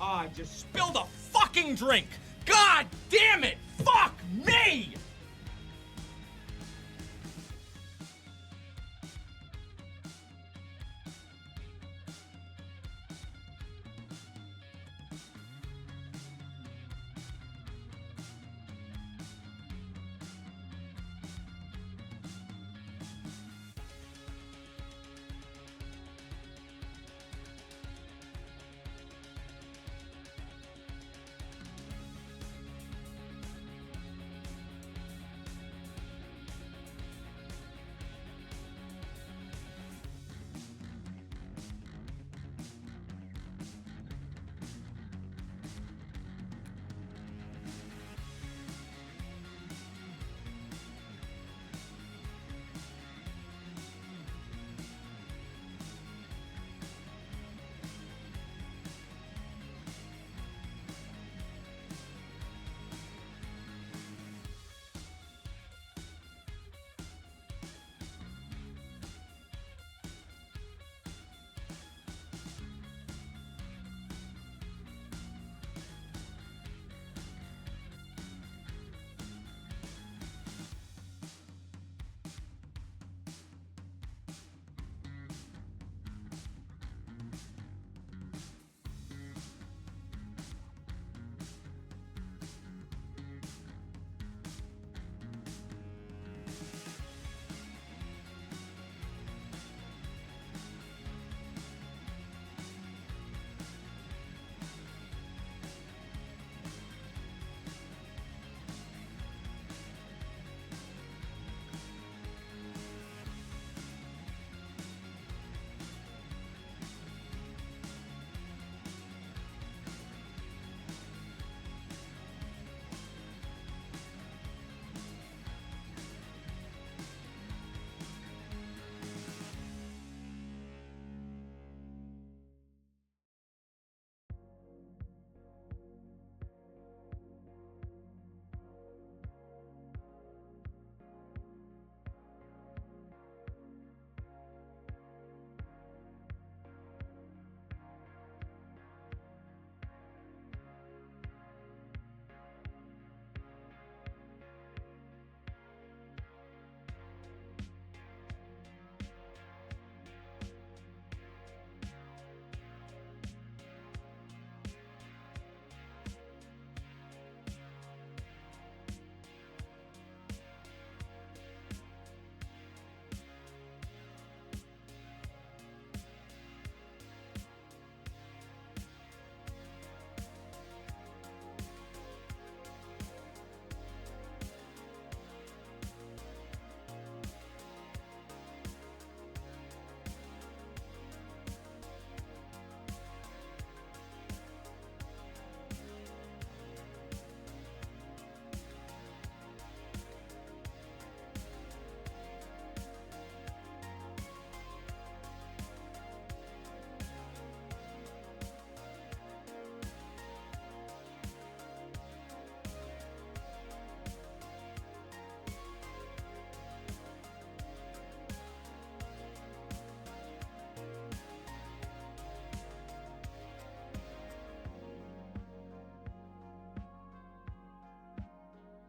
I just spilled a fucking drink! God damn it! Fuck me!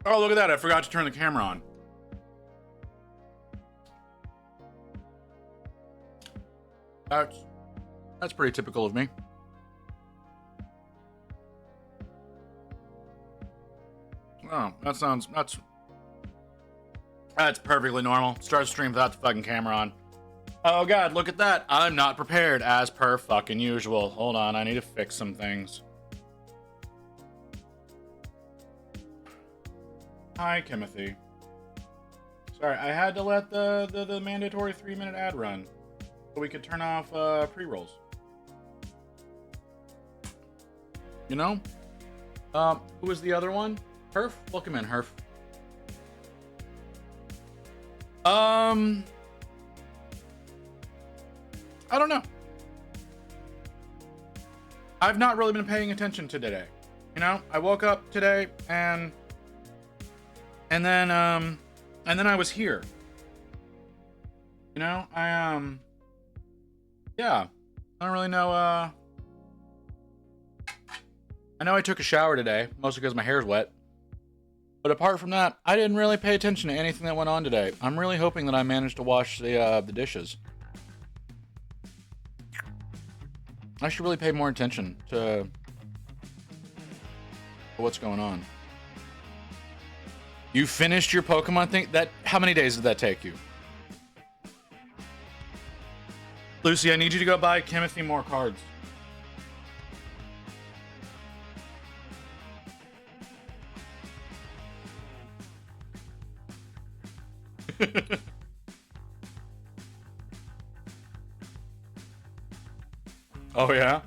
Oh, look at that. I forgot to turn the camera on. That's pretty typical of me. Oh, that's perfectly normal. Start a stream without the fucking camera on. Oh god, look at that. I'm not prepared as per fucking usual. Hold on, I need to fix some things. Hi, Timothy. Sorry, I had to let the mandatory 3-minute ad run so we could turn off pre-rolls. You know? Who was the other one? Herf? Welcome in, Herf. I don't know. I've not really been paying attention to today. You know, I woke up today and then I was here. You know, yeah. I don't really know I know I took a shower today, mostly because my hair's wet. But apart from that, I didn't really pay attention to anything that went on today. I'm really hoping that I managed to wash the dishes. I should really pay more attention to what's going on. You finished your Pokemon thing? How many days did that take you? Lucy, I need you to go buy Timothy more cards. Oh, yeah?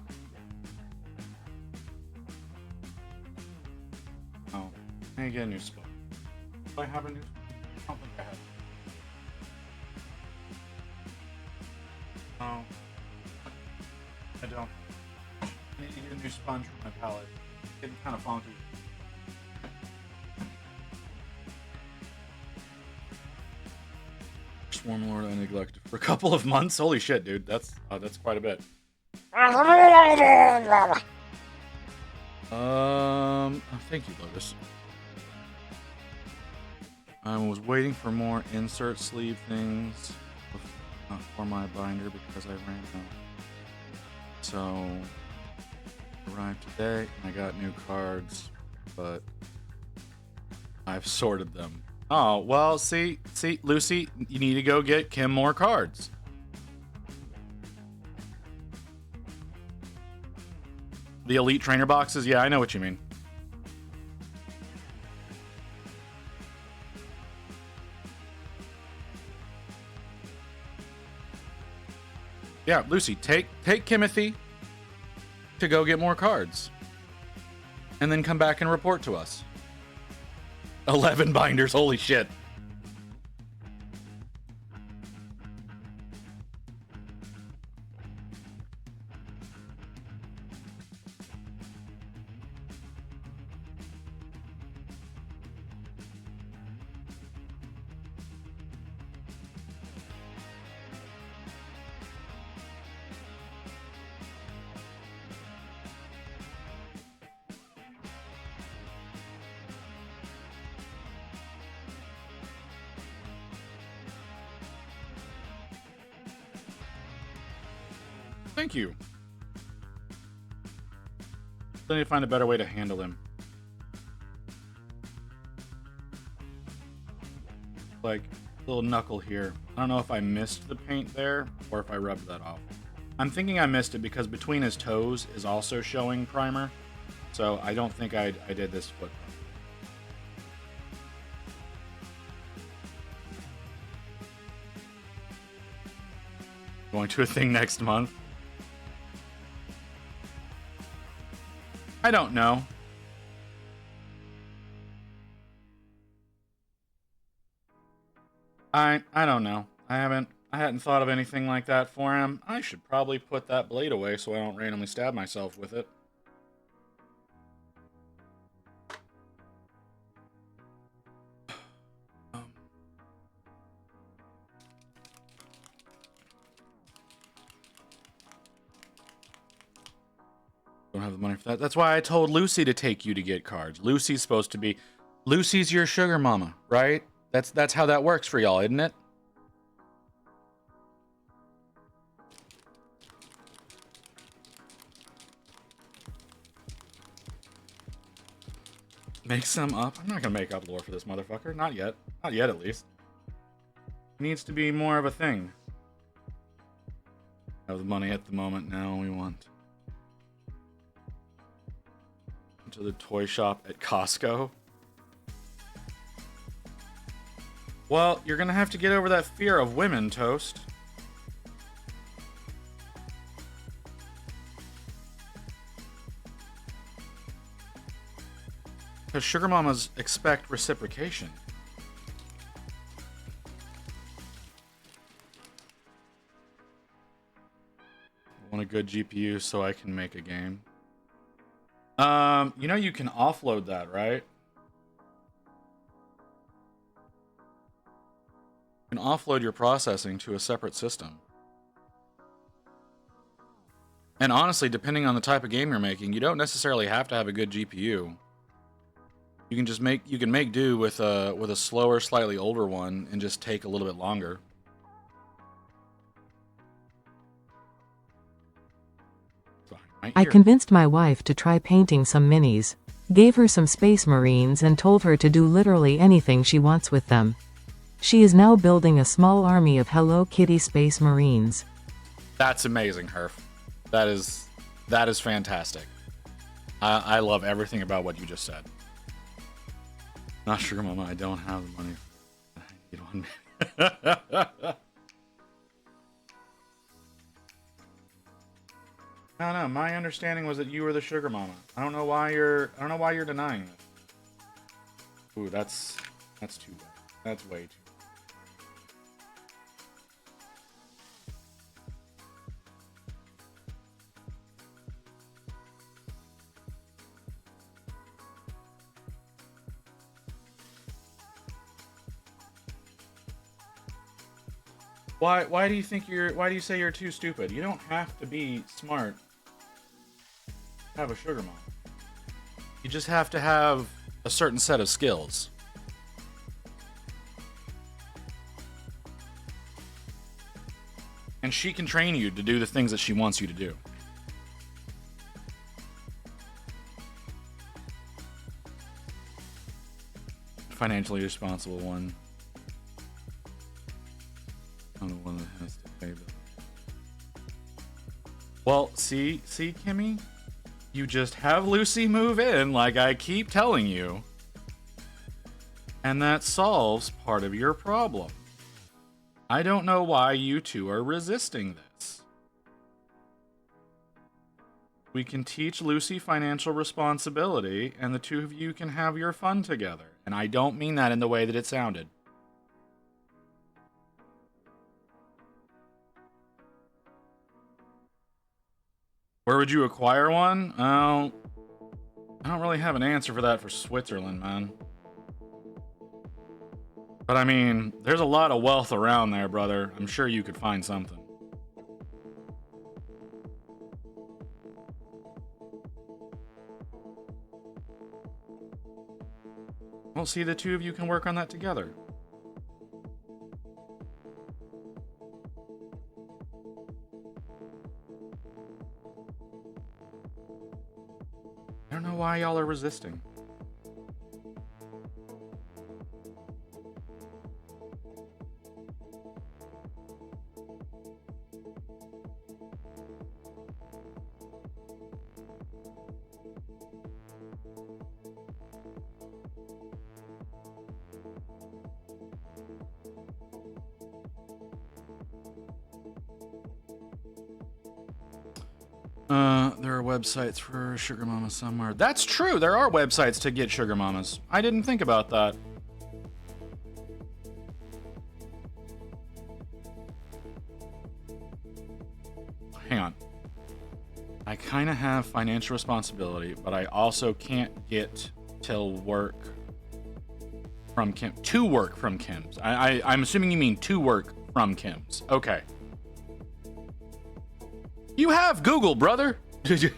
Oh, I need to get a new spot. Do I have a new spot? I don't think I have. No. I don't. I need to get a new sponge for my palette. It's getting kind of funky. Swarm Lord I neglected for a couple of months. Holy shit, dude. That's quite a bit. Thank you, Lotus. I was waiting for more insert sleeve things for my binder because I ran out. So arrived today and I got new cards, but I've sorted them. Oh, well, see, Lucy, you need to go get Kim more cards. The Elite Trainer boxes? Yeah, I know what you mean. Yeah, Lucy, take Timothy to go get more cards. And then come back and report to us. 11 binders, holy shit. Thank you. I need to find a better way to handle him. Like, little knuckle here. I don't know if I missed the paint there or if I rubbed that off. I'm thinking I missed it because between his toes is also showing primer. So I don't think I did this foot. Going to a thing next month. I don't know. I don't know. I hadn't thought of anything like that for him. I should probably put that blade away so I don't randomly stab myself with it. Don't have the money for that. That's why I told Lucy to take you to get cards. Lucy's supposed to be... Lucy's your sugar mama, right? That's how that works for y'all, isn't it? Make some up? I'm not gonna make up lore for this motherfucker. Not yet. Not yet, at least. It needs to be more of a thing. Have the money at the moment now we want. To the toy shop at Costco. Well, you're gonna have to get over that fear of women, Toast. Because sugar mamas expect reciprocation. I want a good GPU so I can make a game. You know you can offload that, right? You can offload your processing to a separate system. And honestly, depending on the type of game you're making, you don't necessarily have to have a good GPU. You can just make do with a slower, slightly older one and just take a little bit longer. I convinced my wife to try painting some minis. Gave her some Space Marines and told her to do literally anything she wants with them. She is now building a small army of Hello Kitty Space Marines. That's amazing, Herf. That is fantastic. I love everything about what you just said. Not sure, Mama. I don't have the money. I need one. No. My understanding was that you were the sugar mama. I don't know why you're denying it. Ooh, that's too bad. That's way too. Why do you say you're too stupid? You don't have to be smart to have a sugar mom. You just have to have a certain set of skills. And she can train you to do the things that she wants you to do. Financially responsible one. I'm the one that has to pay the... Well, see, Kimmy? You just have Lucy move in like I keep telling you. And that solves part of your problem. I don't know why you two are resisting this. We can teach Lucy financial responsibility, and the two of you can have your fun together. And I don't mean that in the way that it sounded. Where would you acquire one? Oh, I don't really have an answer for that for Switzerland, man. But I mean, there's a lot of wealth around there, brother. I'm sure you could find something. Well, see, the two of you can work on that together. I don't know why y'all are resisting. There are websites for sugar mamas somewhere. That's true. There are websites to get sugar mamas. I didn't think about that. Hang on. I kind of have financial responsibility, but I also can't get to work from Kim. To work from Kim's. I'm assuming you mean to work from Kim's. Okay. You have Google, brother. I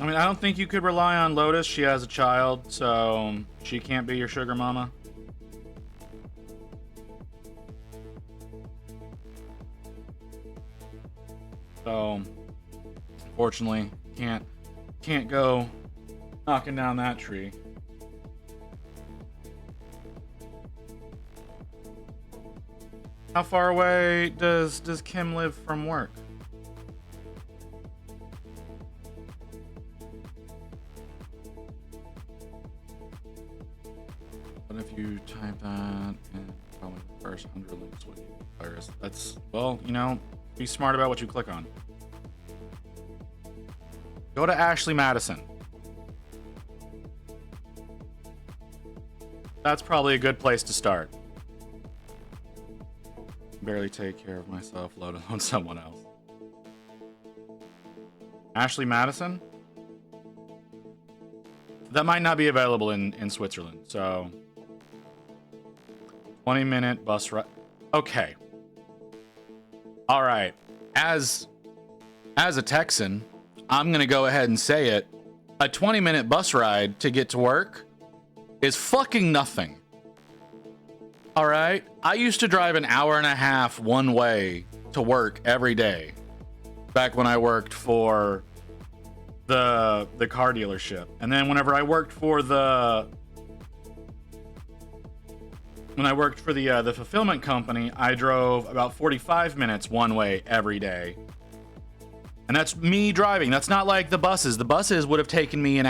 mean, I don't think you could rely on Lotus. She has a child, so she can't be your sugar mama. So, fortunately, can't go knocking down that tree. How far away does Kim live from work? But if you type that and probably the first 100 links would be virus. That's, well, you know, be smart about what you click on. Go to Ashley Madison. That's probably a good place to start. Barely take care of myself, let alone someone else. Ashley Madison? that might not be available in Switzerland. So 20-minute bus ride. Okay. All right. As a Texan, I'm going to go ahead and say it. A 20-minute bus ride to get to work is fucking nothing. All right? I used to drive an hour and a half one way to work every day back when I worked for the car dealership. And then whenever I worked for the fulfillment company, I drove about 45 minutes one way every day. And that's me driving. That's not like the buses. The buses would have taken me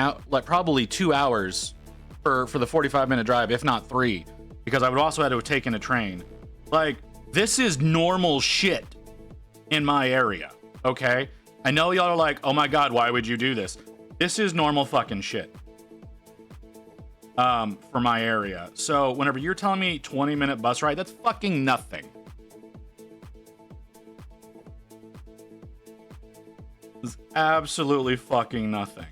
probably 2 hours for the 45-minute drive, if not 3, because I would also have to have taken a train. Like, this is normal shit in my area, okay? I know y'all are like, oh my God, why would you do this? This is normal fucking shit for my area. So whenever you're telling me 20-minute bus ride, that's fucking nothing. It's absolutely fucking nothing.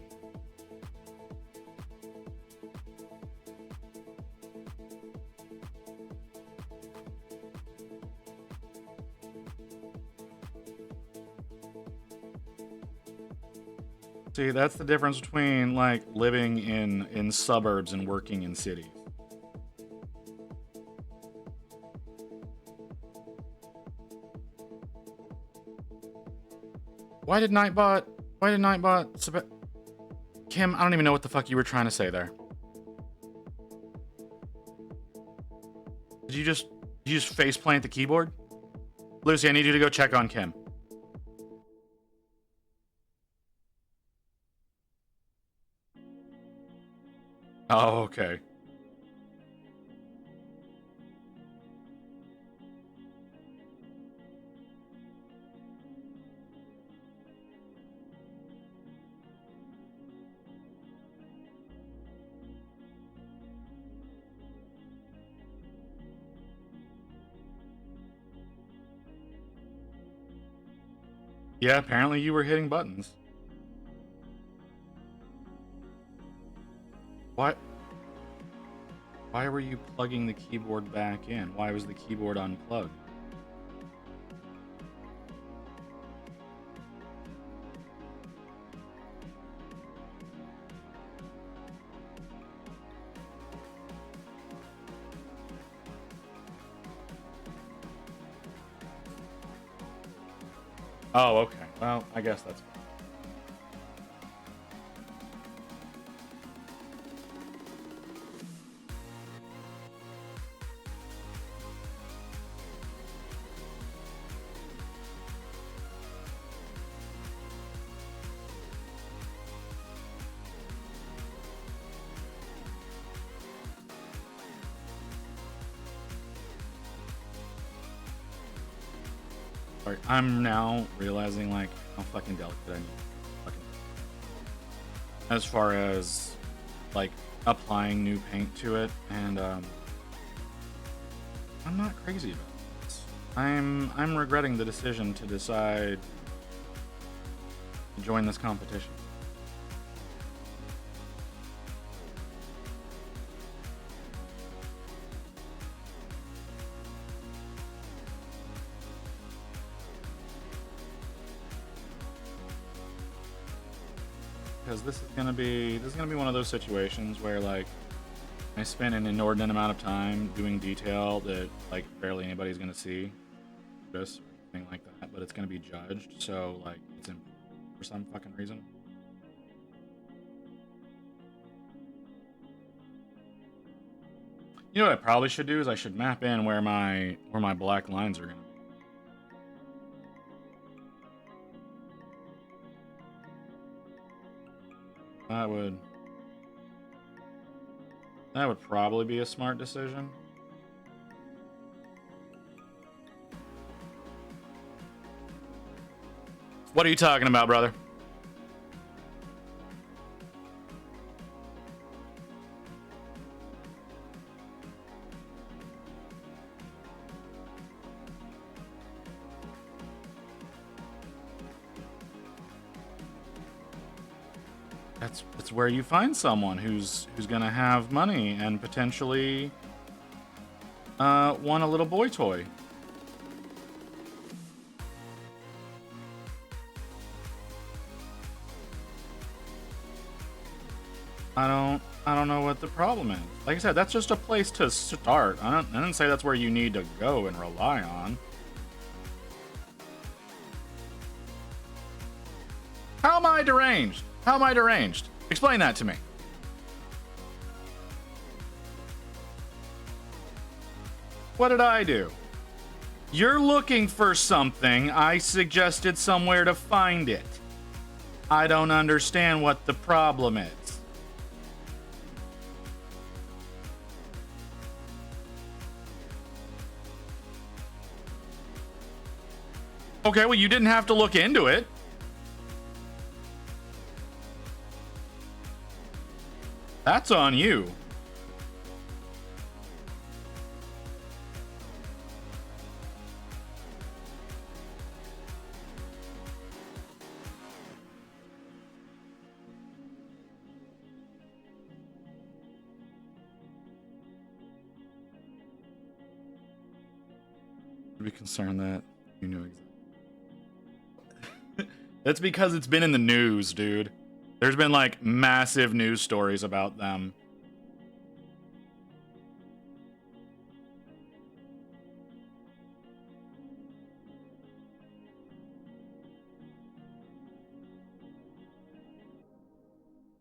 See, that's the difference between like living in suburbs and working in cities. Why did Nightbot Kim, I don't even know what the fuck you were trying to say there. Did you just face plant the keyboard? Lucy, I need you to go check on Kim. Oh, okay. Yeah, apparently you were hitting buttons. What? Why were you plugging the keyboard back in? Why was the keyboard unplugged? Oh, okay. Well, I guess that's fine. Sorry, I'm now realizing like how fucking delicate I need. As far as like applying new paint to it, and I'm not crazy about this. I'm regretting the decision to decide to join this competition. Because this is gonna be one of those situations where like I spend an inordinate amount of time doing detail that like barely anybody's gonna see, just or anything like that. But it's gonna be judged, so like it's important for some fucking reason. You know what I probably should do is I should map in where my black lines are gonna be. That would probably be a smart decision. What are you talking about, brother? That's where you find someone who's gonna have money and potentially want a little boy toy. I don't know what the problem is. Like I said, that's just a place to start. I didn't say that's where you need to go and rely on. How am I deranged? How am I deranged? Explain that to me. What did I do? You're looking for something. I suggested somewhere to find it. I don't understand what the problem is. Okay, well, you didn't have to look into it. That's on you. Be concerned that you knew exactly. That's because it's been in the news, dude. There's been like massive news stories about them.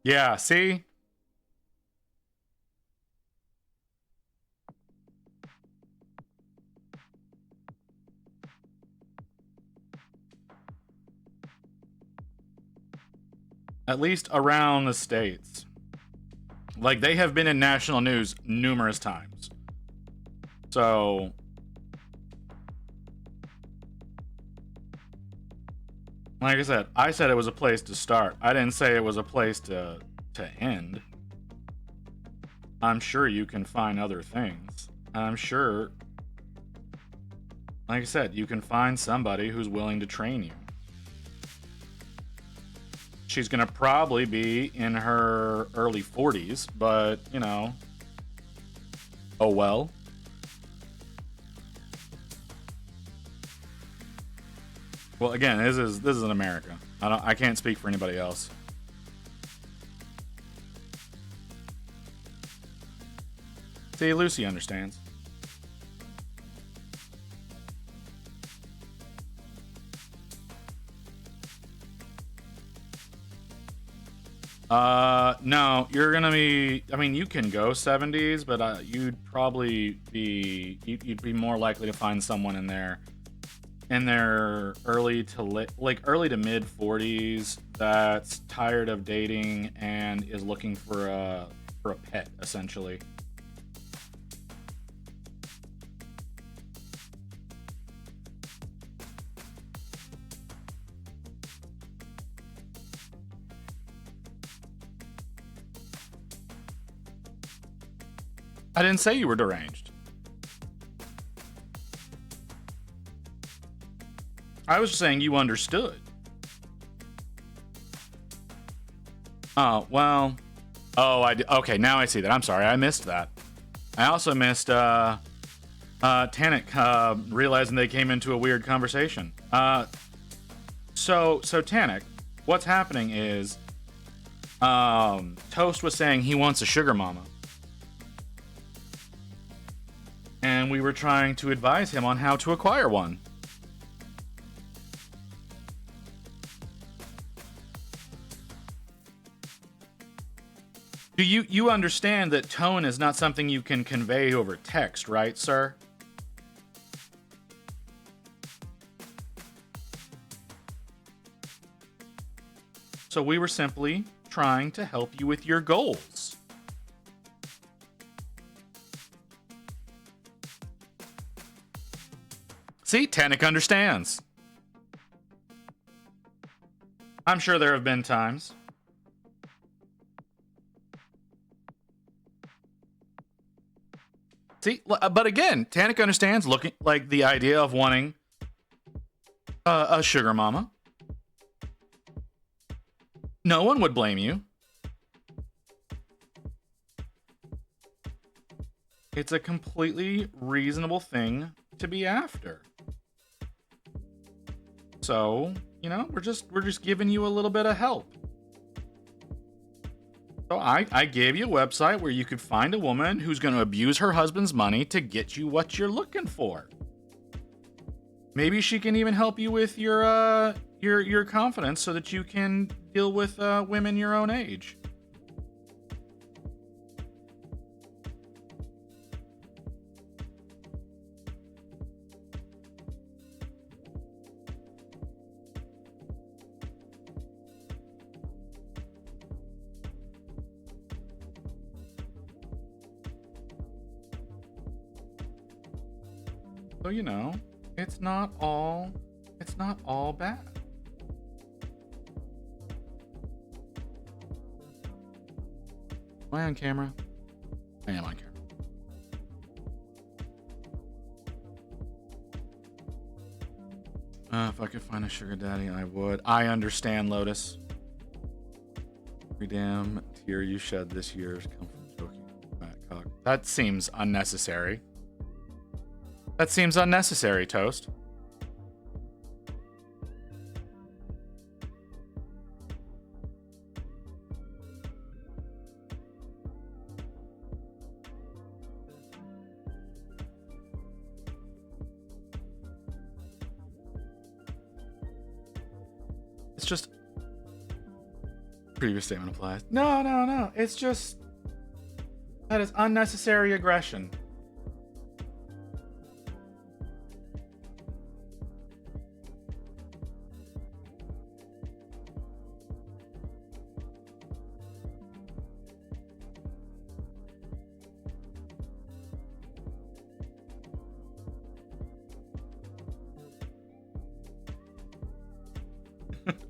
Yeah, see? At least around the States. Like, they have been in national news numerous times. So, like I said it was a place to start. I didn't say it was a place to end. I'm sure you can find other things. I'm sure, like I said, you can find somebody who's willing to train you. She's gonna probably be in her early 40s, but you know, oh well. Well, again, this is in America. I can't speak for anybody else. See, Lucy understands. No, you're gonna be, I mean, you can go 70s, but you'd be more likely to find someone in their early to mid 40s that's tired of dating and is looking for a pet, essentially. I didn't say you were deranged. I was saying you understood. Oh, well. Oh, okay, now I see that. I'm sorry, I missed that. I also missed Tannic realizing they came into a weird conversation. So Tannic, what's happening is Toast was saying he wants a sugar mama. And we were trying to advise him on how to acquire one. Do you understand that tone is not something you can convey over text, right, sir? So we were simply trying to help you with your goals. See, Tannic understands. I'm sure there have been times. See, but again, Tannic understands looking like the idea of wanting a sugar mama. No one would blame you. It's a completely reasonable thing to be after. So, you know, we're just giving you a little bit of help. So I gave you a website where you could find a woman who's going to abuse her husband's money to get you what you're looking for. Maybe she can even help you with your confidence so that you can deal with women your own age. So, you know, it's not all bad. Am I on camera? I am on camera. If I could find a sugar daddy, I would. I understand, Lotus. Every damn tear you shed this year has come from choking fat cock. That seems unnecessary. That seems unnecessary, Toast. It's just... Previous statement applies. No. It's just... That is unnecessary aggression.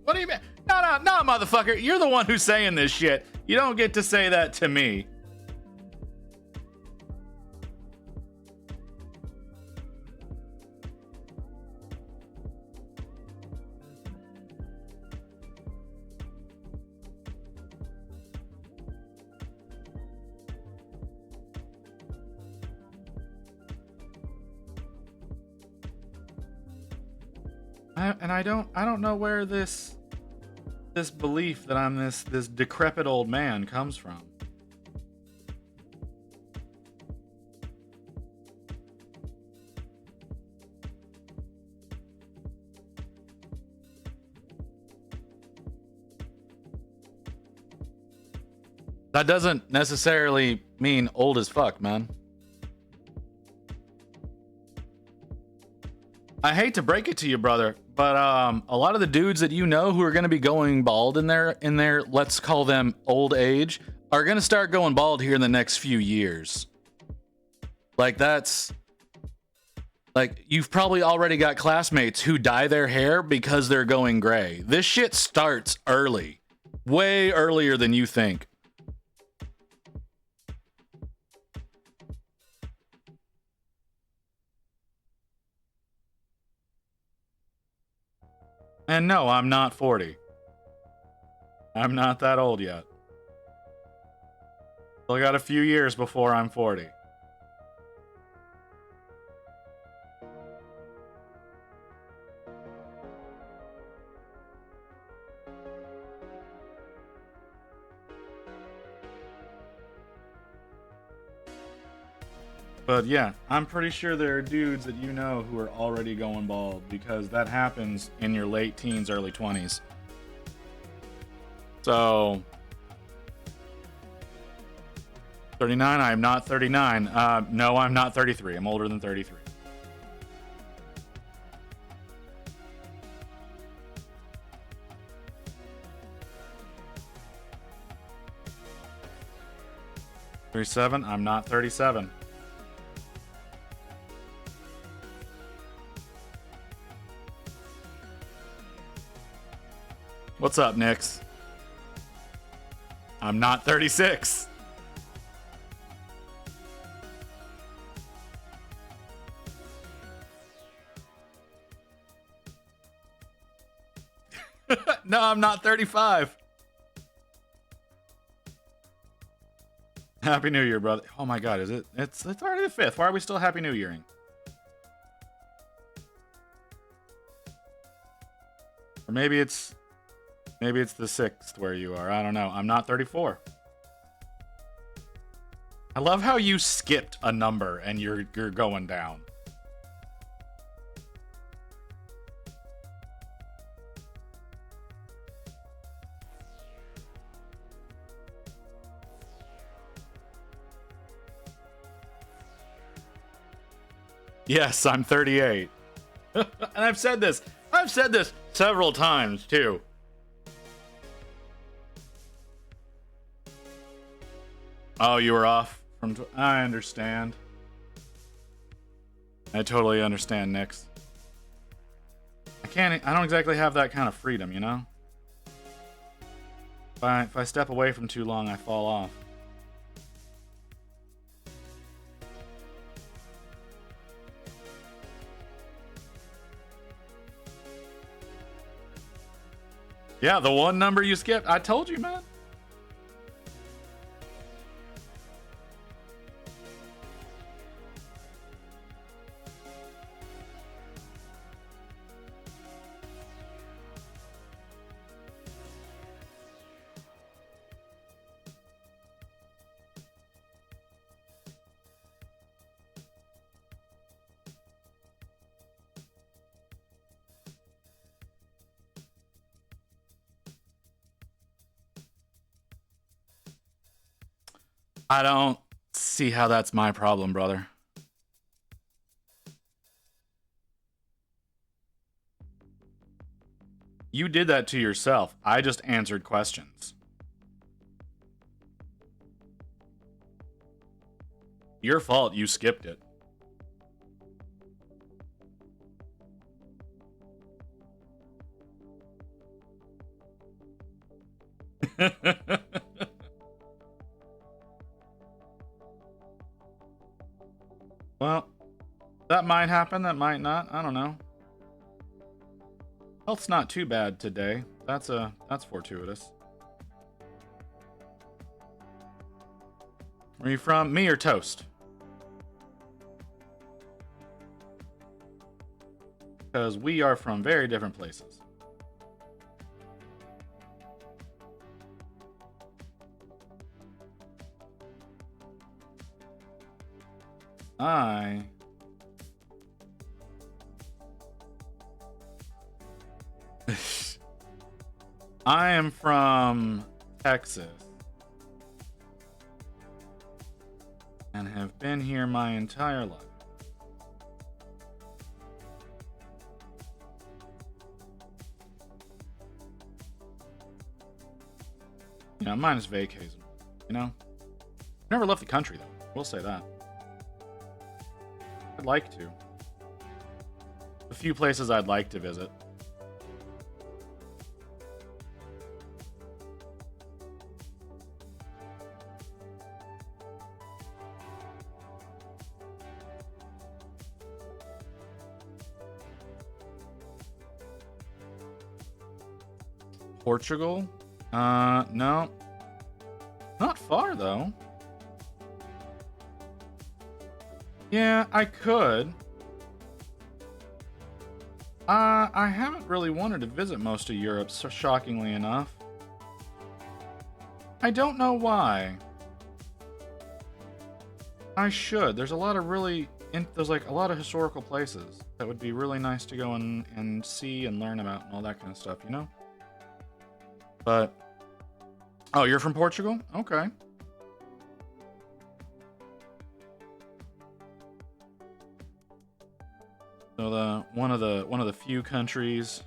What do you mean? No, motherfucker. You're the one who's saying this shit. You don't get to say that to me. I don't know where this belief that I'm this decrepit old man comes from. That doesn't necessarily mean old as fuck, man. I hate to break it to you, brother, but a lot of the dudes that you know who are going to be going bald in their let's call them old age are going to start going bald here in the next few years. Like that's like you've probably already got classmates who dye their hair because they're going gray. This shit starts early, way earlier than you think. And no, I'm not 40. I'm not that old yet. Still got a few years before I'm 40. But yeah, I'm pretty sure there are dudes that you know who are already going bald because that happens in your late teens, early 20s. So 39, I am not 39. No, I'm not 33. I'm older than 33. $37, I'm not 37. What's up, Nix? I'm not 36. No, I'm not 35. Happy New Year, brother. Oh my God, is it? It's already the 5th. Why are we still Happy New Yearing? Or maybe it's the 6th where you are. I don't know. I'm not 34. I love how you skipped a number and you're going down. Yes, I'm 38. And I've said this several times too. Oh, you were off from... I understand. I totally understand, Nix. I don't exactly have that kind of freedom, you know? If I step away from too long, I fall off. Yeah, the one number you skipped. I told you, man. I don't see how that's my problem, brother. You did that to yourself. I just answered questions. Your fault, you skipped it. Well, that might happen, that might not. I don't know. Health's not too bad today. That's fortuitous. Where are you from? Me or Toast? Because we are from very different places. I am from Texas and have been here my entire life. You know, minus vacation. You know, never left the country though. We'll say that. I'd like to. A few places I'd like to visit. Portugal? No. Not far though. Yeah, I could. I haven't really wanted to visit most of Europe, so shockingly enough. I don't know why. I should. There's a lot of there's like a lot of historical places that would be really nice to go and see and learn about and all that kind of stuff, you know? But, oh, you're from Portugal? Okay. So one of the few countries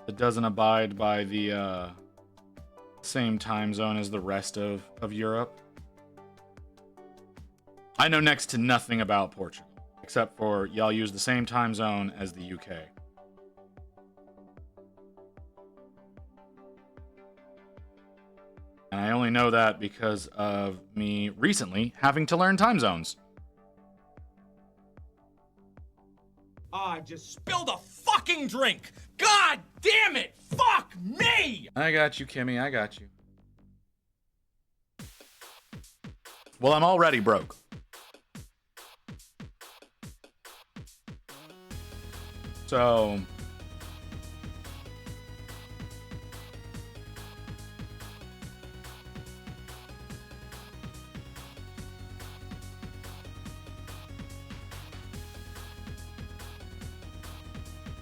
that doesn't abide by the same time zone as the rest of Europe. I know next to nothing about Portugal, except for y'all use the same time zone as the UK. And I only know that because of me recently having to learn time zones. I just spilled a fucking drink! God damn it! Fuck me! I got you, Kimmy. I got you. Well, I'm already broke. So...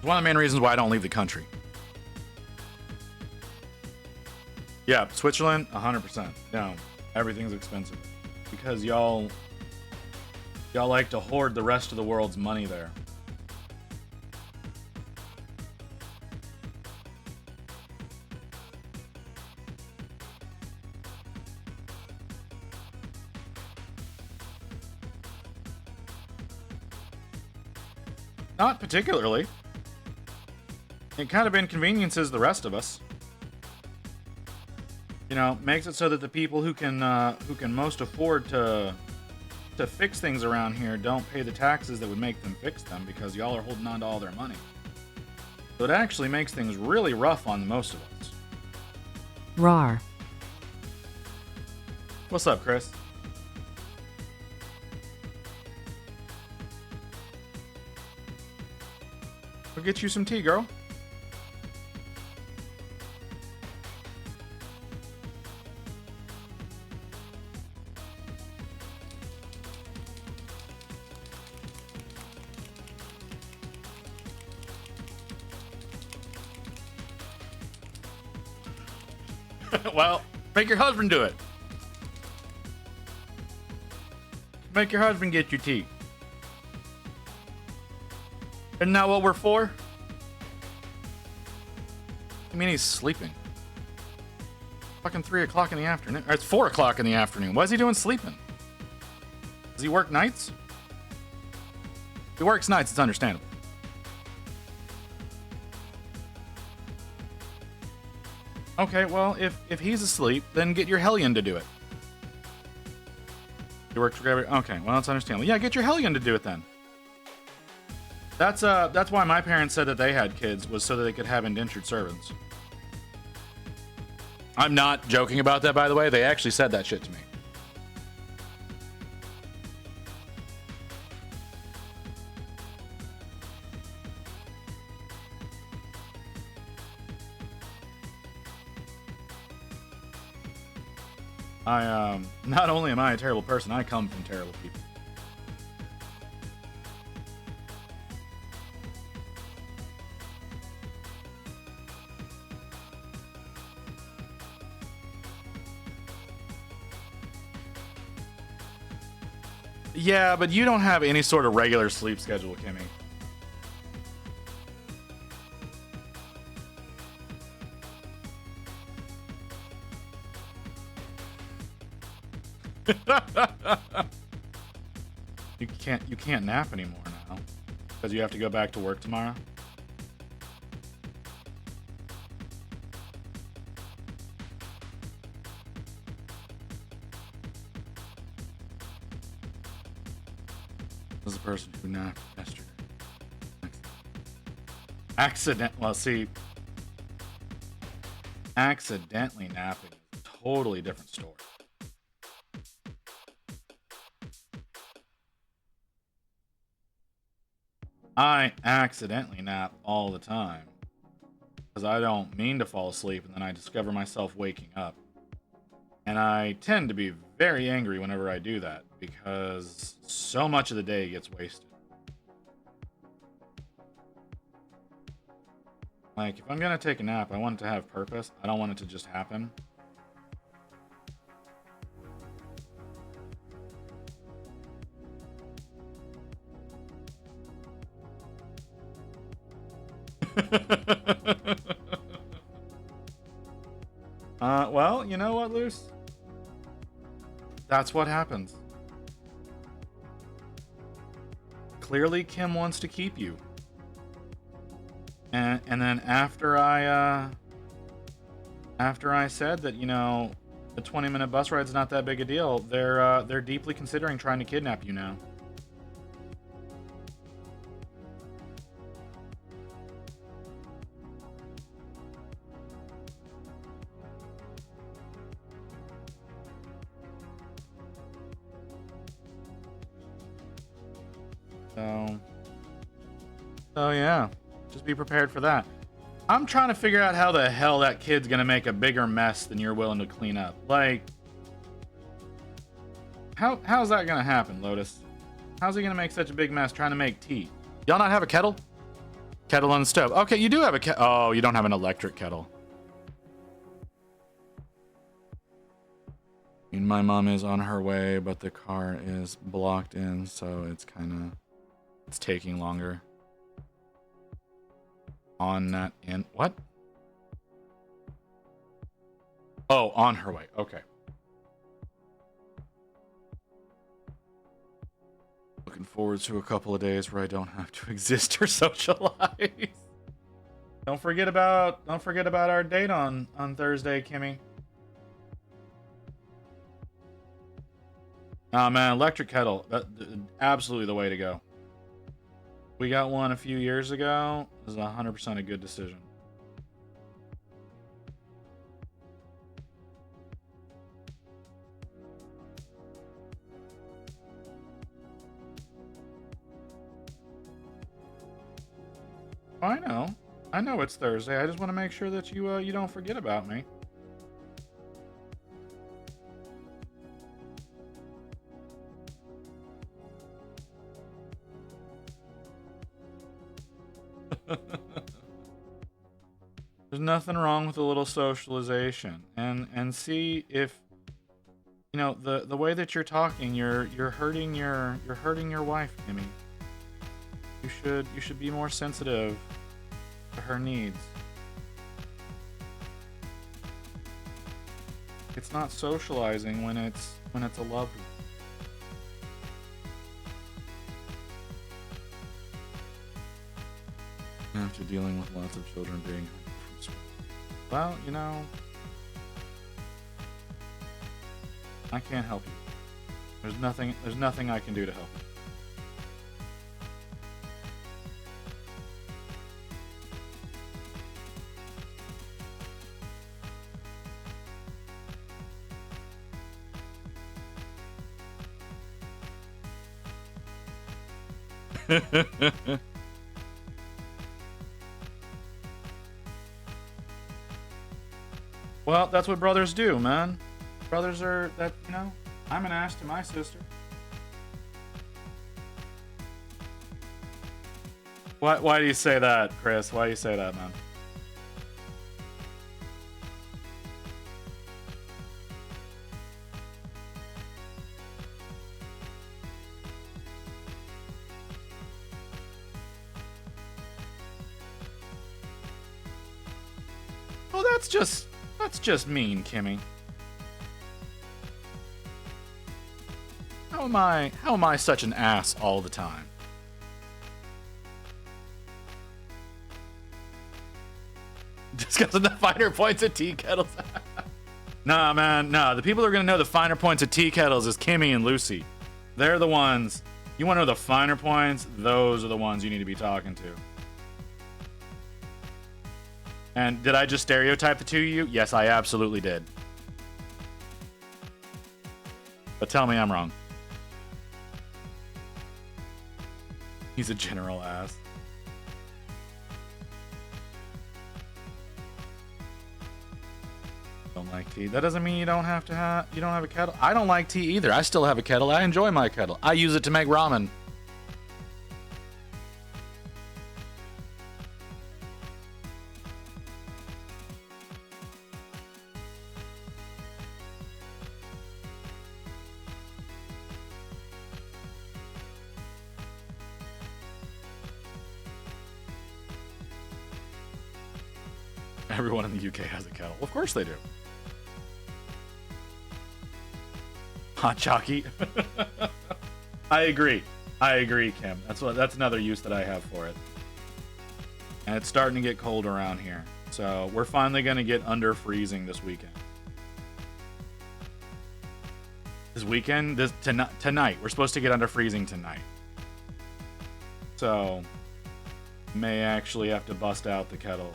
one of the main reasons why I don't leave the country. Yeah, Switzerland, 100%. No, everything's expensive. Because y'all like to hoard the rest of the world's money there. Not particularly. It kind of inconveniences the rest of us. You know, makes it so that the people who can most afford to fix things around here don't pay the taxes that would make them fix them because y'all are holding on to all their money. So it actually makes things really rough on most of us. Rar. What's up, Chris? We'll get you some tea, girl. Well, make your husband do it. Make your husband get you tea. Isn't that what we're for? I mean, he's sleeping. Fucking 3 o'clock in the afternoon. Or it's 4 o'clock in the afternoon. What is he doing sleeping? Does he work nights? If he works nights, it's understandable. Okay, well, if he's asleep, then get your hellion to do it. He works for gravity. Okay, well, that's understandable. Yeah, get your hellion to do it then. That's why my parents said that they had kids, was so that they could have indentured servants. I'm not joking about that, by the way. They actually said that shit to me. Not only am I a terrible person, I come from terrible people. Yeah, but you don't have any sort of regular sleep schedule, Kimmy. You can't nap anymore now because you have to go back to work tomorrow. This is the person who napped yesterday. Accidentally napping is a totally different story. I accidentally nap all the time because I don't mean to fall asleep and then I discover myself waking up. And I tend to be very angry whenever I do that because so much of the day gets wasted. Like, if I'm gonna take a nap, I want it to have purpose. I don't want it to just happen. Well, you know what, Luce? That's what happens. Clearly, Kim wants to keep you. And then after I said that, you know, the 20-minute bus ride's not that big a deal, they're deeply considering trying to kidnap you now. So yeah, just be prepared for that. I'm trying to figure out how the hell that kid's gonna make a bigger mess than you're willing to clean up. Like, how's that gonna happen, Lotus? How's he gonna make such a big mess trying to make tea? Y'all not have a kettle? Kettle on the stove. Okay, you do have a kettle. Oh, you don't have an electric kettle. I mean, my mom is on her way, but the car is blocked in, so it's taking longer. On that end. What? Oh, on her way. Okay. Looking forward to a couple of days where I don't have to exist or socialize. Don't forget about our date on Thursday, Kimmy. Oh man, electric kettle. Absolutely the way to go. We got one a few years ago. This is 100% a good decision. I know it's Thursday. I just want to make sure that you don't forget about me. There's nothing wrong with a little socialization, and see if the way that you're talking, you're hurting your wife, Kimmy. You should be more sensitive to her needs. It's not socializing when it's a loved one. After dealing with lots of children being home from school. Well, I can't help you. There's nothing I can do to help you. Well, that's what brothers do, man. Brothers are I'm an ass to my sister. Why do you say that, Chris? Why do you say that, man? Oh, that's just mean, Kimmy. How am I such an ass all the time? Discussing the finer points of tea kettles. Nah, man, nah. The people who are gonna know the finer points of tea kettles is Kimmy and Lucy. They're the ones. You want to know the finer points? Those are the ones you need to be talking to. And did I just stereotype the two of you? Yes, I absolutely did. But tell me I'm wrong. He's a general ass. Don't like tea. That doesn't mean you don't have a kettle. I don't like tea either. I still have a kettle. I enjoy my kettle. I use it to make ramen. Everyone in the UK has a kettle. Of course they do. Hot chalky. I agree, Kim. That's another use that I have for it. And it's starting to get cold around here. So we're finally going to get under freezing this weekend. Tonight. We're supposed to get under freezing tonight. So may actually have to bust out the kettle.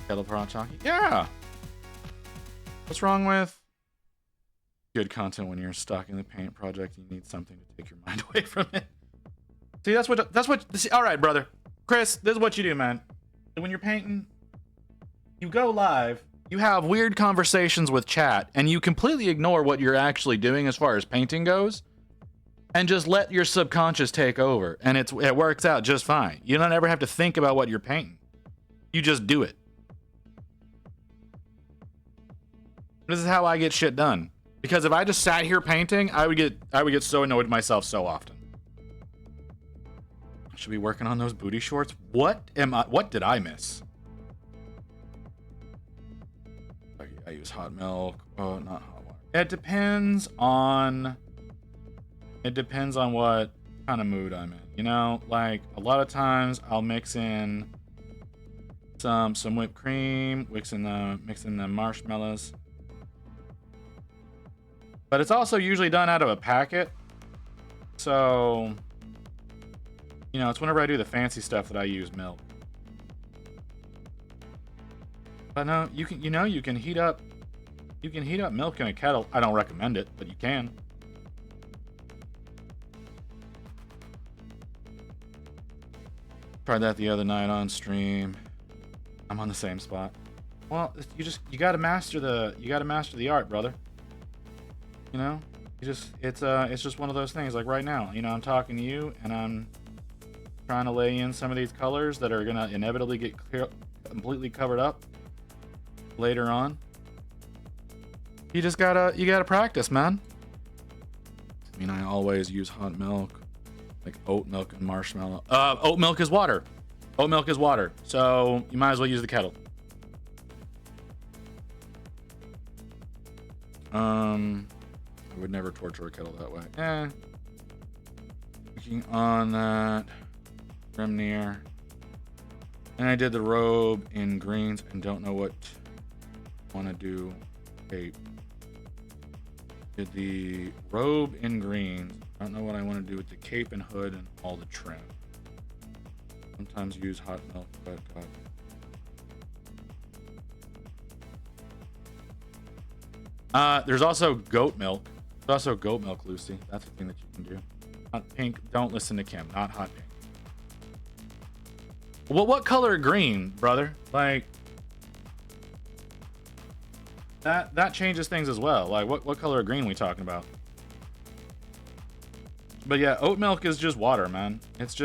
Kettle for hot chalky? Yeah. What's wrong with good content when you're stuck in the paint project? You need something to take your mind away from it. See, that's what. See, all right, brother, Chris. This is what you do, man. When you're painting, you go live. You have weird conversations with chat, and you completely ignore what you're actually doing as far as painting goes, and just let your subconscious take over, and it works out just fine. You don't ever have to think about what you're painting. You just do it. This is how I get shit done. Because if I just sat here painting, I would get so annoyed with myself so often. I should be working on those booty shorts. What did I miss? I use hot milk. Oh, not hot water. It depends on what kind of mood I'm in. You know, like a lot of times I'll mix in some whipped cream, mixing the marshmallows. But it's also usually done out of a packet. So, you know, it's whenever I do the fancy stuff that I use milk. But no, you can heat up milk in a kettle. I don't recommend it, but you can. Tried that the other night on stream. I'm on the same spot. Well, you gotta master the art, brother. You know, it's just one of those things. Like right now, you know, I'm talking to you and I'm trying to lay in some of these colors that are gonna inevitably get completely covered up later on. You gotta practice, man. I mean, I always use hot milk, like oat milk and marshmallow. Oat milk is water. Oat milk is water, so you might as well use the kettle. I would never torture a kettle that way. Working on that Remnir. And I did the robe in greens and don't know what I want to do. Cape. Did the robe in greens. I don't know what I want to do with the cape and hood and all the trim. Sometimes use hot milk, but there's also goat milk. There's also goat milk, Lucy. That's a thing that you can do. Hot pink. Don't listen to Kim. Not hot pink. Well, what color green, brother? Like that changes things as well. Like what color of green are we talking about? But yeah, oat milk is just water, man. It's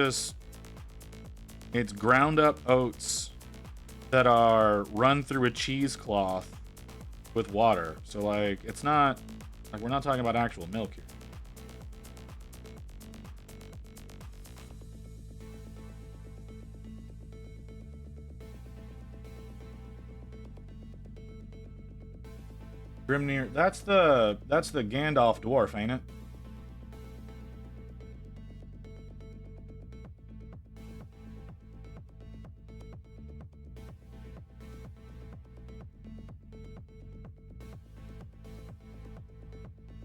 ground up oats that are run through a cheesecloth with water. So like it's not like we're not talking about actual milk here. Grimnir, that's the Gandalf dwarf, ain't it?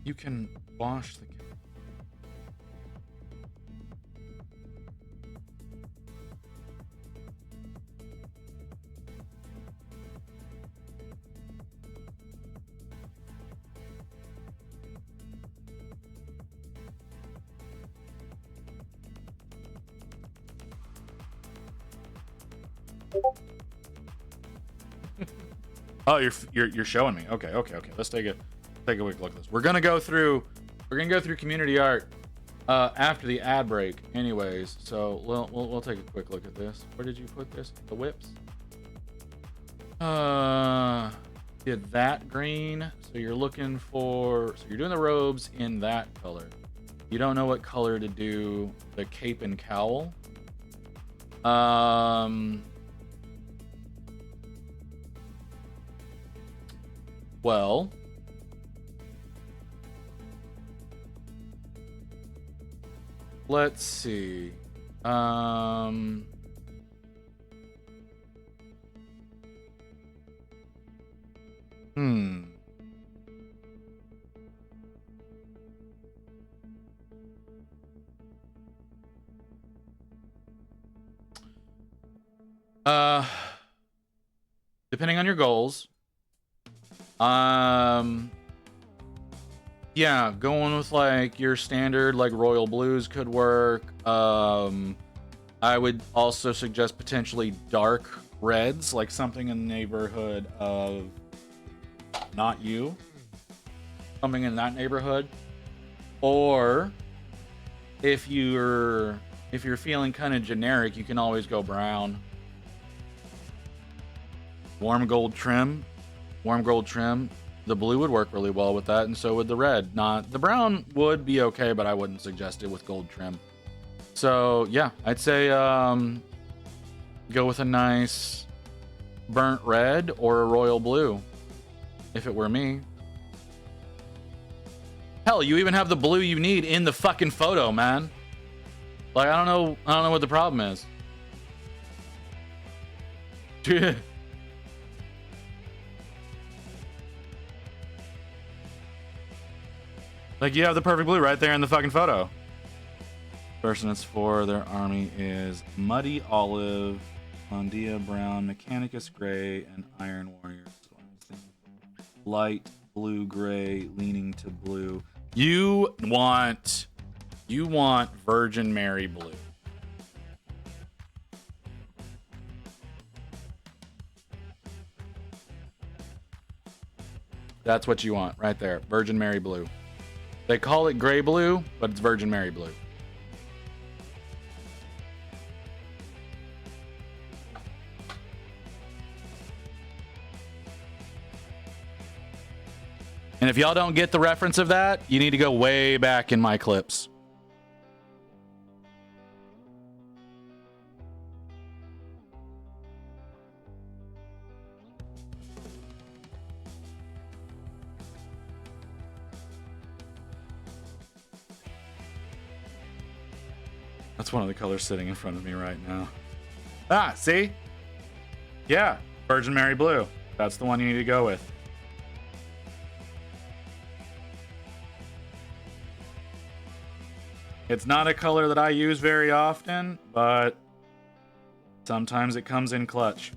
You can wash the Oh, you're showing me. Okay. Let's take a quick look at this. We're gonna go through community art after the ad break, anyways. So we'll take a quick look at this. Where did you put this? The whips. Did that green. So you're looking for. So you're doing the robes in that color. You don't know what color to do the cape and cowl. Well, let's see. Depending on your goals, Yeah, going with like your standard like royal blues could work. I would also suggest potentially dark reds, like something in the neighborhood of Not You, something in that neighborhood. Or if you're feeling kind of generic, you can always go brown. Warm gold trim. The blue would work really well with that, and so would the red. Not the brown would be okay, but I wouldn't suggest it with gold trim. So yeah, I'd say go with a nice burnt red or a royal blue, if it were me. Hell, you even have the blue you need in the fucking photo, man. Like I don't know what the problem is. Like you have the perfect blue right there in the fucking photo. Person it's for, their army is Muddy Olive, Mondia Brown, Mechanicus Gray, and Iron Warriors. Light blue gray leaning to blue. You want Virgin Mary blue. That's what you want right there. Virgin Mary blue. They call it gray blue, but it's Virgin Mary blue. And if y'all don't get the reference of that, you need to go way back in my clips. That's one of the colors sitting in front of me right now. Ah, see? Yeah, Virgin Mary blue. That's the one you need to go with. It's not a color that I use very often, but sometimes it comes in clutch.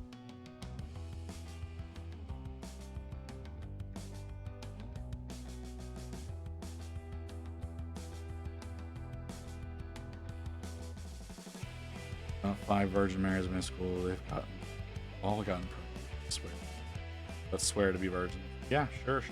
About 5 Virgin Marys in my school. They've all gotten I swear. Let's swear to be virgin. Yeah, sure.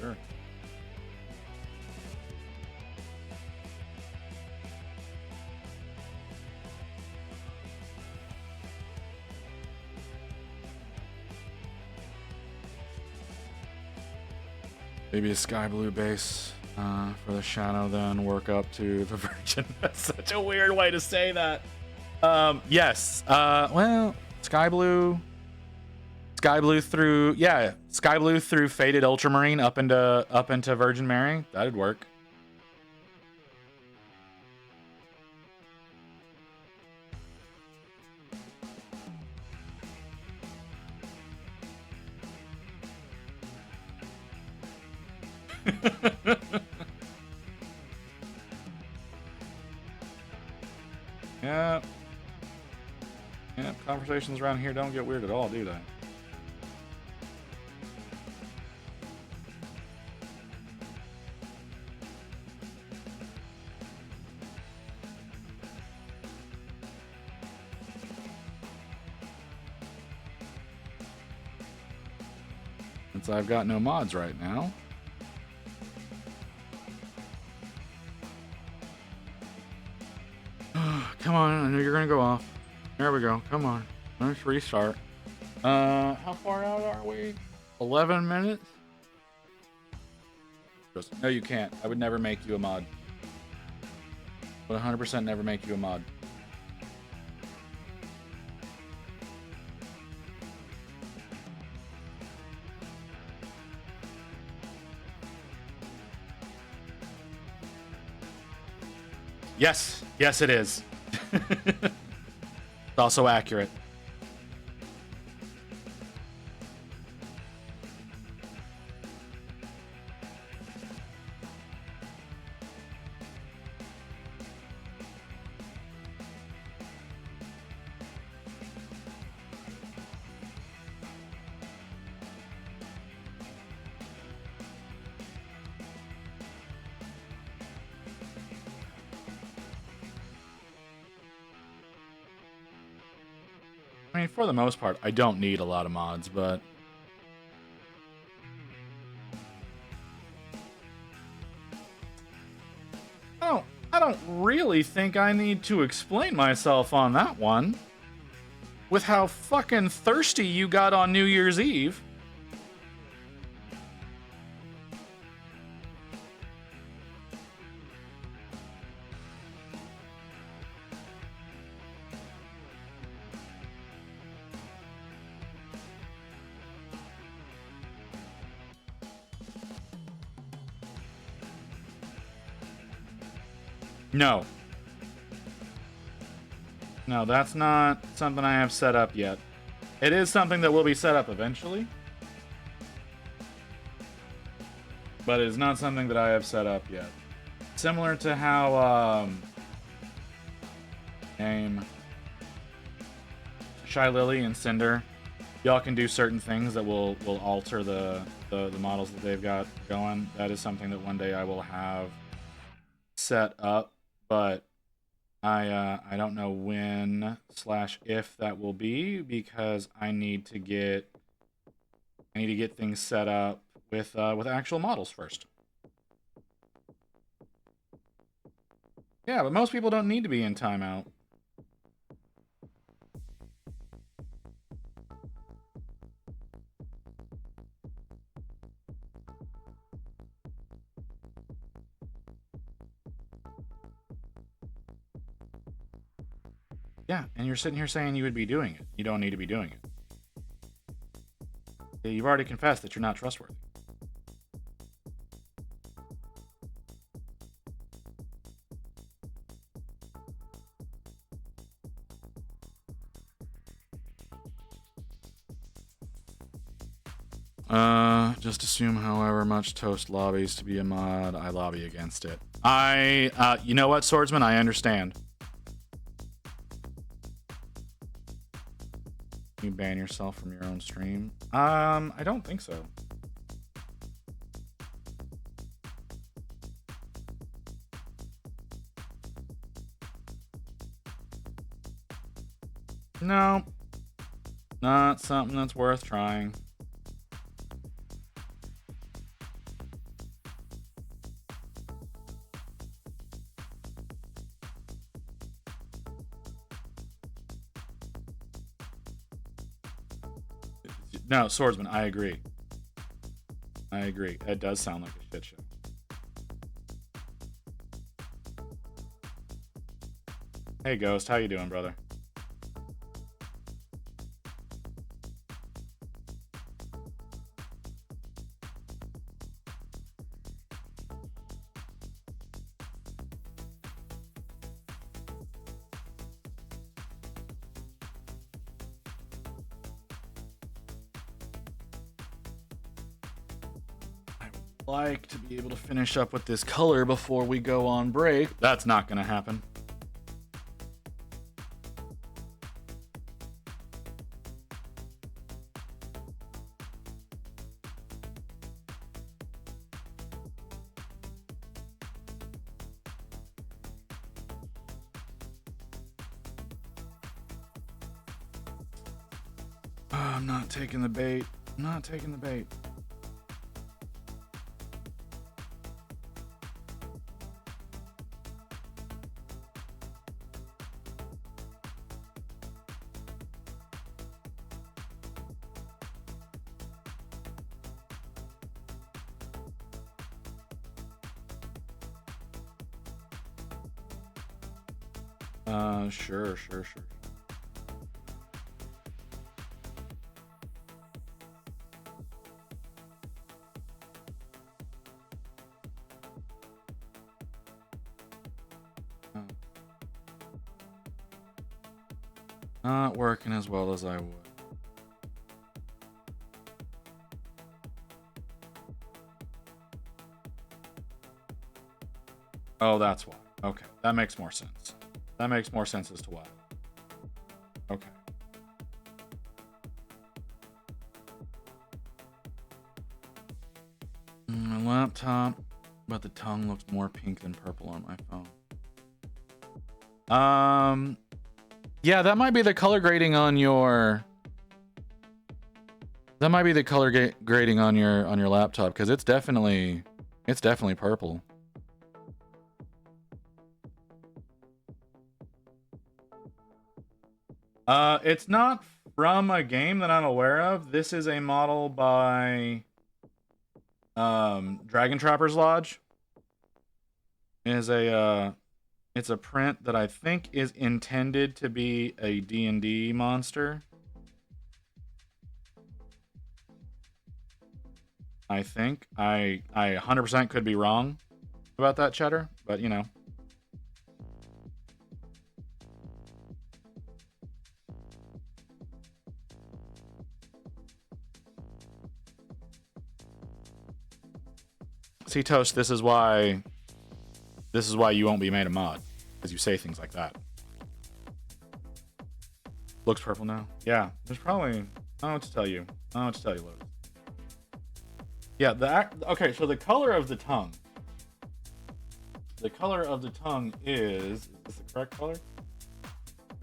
Maybe a sky blue base for the shadow, then work up to the virgin. That's such a weird way to say that. Yes. Well, sky blue through faded ultramarine up into Virgin Mary. That'd work. Yeah. Conversations around here don't get weird at all, do they? Since I've got no mods right now. Come on, I know you're gonna go off. There we go. Come on. Let's restart. How far out are we? 11 minutes? No, you can't. I would never make you a mod. Would 100% never make you a mod. Yes. Yes, it is. It's also accurate. I mean, for the most part, I don't need a lot of mods, but I don't really think I need to explain myself on that one. With how fucking thirsty you got on New Year's Eve. No. No, that's not something I have set up yet. It is something that will be set up eventually. But it is not something that I have set up yet. Similar to how, Shy Lily and Cinder, y'all can do certain things that will alter the models that they've got going. That is something that one day I will have set up, but I don't know when / if that will be, because I need to get things set up with actual models first. Yeah, but most people don't need to be in timeout. Yeah, and you're sitting here saying you would be doing it. You don't need to be doing it. You've already confessed that you're not trustworthy. Just assume however much Toast lobbies to be a mod, I lobby against it. You know what, Swordsman? I understand. You ban yourself from your own stream? I don't think so. No. Not something that's worth trying. No, Swordsman, I agree. I agree. It does sound like a shit show. Hey, Ghost, how you doing, brother? Like to be able to finish up with this color before we go on break. That's not gonna happen. I'm not taking the bait. I'm not taking the bait. Sure. Not working as well as I would. Oh, that's why. Okay, that makes more sense. That makes more sense as to why. Okay. My laptop, but the tongue looks more pink than purple on my phone. Yeah, that might be the color grading on your... That might be the color grading on your laptop, because it's definitely purple. It's not from a game that I'm aware of. This is a model by Dragon Trapper's Lodge. It's a print that I think is intended to be a D&D monster. I think. I 100% could be wrong about that, Cheddar, but you know. See, Toast, this is why you won't be made a mod, because you say things like that. Looks purple now. Yeah, there's probably... I don't know what to tell you. I don't know what to tell you, Lotus. Yeah, okay, so the color of the tongue. The color of the tongue is this the correct color?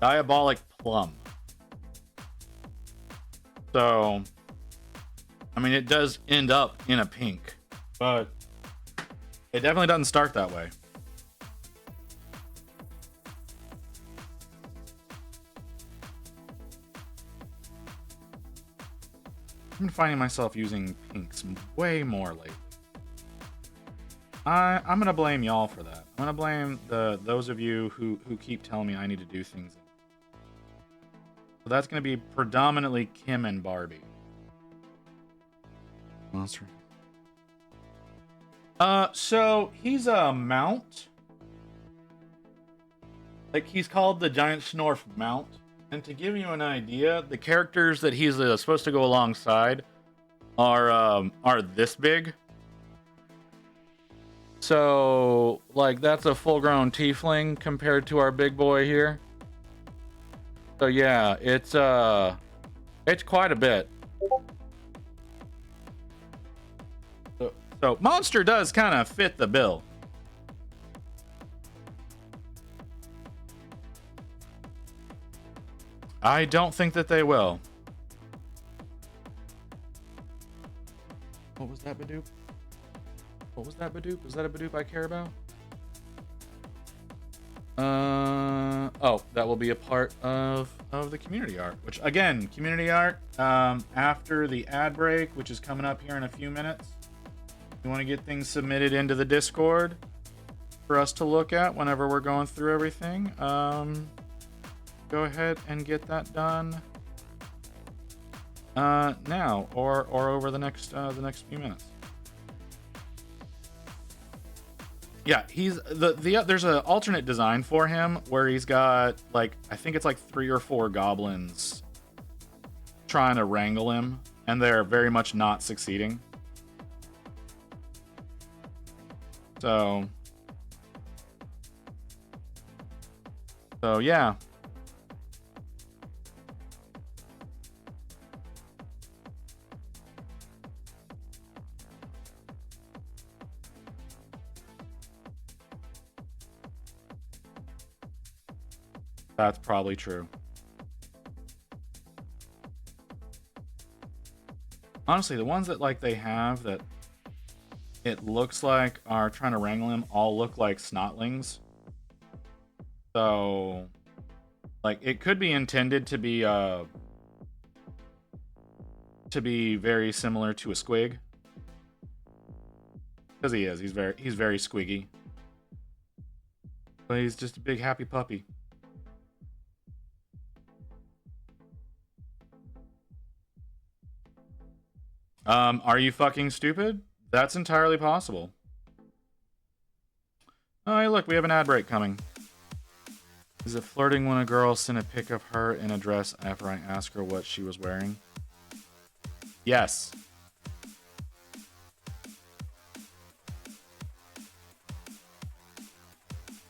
Diabolic Plum. So, I mean, it does end up in a pink, but it definitely doesn't start that way. I've been finding myself using pinks way more lately. I'm gonna blame y'all for that. I'm gonna blame those of you who keep telling me I need to do things. So that's gonna be predominantly Kim and Barbie. Monster. So he's a mount. Like, he's called the Giant Snorf Mount. And to give you an idea, the characters that he's supposed to go alongside are this big. So, like, that's a full-grown tiefling compared to our big boy here. So yeah, it's quite a bit. So Monster does kind of fit the bill. I don't think that they will. What was that, Badoop? What was that, Badoop? Was that a Badoop I care about? Oh, that will be a part of the community art, which, again, community art, after the ad break, which is coming up here in a few minutes. You want to get things submitted into the Discord for us to look at whenever we're going through everything. Go ahead and get that done now or over the next few minutes. Yeah, he's there's an alternate design for him where he's got, like, I think it's like 3 or 4 goblins trying to wrangle him, and they're very much not succeeding. So yeah. That's probably true. Honestly, the ones that, like, they have that it looks like are trying to wrangle him all look like snotlings. So, like, it could be intended to be very similar to a squig. Because he is. He's very squiggy. But he's just a big happy puppy. Are you fucking stupid? That's entirely possible. Oh, hey, look, we have an ad break coming. Is it flirting when a girl sent a pic of her in a dress after I asked her what she was wearing? Yes.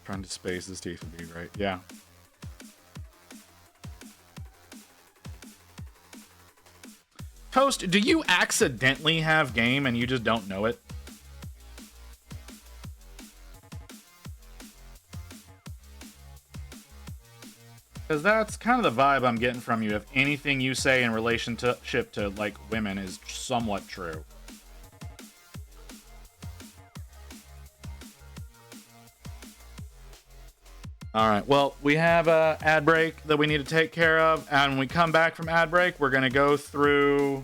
Trying to space this teeth would be great. Yeah. Toast, do you accidentally have game and you just don't know it? Because that's kind of the vibe I'm getting from you. If anything you say in relationship to like women is somewhat true. All right. Well, we have a ad break that we need to take care of, and when we come back from ad break, we're gonna go through.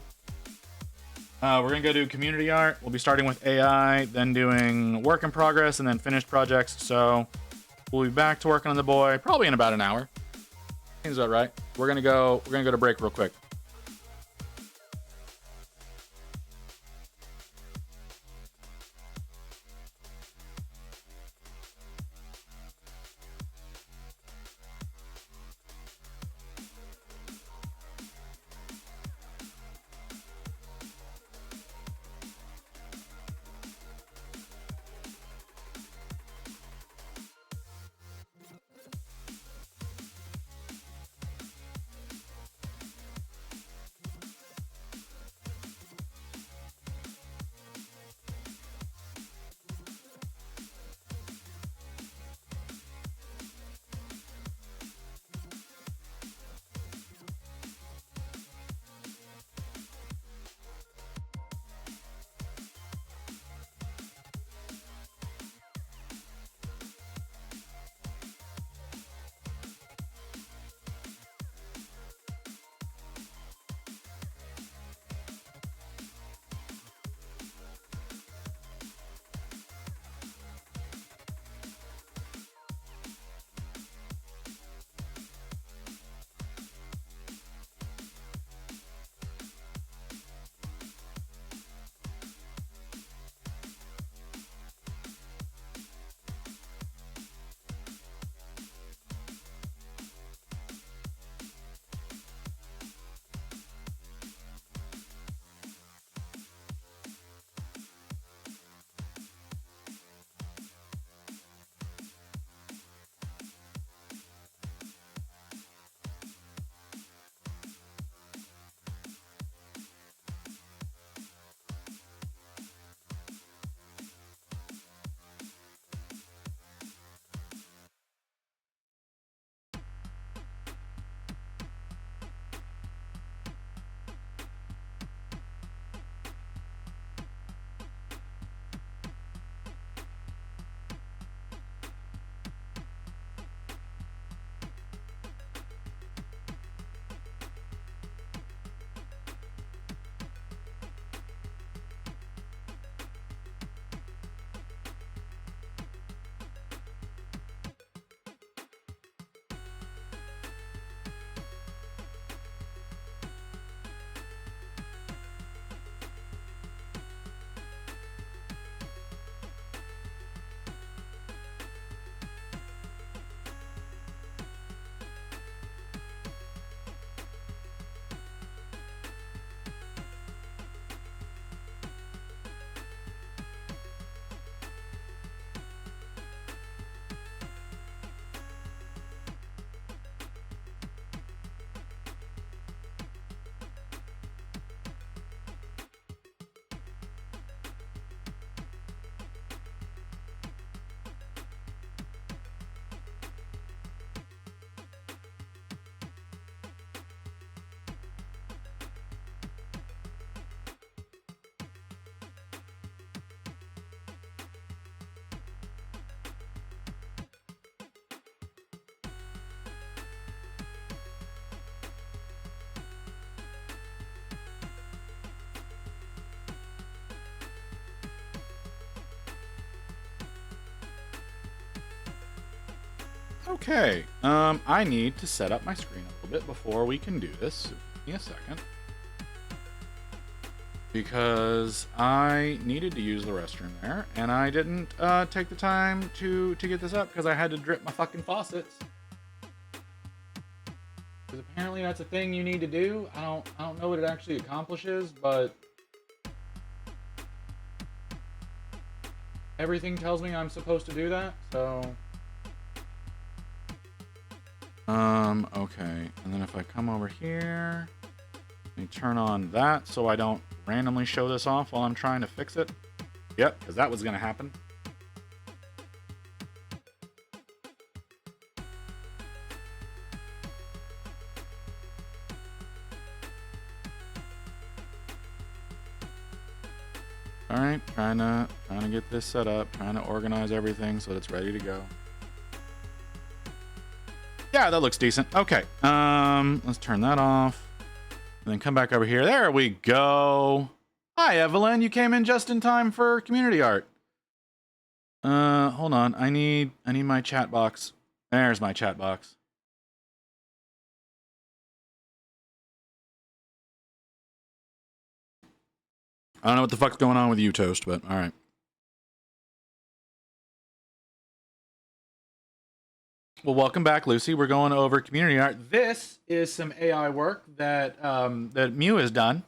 We're gonna go do community art. We'll be starting with AI, then doing work in progress, and then finished projects. So we'll be back to working on the boy probably in about an hour. Seems about right. We're gonna go to break real quick. Okay, I need to set up my screen a little bit before we can do this. So give me a second. Because I needed to use the restroom there, and I didn't take the time to get this up because I had to drip my fucking faucets. Because apparently that's a thing you need to do. I don't know what it actually accomplishes, but everything tells me I'm supposed to do that, so... Okay, and then if I come over here, let me turn on that so I don't randomly show this off while I'm trying to fix it. Yep, because that was going to happen. right, trying to get this set up, trying to organize everything so that it's ready to go. Yeah, that looks decent. Okay, let's turn that off, and then come back over here. There we go. Hi, Evelyn. You came in just in time for community art. Hold on. I need my chat box. There's my chat box. I don't know what the fuck's going on with you, Toast, but all right. Well, welcome back, Lucy. We're going over community art. This is some AI work that that Mew has done.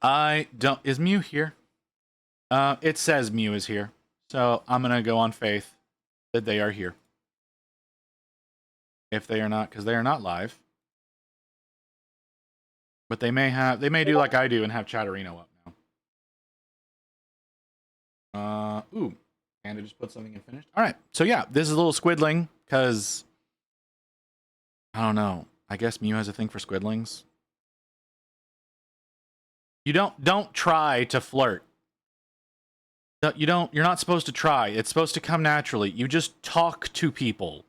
Is Mew here? It says Mew is here, so I'm gonna go on faith that they are here. If they are not, because they are not live. But they may do like I do and have Chatterino up now. Ooh, and I just put something in finished. All right, so yeah, this is a little squiddling because I don't know. I guess Mew has a thing for squiddlings. You don't try to flirt. You're not supposed to try. It's supposed to come naturally. You just talk to people.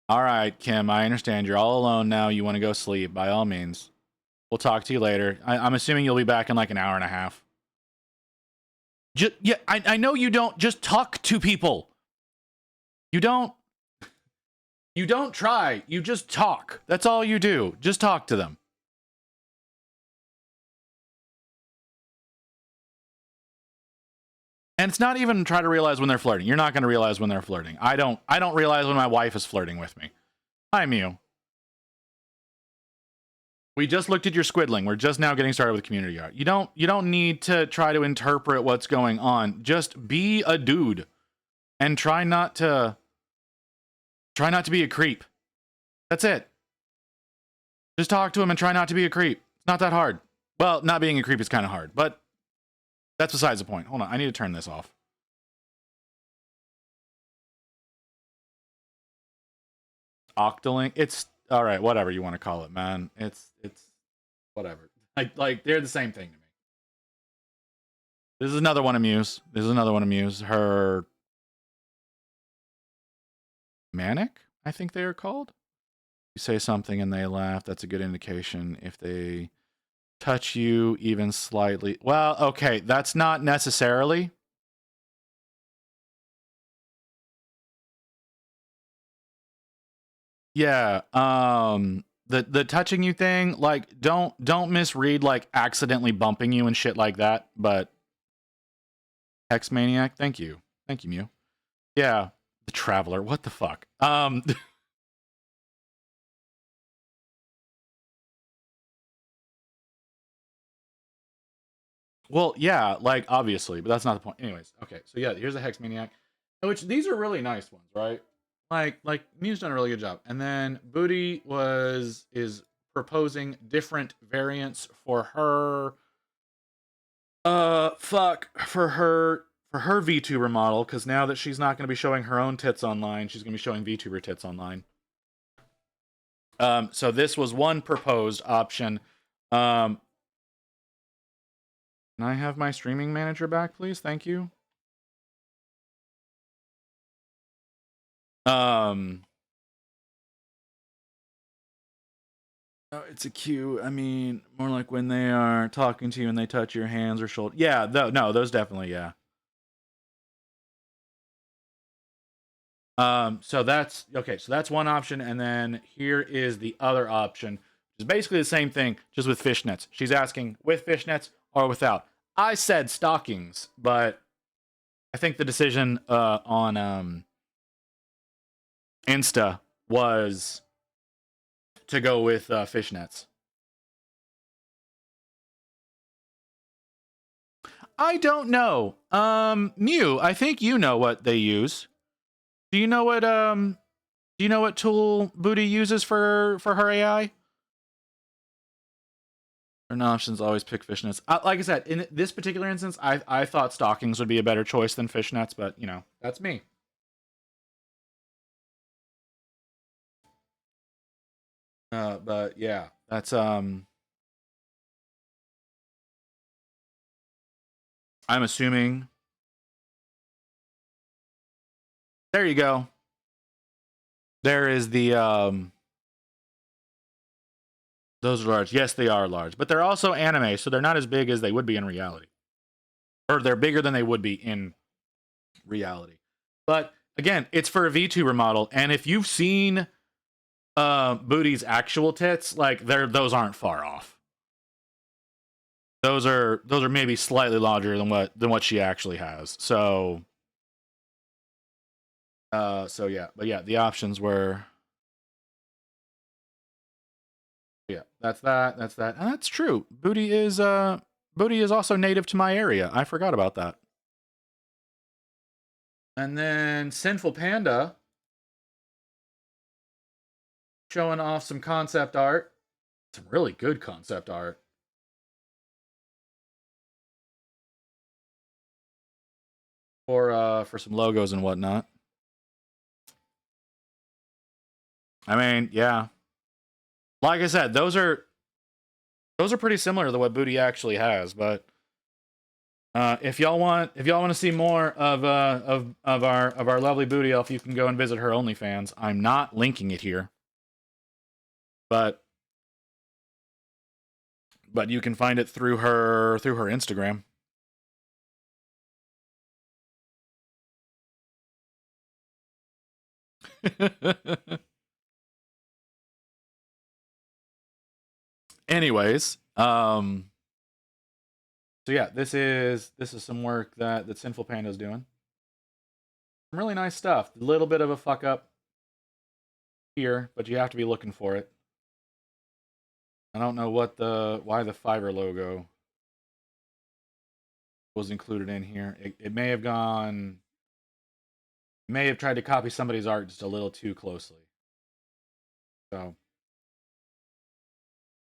All right, Kim, I understand. You're all alone now. You want to go sleep. By all means. We'll talk to you later. I'm assuming you'll be back in like an hour and a half. Yeah, I know you don't just talk to people. You don't try. You just talk. That's all you do. Just talk to them. And it's not even try to realize when they're flirting. You're not going to realize when they're flirting. I don't realize when my wife is flirting with me. Hi, Mew. We just looked at your squiddling. We're just now getting started with community art. You don't need to try to interpret what's going on. Just be a dude and try not to be a creep. That's it. Just talk to him and try not to be a creep. It's not that hard. Well, not being a creep is kind of hard, but that's besides the point. Hold on, I need to turn this off. Octoling. It's all right. Whatever you want to call it, man. It's whatever. Like they're the same thing to me. This is another one of Muse. Her manic, I think they are called. You say something and they laugh. That's a good indication. If they touch you even slightly. Well, okay, that's not necessarily. Yeah, the touching you thing, like don't misread like accidentally bumping you and shit like that, but Hex Maniac, thank you, Mew. Yeah, the Traveler, what the fuck? Well, yeah, like obviously, but that's not the point. Anyways, okay, so yeah, here's a Hex Maniac, which these are really nice ones, right? Like Mew's done a really good job, and then Booty is proposing different variants for her. For her VTuber model, because now that she's not going to be showing her own tits online, she's going to be showing VTuber tits online. So this was one proposed option. Can I have my streaming manager back, please? Thank you. Oh, it's a cue. I mean, more like when they are talking to you and they touch your hands or shoulder. Yeah, no, those definitely, yeah. So that's okay. So that's one option, and then here is the other option, which is basically the same thing, just with fishnets. She's asking with fishnets or without. I said stockings, but I think the decision on Insta was to go with fishnets. I don't know. Mew, I think you know what they use. Do you know what tool Booty uses for her AI? Certain options always pick fishnets. Like I said, in this particular instance, I thought stockings would be a better choice than fishnets, but you know, that's me. But yeah, that's I'm assuming. There you go. There is the those are large. Yes, they are large, but they're also anime, so they're not as big as they would be in reality. Or they're bigger than they would be in reality. But again, it's for a VTuber model, and if you've seen Booty's actual tits, like those aren't far off. Those are maybe slightly larger than what she actually has. So yeah, but yeah, the options were yeah, that's that. And that's true. Booty is also native to my area. I forgot about that. And then Sinful Panda showing off some concept art. Some really good concept art. For some logos and whatnot. I mean, yeah. Like I said, those are pretty similar to what Booty actually has, but if y'all want to see more of our lovely Booty Elf, you can go and visit her OnlyFans. I'm not linking it here, but you can find it through her Instagram. Anyways, so yeah, this is some work that Sinful Panda's doing. Some really nice stuff. A little bit of a fuck up here, but you have to be looking for it. I don't know why the Fiverr logo was included in here. It may have tried to copy somebody's art just a little too closely. So,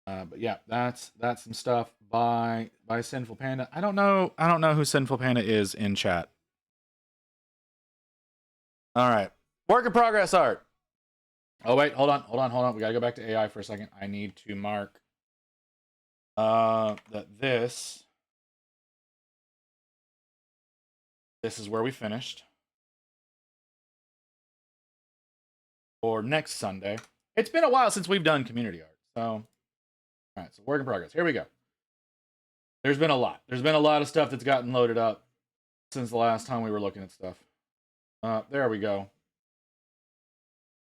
but yeah, that's some stuff by Sinful Panda. I don't know who Sinful Panda is in chat. All right, work in progress art. Oh wait, hold on. We gotta go back to AI for a second. I need to mark that this is where we finished for next Sunday. It's been a while since we've done community art, so all right. So work in progress. Here we go. There's been a lot. There's been a lot of stuff that's gotten loaded up since the last time we were looking at stuff. There we go.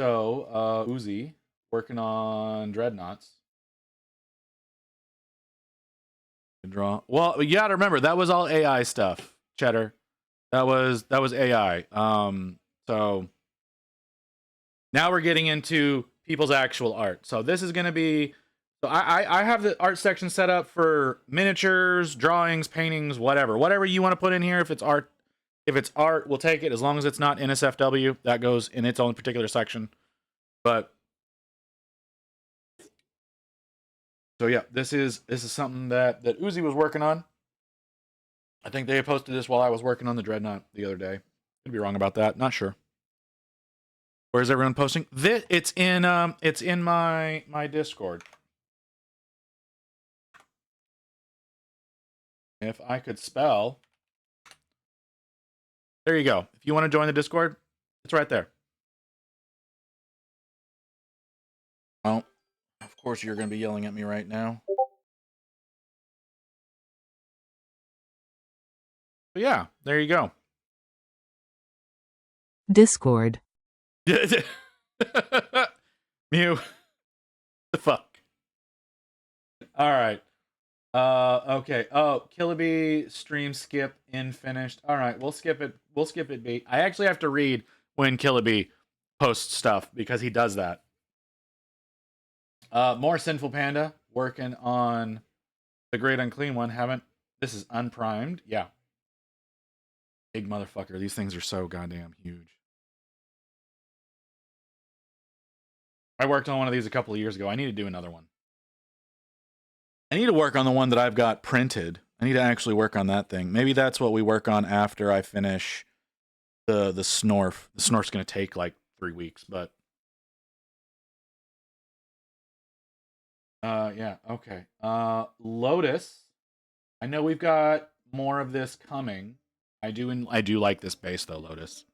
So, Uzi working on dreadnoughts. Draw. Well, you gotta remember that was all AI stuff, Cheddar. That was AI. So now we're getting into people's actual art. So this is gonna be. So I have the art section set up for miniatures, drawings, paintings, whatever you want to put in here. If it's art, we'll take it as long as it's not NSFW. That goes in its own particular section. But so yeah, this is something that Uzi was working on. I think they posted this while I was working on the Dreadnought the other day. Could be wrong about that. Not sure. Where's everyone posting? It's in my Discord. If I could spell. There you go. If you want to join the Discord, it's right there. Oh, of course you're going to be yelling at me right now. But yeah, there you go. Discord. Mew. The fuck. All right. Okay. Oh, Killabee stream skip in finished. All right, we'll skip it. We'll skip it. B. I actually have to read when Killabee posts stuff because he does that. More Sinful Panda working on the Great Unclean One. This is unprimed. Yeah. Big motherfucker. These things are so goddamn huge. I worked on one of these a couple of years ago. I need to do another one. I need to work on the one that I've got printed. I need to actually work on that thing. Maybe that's what we work on after I finish the Snorf. The Snorf's going to take like 3 weeks, but yeah, okay. Lotus. I know we've got more of this coming. I do like this base though, Lotus.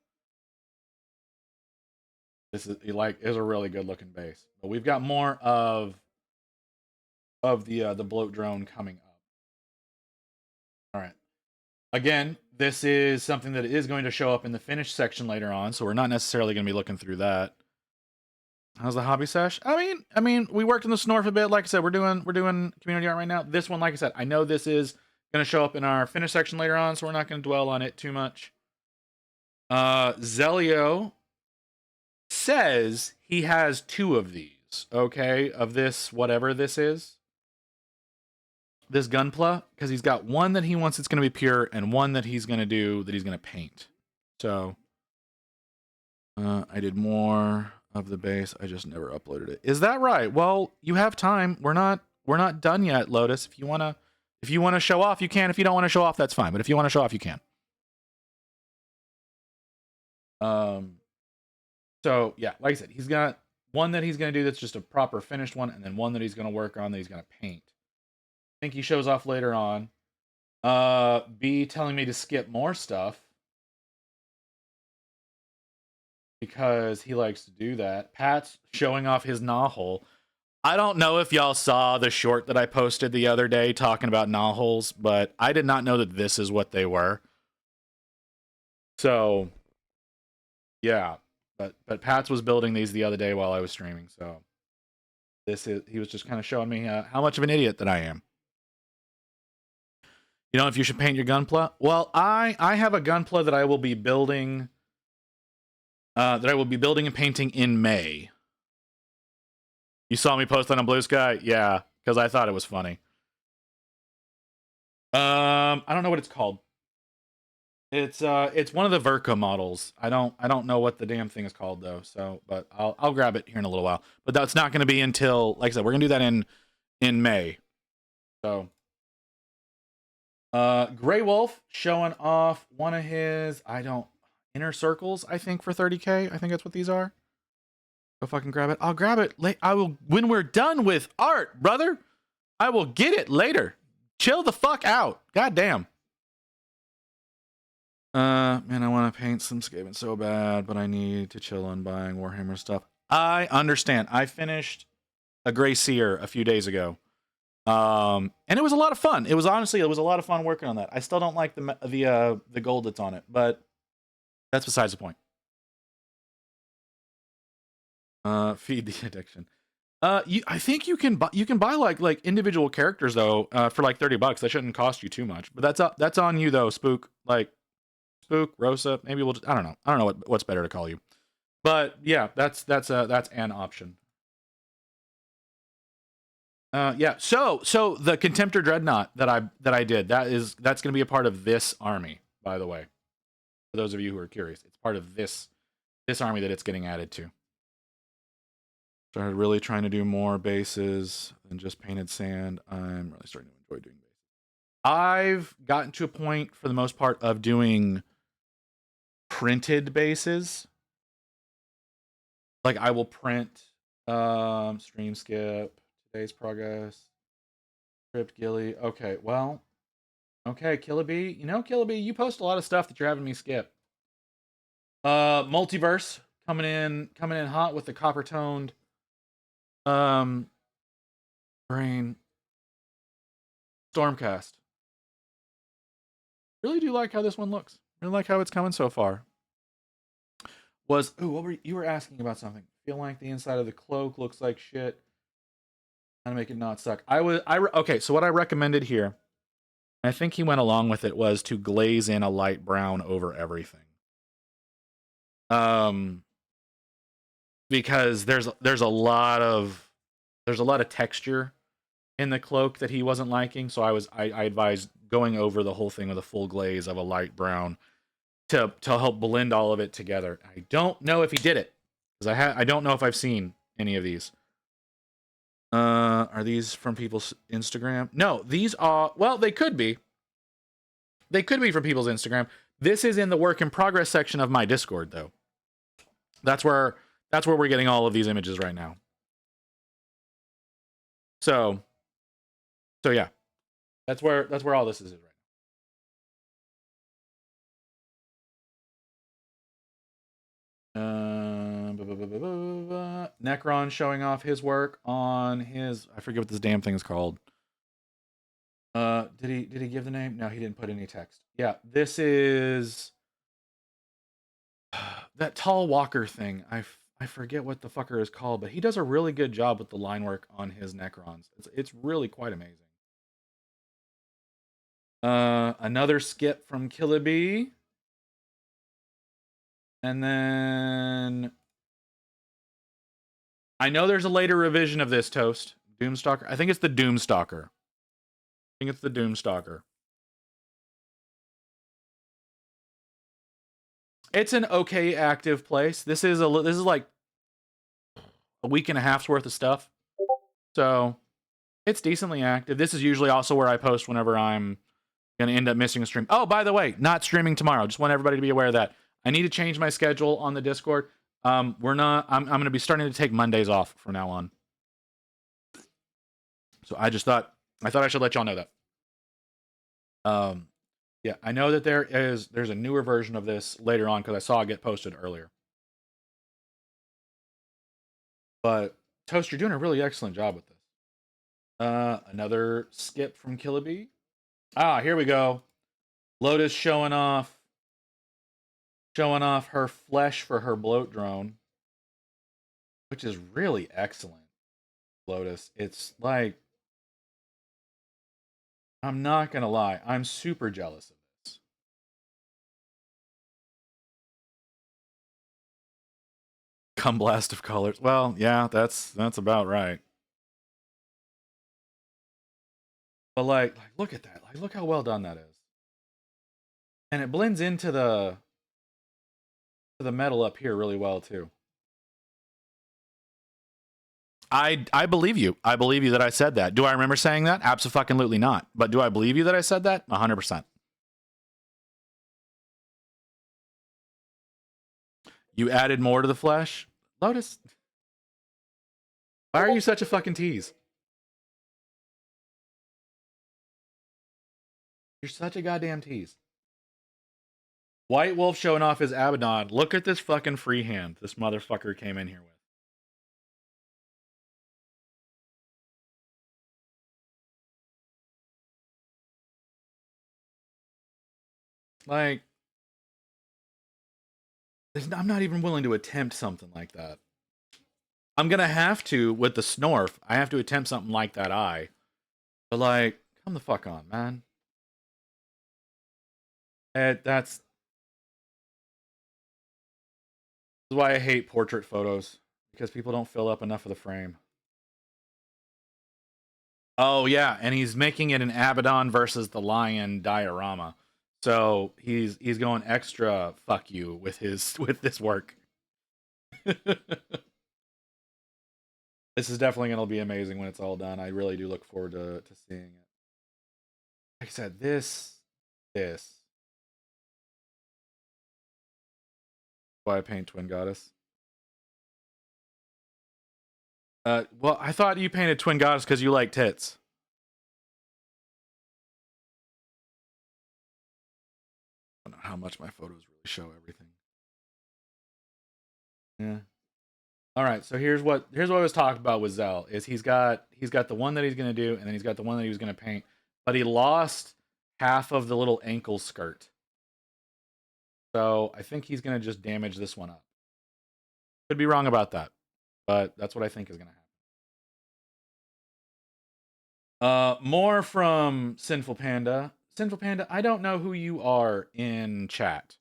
This is a really good looking base. But we've got more of the bloat drone coming up. All right. Again, this is something that is going to show up in the finished section later on, so we're not necessarily going to be looking through that. How's the hobby sesh? I mean, we worked in the Snorf a bit. Like I said, we're doing community art right now. This one, like I said, I know this is going to show up in our finished section later on, so we're not going to dwell on it too much. Zelio says he has 2 of these, okay? Of this, whatever this is. This Gunpla, because he's got one that he wants it's going to be pure, and one that he's going to paint. So, I did more of the base. I just never uploaded it. Is that right? Well, you have time. We're not done yet, Lotus. If you wanna show off, you can. If you don't want to show off, that's fine. But if you want to show off, you can. So yeah, like I said, he's got one that he's gonna do that's just a proper finished one, and then one that he's gonna work on that he's gonna paint. I think he shows off later on. B telling me to skip more stuff because he likes to do that. Pat's showing off his gnaw hole. I don't know if y'all saw the short that I posted the other day talking about gnaw holes, but I did not know that this is what they were. So, yeah. But Pat's was building these the other day while I was streaming, so he was just kind of showing me how much of an idiot that I am. You know if you should paint your Gunpla? Well, I have a Gunpla that I will be building and painting in May. You saw me post that on Blue Sky? Yeah, because I thought it was funny. I don't know what it's called. It's one of the Verka models. I don't know what the damn thing is called though. So, but I'll grab it here in a little while. But that's not going to be until, like I said, we're gonna do that in May. So, Grey Wolf showing off one of his inner circles. I think for 30K. I think that's what these are. Go fucking grab it. I'll grab it. I will when we're done with art, brother. I will get it later. Chill the fuck out. God damn. Man, I want to paint some Skaven so bad, but I need to chill on buying Warhammer stuff. I understand. I finished a Grey Seer a few days ago. And it was a lot of fun. It was a lot of fun working on that. I still don't like the gold that's on it, but that's besides the point. Feed the addiction. I think you can buy like individual characters though, for like $30. That shouldn't cost you too much. But that's on you though, Spook. Like Spook, Rosa. Maybe we'll just, I don't know what's better to call you. But yeah, that's an option. Yeah. So the Contemptor Dreadnought that I did, that's going to be a part of this army, by the way. For those of you who are curious, it's part of this army that it's getting added to. Started really trying to do more bases than just painted sand. I'm really starting to enjoy doing bases. I've gotten to a point, for the most part, of doing printed bases. Like I will print stream skip, today's progress, script Gilly. Okay, well, okay, Killabee. You know, Killabee, you post a lot of stuff that you're having me skip. Multiverse coming in hot with the copper toned brain. Stormcast. Really do like how this one looks. Really like how it's coming so far. You were asking about something. Feel like the inside of the cloak looks like shit. How to make it not suck. Okay, so what I recommended here, I think he went along with it, was to glaze in a light brown over everything. Because there's a lot of texture in the cloak that he wasn't liking, so I advised going over the whole thing with a full glaze of a light brown to help blend all of it together. I don't know if he did it, because I don't know if I've seen any of these. Are these from people's Instagram? No, these are, well, they could be. They could be from people's Instagram. This is in the work in progress section of my Discord, though. That's where we're getting all of these images right now. So yeah, that's where all this is right now. Necron showing off his work on his, I forget what this damn thing is called. Did he give the name? No, he didn't put any text. Yeah, this is that tall walker thing. I forget what the fucker is called, but he does a really good job with the line work on his Necrons. It's really quite amazing. Another skip from Killabee. And then I know there's a later revision of this Toast. Doomstalker. I think it's the Doomstalker. It's an okay active place. This is like a week and a half's worth of stuff. So it's decently active. This is usually also where I post whenever I'm going to end up missing a stream. Oh, by the way, not streaming tomorrow. Just want everybody to be aware of that. I need to change my schedule on the Discord. I'm going to be starting to take Mondays off from now on. So I thought I should let y'all know that. Yeah, I know that there's a newer version of this later on because I saw it get posted earlier. But Toast, you're doing a really excellent job with this. Another skip from Killabee. Ah, here we go. Lotus showing off her flesh for her bloat drone, which is really excellent. Lotus, it's like, I'm not gonna lie, I'm super jealous of this. Cum blast of colors. Well, yeah, that's about right. But like look at that. Like, look how well done that is. And it blends into the metal up here really well too. I believe you. I believe you that I said that. Do I remember saying that? Abso-fucking-lutely not. But do I believe you that I said that? 100%. You added more to the flesh? Lotus, why are you such a fucking tease? You're such a goddamn tease. White Wolf showing off his Abaddon. Look at this fucking freehand this motherfucker came in here with. Like, I'm not even willing to attempt something like that. I'm gonna have to with the Snorf. I have to attempt something like that eye. But like, come the fuck on, man. That's why I hate portrait photos. Because people don't fill up enough of the frame. Oh yeah, and he's making it an Abaddon versus the Lion diorama. So he's going extra fuck you with this work. This is definitely going to be amazing when it's all done. I really do look forward to seeing it. Like I said, this. Why I paint Twin Goddess. Well, I thought you painted Twin Goddess because you like tits. I don't know how much my photos really show everything. Yeah. All right, so here's what I was talking about with Zell is he's got the one that he's gonna do, and then he's got the one that he was gonna paint, but he lost half of the little ankle skirt. So I think he's gonna just damage this one up. Could be wrong about that, but that's what I think is gonna happen. More from Sinful Panda. Sinful Panda, I don't know who you are in chat.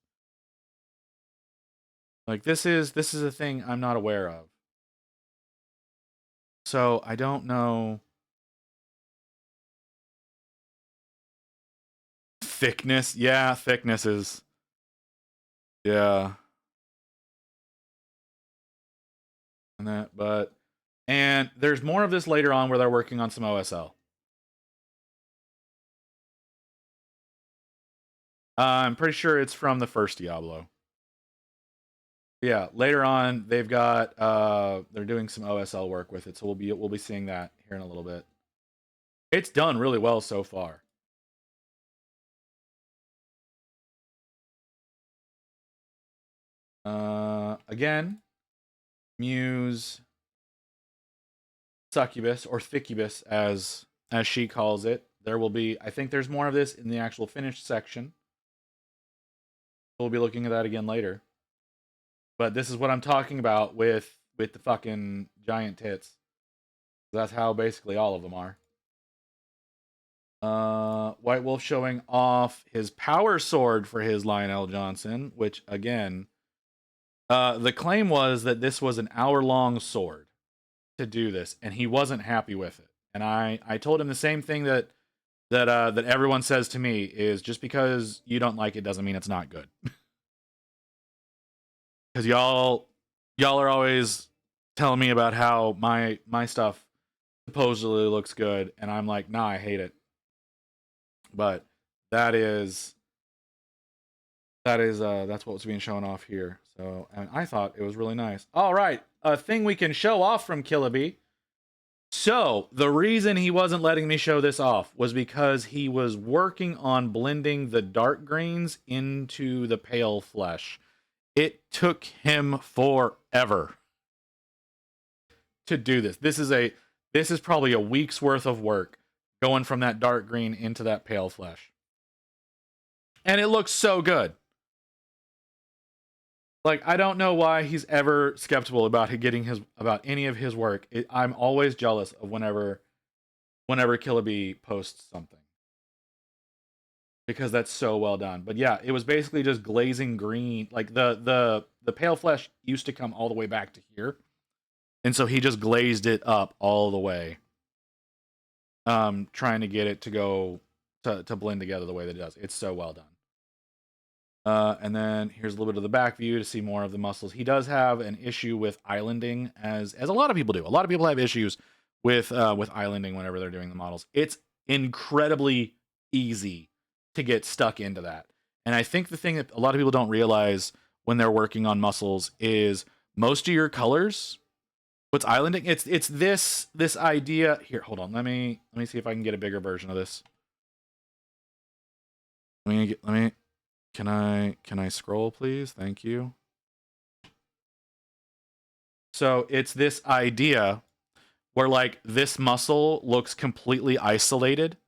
Like this is a thing I'm not aware of. So I don't know. Thickness, yeah, thickness is. Yeah. And that, and there's more of this later on where they're working on some OSL. I'm pretty sure it's from the first Diablo. Yeah, later on they've got they're doing some OSL work with it, so we'll be seeing that here in a little bit. It's done really well so far. Again, Muse Succubus, or Thiccubus as she calls it. There will be, I think there's more of this in the actual finished section. We'll be looking at that again later. But this is what I'm talking about with the fucking giant tits. That's how basically all of them are. White Wolf showing off his power sword for his Lionel Johnson, which again, the claim was that this was an hour-long sword to do this, and he wasn't happy with it. And I told him the same thing that everyone says to me is, just because you don't like it doesn't mean it's not good. Because y'all are always telling me about how my stuff supposedly looks good, and I'm like, nah, I hate it. But that's what's being shown off here. So, and I thought it was really nice. All right, a thing we can show off from Killaby. So, the reason he wasn't letting me show this off was because he was working on blending the dark greens into the pale flesh. It took him forever to do this. This is probably a week's worth of work going from that dark green into that pale flesh. And it looks so good. Like, I don't know why he's ever skeptical about any of his work. I'm always jealous of whenever Killaby posts something, because that's so well done. But yeah, it was basically just glazing green. Like the pale flesh used to come all the way back to here, and so he just glazed it up all the way, trying to get it to go to blend together the way that it does. It's so well done. And then here's a little bit of the back view to see more of the muscles. He does have an issue with islanding, as a lot of people do. A lot of people have issues with islanding whenever they're doing the models. It's incredibly easy to get stuck into that. And I think the thing that a lot of people don't realize when they're working on muscles is most of your colors, what's islanding, it's this idea here. Hold on, let me see if I can get a bigger version of this. Can I scroll, please? Thank you. So it's this idea where, like, this muscle looks completely isolated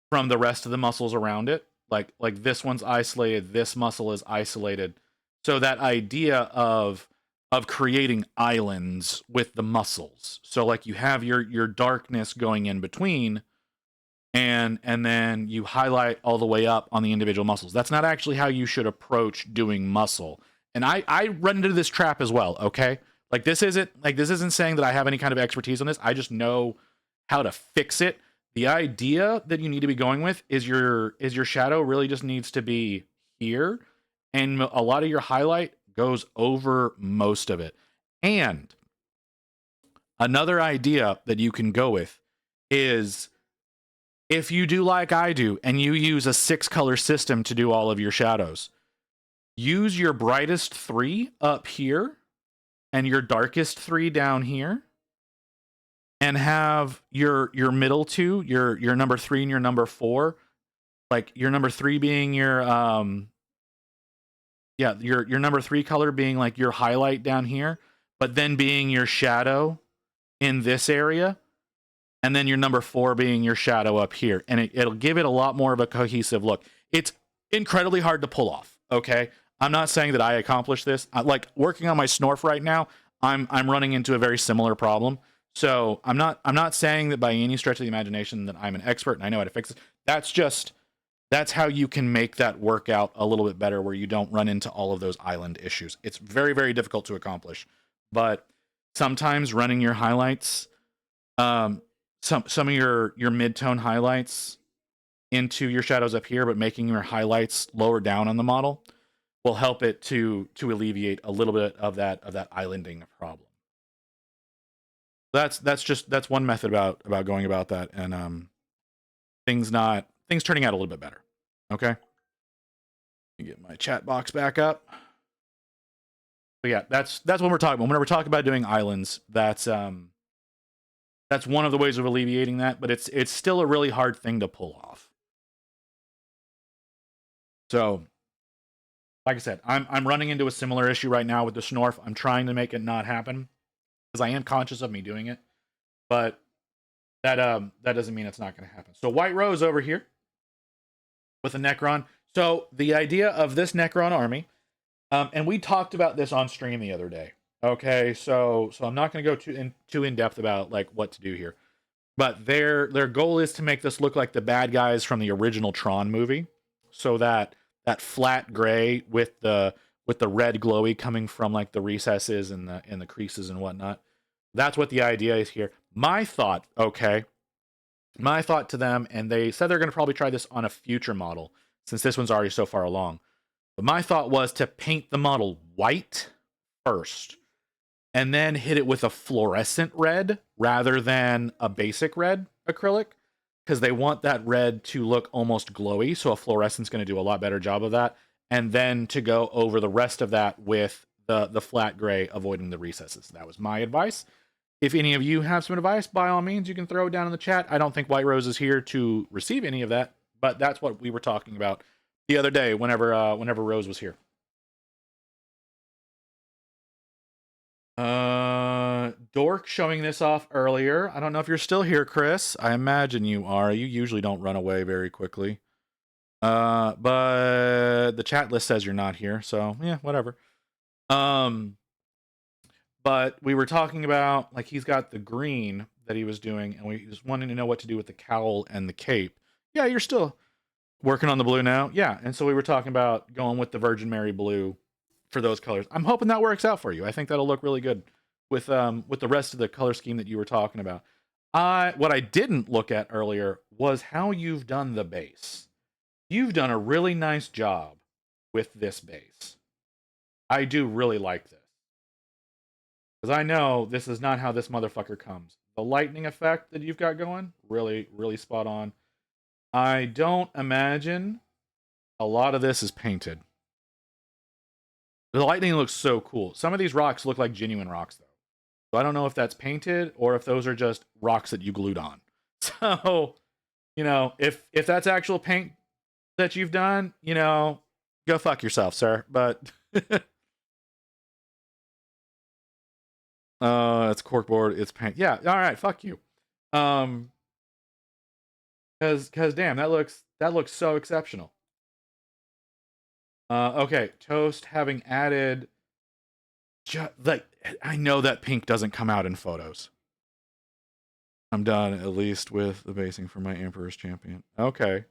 from the rest of the muscles around it. Like this one's isolated, this muscle is isolated. So that idea of creating islands with the muscles. So like you have your darkness going in between, and then you highlight all the way up on the individual muscles. That's not actually how you should approach doing muscle. And I run into this trap as well, okay? Like this isn't saying that I have any kind of expertise on this. I just know how to fix it. The idea that you need to be going with is your shadow really just needs to be here, and a lot of your highlight goes over most of it. And another idea that you can go with is, if you do like I do and you use a 6-color system to do all of your shadows, use your brightest 3 up here and your darkest 3 down here, and have your middle 2, your number 3 and your number 4, like your number 3 being your your number 3 color being like your highlight down here, but then being your shadow in this area, and then your number 4 being your shadow up here, and it'll give it a lot more of a cohesive look. It's incredibly hard to pull off, okay? I'm not saying that I accomplished this. Like working on my Snorf right now, I'm running into a very similar problem. So I'm not saying that by any stretch of the imagination that I'm an expert and I know how to fix it. That's how you can make that work out a little bit better, where you don't run into all of those island issues. It's very, very difficult to accomplish, but sometimes running your highlights, some of your mid-tone highlights into your shadows up here, but making your highlights lower down on the model will help it to alleviate a little bit of that islanding problem. That's one method about going about that, and things turning out a little bit better. Okay, let me get my chat box back up. But yeah, that's what we're talking about. Whenever we're talking about doing islands, that's one of the ways of alleviating that, but it's still a really hard thing to pull off. So like I said, I'm running into a similar issue right now with the Snorf. I'm trying to make it not happen because I am conscious of me doing it, but that doesn't mean it's not going to happen. So White Rose over here with a Necron. So the idea of this Necron army, and we talked about this on stream the other day. Okay, so I'm not going to go too in depth about like what to do here, but their goal is to make this look like the bad guys from the original Tron movie, so that flat gray with the red glowy coming from like the recesses and the creases and whatnot. That's what the idea is here. My thought to them, and they said they're going to probably try this on a future model since this one's already so far along. But my thought was to paint the model white first and then hit it with a fluorescent red rather than a basic red acrylic, because they want that red to look almost glowy. So a fluorescent's going to do a lot better job of that. And then to go over the rest of that with the flat gray, avoiding the recesses. That was my advice. If any of you have some advice, by all means, you can throw it down in the chat. I don't think White Rose is here to receive any of that, but that's what we were talking about the other day whenever Rose was here. Dork showing this off earlier. I don't know if you're still here, Chris. I imagine you are. You usually don't run away very quickly. But the chat list says you're not here, so yeah, whatever. But we were talking about, like, he's got the green that he was doing, and we was wanting to know what to do with the cowl and the cape. Yeah, you're still working on the blue now. Yeah, and so we were talking about going with the Virgin Mary blue for those colors. I'm hoping that works out for you. I think that'll look really good with the rest of the color scheme that you were talking about. What I didn't look at earlier was how you've done the base. You've done a really nice job with this base. I do really like this. Because I know this is not how this motherfucker comes. The lightning effect that you've got going, really, really spot on. I don't imagine a lot of this is painted. The lightning looks so cool. Some of these rocks look like genuine rocks, though. So I don't know if that's painted or if those are just rocks that you glued on. So, you know, if that's actual paint that you've done, you know, go fuck yourself, sir. But it's corkboard, it's paint. Yeah, all right, fuck you. Cause damn, that looks so exceptional. Okay, Toast having added, like, I know that pink doesn't come out in photos. I'm done, at least with the basing for my Emperor's Champion. Okay.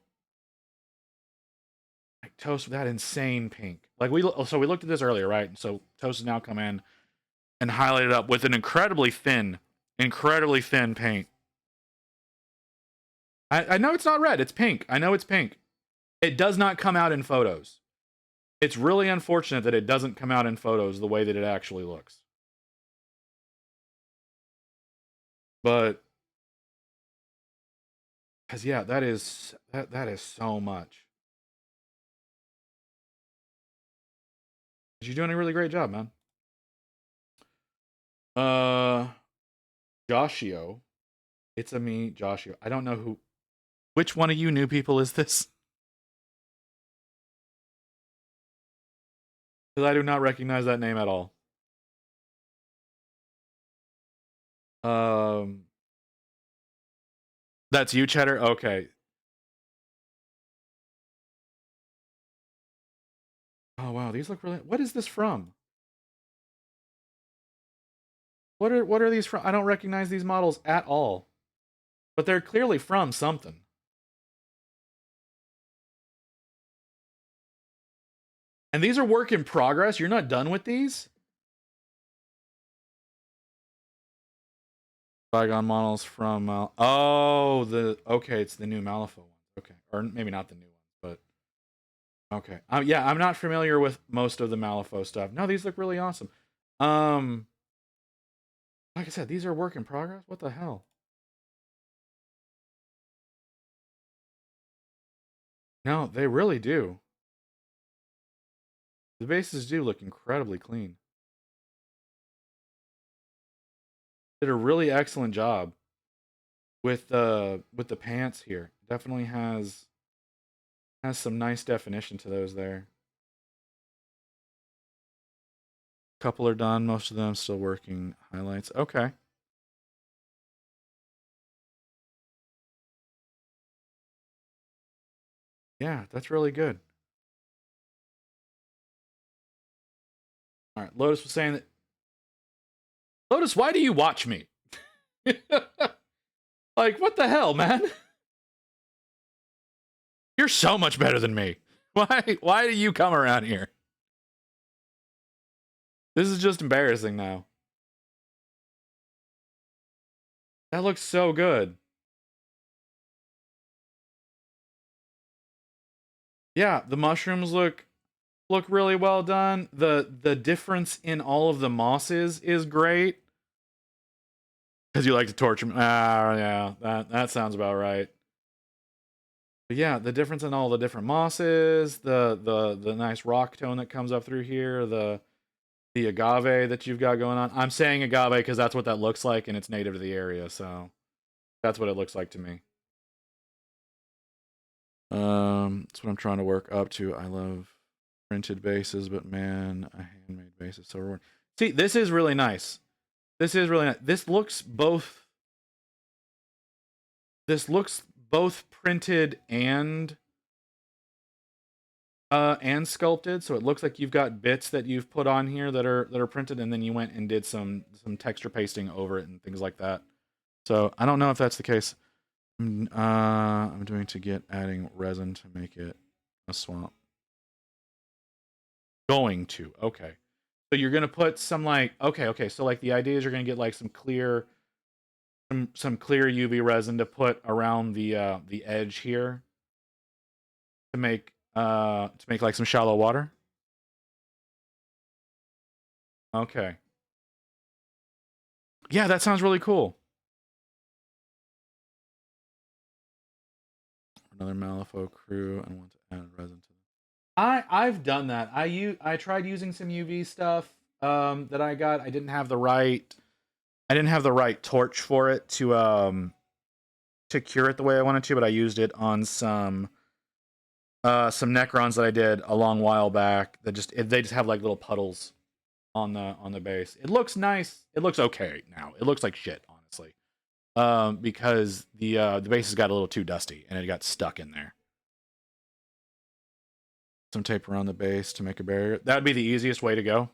Like, Toast with that insane pink. Like, we looked at this earlier, right? And so Toast has now come in and highlighted up with an incredibly thin paint. I know it's not red, it's pink. I know it's pink. It does not come out in photos. It's really unfortunate that it doesn't come out in photos the way that it actually looks. But, because yeah, that is so much. You're doing a really great job, man. Joshio. It's a me, Joshio. I don't know which one of you new people is this? Because I do not recognize that name at all. That's you, Cheddar? Okay. Oh wow, these look really. What is this from? What are these from? I don't recognize these models at all. But they're clearly from something. And these are work in progress. You're not done with these? Bygone models from okay, it's the new Malifaux one. Okay, or maybe not the new one, but okay. Yeah, I'm not familiar with most of the Malifaux stuff. No, these look really awesome. Like I said, these are work in progress. What the hell? No, they really do. The bases do look incredibly clean. Did a really excellent job with the pants here. Definitely has some nice definition to those there. Couple are done. Most of them still working. Highlights. Okay. Yeah, that's really good. All right. Lotus was saying that. Lotus, why do you watch me? Like, what the hell, man? You're so much better than me. Why do you come around here? This is just embarrassing now. That looks so good. Yeah, the mushrooms look really well done. The difference in all of the mosses is great. Because you like to torture me. Ah, yeah, that sounds about right. But yeah, the difference in all the different mosses, the nice rock tone that comes up through here, the agave that you've got going on. I'm saying agave because that's what that looks like, and it's native to the area, so that's what it looks like to me. That's what I'm trying to work up to. I love printed bases, but man, a handmade base is so rewarding. See, this is really nice. This is really nice. This looks both printed and sculpted, so it looks like you've got bits that you've put on here that are printed, and then you went and did some texture pasting over it and things like that. So I don't know if that's the case. I'm doing to get adding resin to make it a swamp. Going to, okay. So you're gonna put some like, okay. So like the idea is you're gonna get like some clear UV resin to put around the edge here to make like some shallow water. Okay. Yeah, that sounds really cool. Another Malifaux crew. I want to add resin to them. I've done that. I tried using some UV stuff that I got. I didn't have the right torch for it to cure it the way I wanted to, but I used it on some Necrons that I did a long while back. They just have like little puddles on the base. It looks nice. It looks okay now. It looks like shit, honestly. Because the base has got a little too dusty and it got stuck in there. Some tape around the base to make a barrier. That would be the easiest way to go.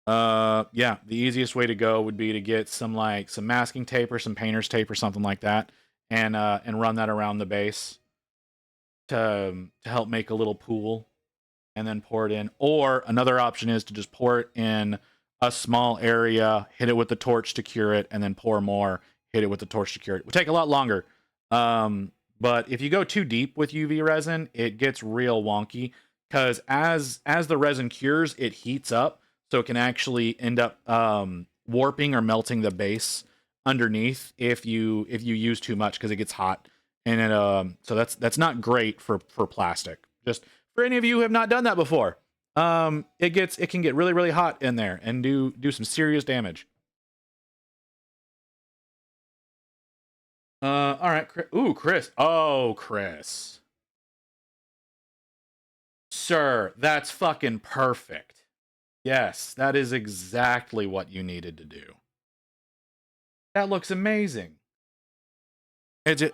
Yeah, the easiest way to go would be to get some masking tape or some painter's tape or something like that, and run that around the base to help make a little pool, and then pour it in. Or another option is to just pour it in a small area, hit it with the torch to cure it, and then pour more, hit it with the torch to cure it. It would take a lot longer. But if you go too deep with UV resin, it gets real wonky because as the resin cures, it heats up, so it can actually end up warping or melting the base underneath if you use too much because it gets hot, and it so that's not great for plastic. Just for any of you who have not done that before, it can get really, really hot in there and do some serious damage. All right. Ooh, Chris. Oh, Chris. Sir, that's fucking perfect. Yes, that is exactly what you needed to do. That looks amazing.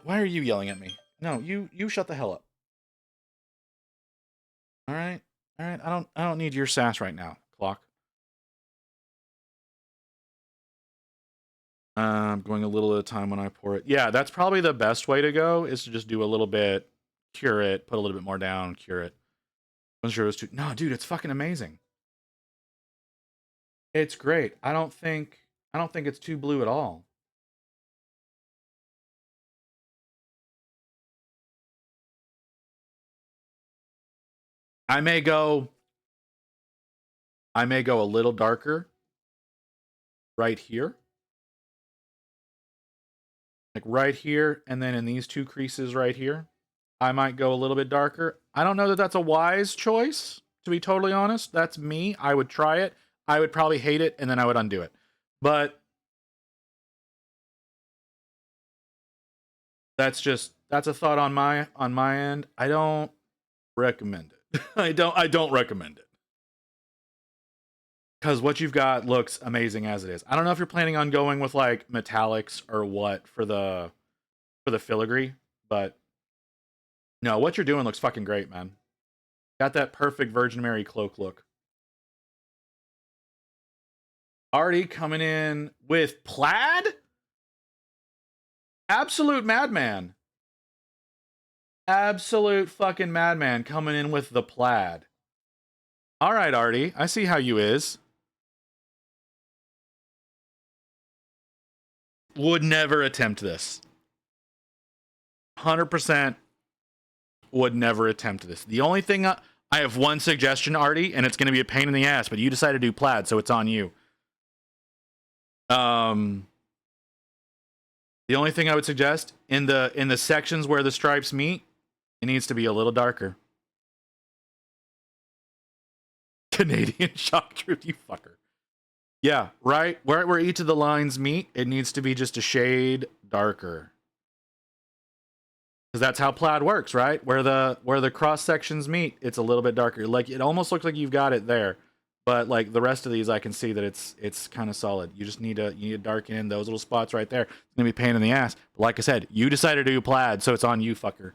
Why are you yelling at me? No, you shut the hell up. All right. All right. I don't need your sass right now, clock. I'm going a little at a time when I pour it. Yeah, that's probably the best way to go, is to just do a little bit, cure it, put a little bit more down, cure it. Wasn't sure it was too. No, dude, it's fucking amazing. It's great. I don't think it's too blue at all. I may go a little darker right here. Like right here, and then in these two creases right here, I might go a little bit darker. I don't know that that's a wise choice, to be totally honest. That's me. I would try it. I would probably hate it, and then I would undo it. But that's a thought on my end. I don't recommend it. I don't recommend it. because what you've got looks amazing as it is. I don't know if you're planning on going with like metallics or what for the filigree, but no, what you're doing looks fucking great, man. Got that perfect Virgin Mary cloak look. Artie coming in with plaid? Absolute madman. Absolute fucking madman coming in with the plaid. All right, Artie, I see how you is. Would never attempt this. 100% would never attempt this. The only thing I have one suggestion, Artie, and it's going to be a pain in the ass, but you decided to do plaid, so it's on you. The only thing I would suggest in the sections where the stripes meet, it needs to be a little darker. Canadian shock truth, you fucker. Yeah, right. Where each of the lines meet, it needs to be just a shade darker. Because that's how plaid works, right? Where the cross sections meet, it's a little bit darker. Like it almost looks like you've got it there, but like the rest of these, I can see that it's kind of solid. You just need to darken in those little spots right there. It's gonna be a pain in the ass. But like I said, you decided to do plaid, so it's on you, fucker.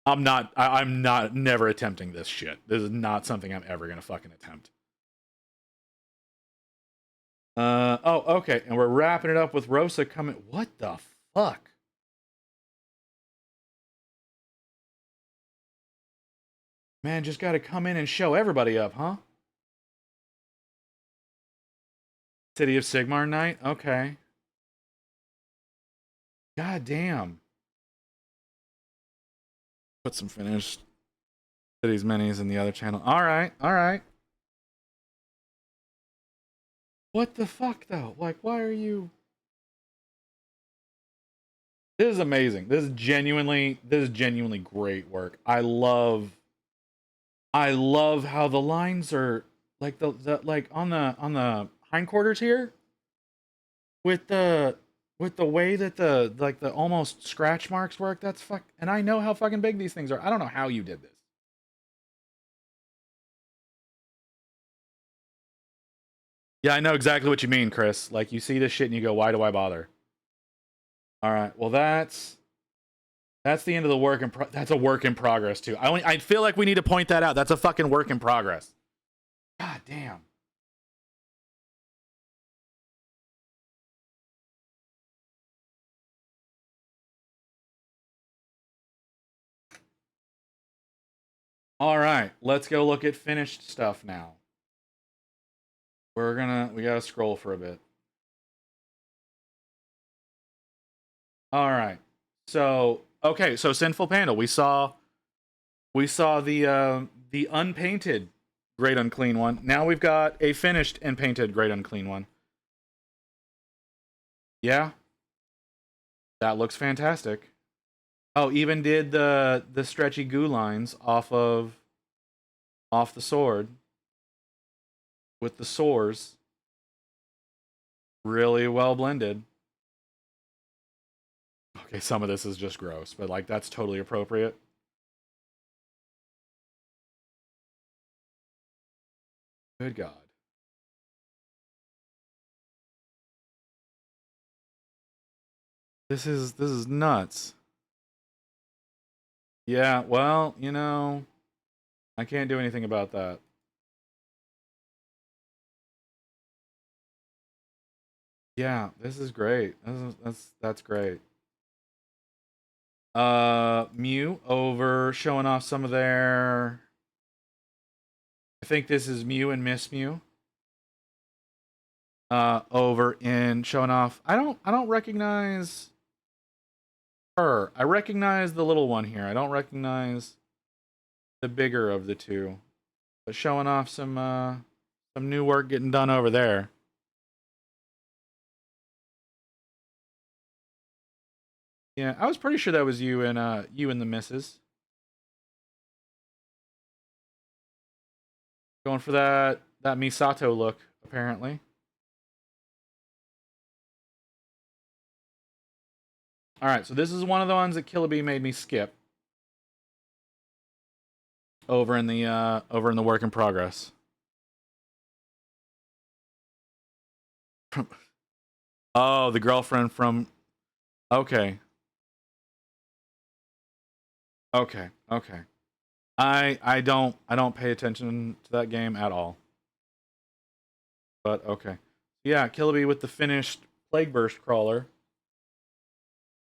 I'm not never attempting this shit. This is not something I'm ever gonna fucking attempt. Oh, okay, and we're wrapping it up with Rosa coming. What the fuck? Man, just gotta come in and show everybody up, huh? City of Sigmar Knight? Okay. God damn. Put some finished Cities Minis in the other channel. Alright, alright. What the fuck, though? Like, why are you... This is amazing. This is genuinely great work. I love how the lines are like the like on the hindquarters here with the way that the almost scratch marks work. That's fuck. And I know how fucking big these things are. I don't know how you did this. Yeah, I know exactly what you mean, Chris. Like you see this shit and you go, why do I bother? All right. Well, that's the end of the work that's a work in progress too. I feel like we need to point that out. That's a fucking work in progress. God damn. All right, let's go look at finished stuff now. We gotta scroll for a bit. All right. So, okay, so Sinful Panda, we saw the unpainted Great Unclean one. Now we've got a finished and painted Great Unclean one. Yeah. That looks fantastic. Oh, even did the stretchy goo lines off the sword with the sores. Really well blended. Okay, some of this is just gross, but like that's totally appropriate. Good God. This is nuts. Yeah, well, you know, I can't do anything about that. Yeah, this is great. That's great. Mew over showing off some of their... I think this is Mew and Miss Mew. Over in showing off... I don't recognize her. I recognize the little one here. I don't recognize the bigger of the two. But showing off some new work getting done over there. Yeah, I was pretty sure that was you and the missus. Going for that Misato look, apparently. Alright, so this is one of the ones that Killabee made me skip. over in the work in progress. Oh, the girlfriend from. Okay. Okay. Okay. I don't pay attention to that game at all. But okay. Yeah, Killaby with the finished Plague Burst crawler.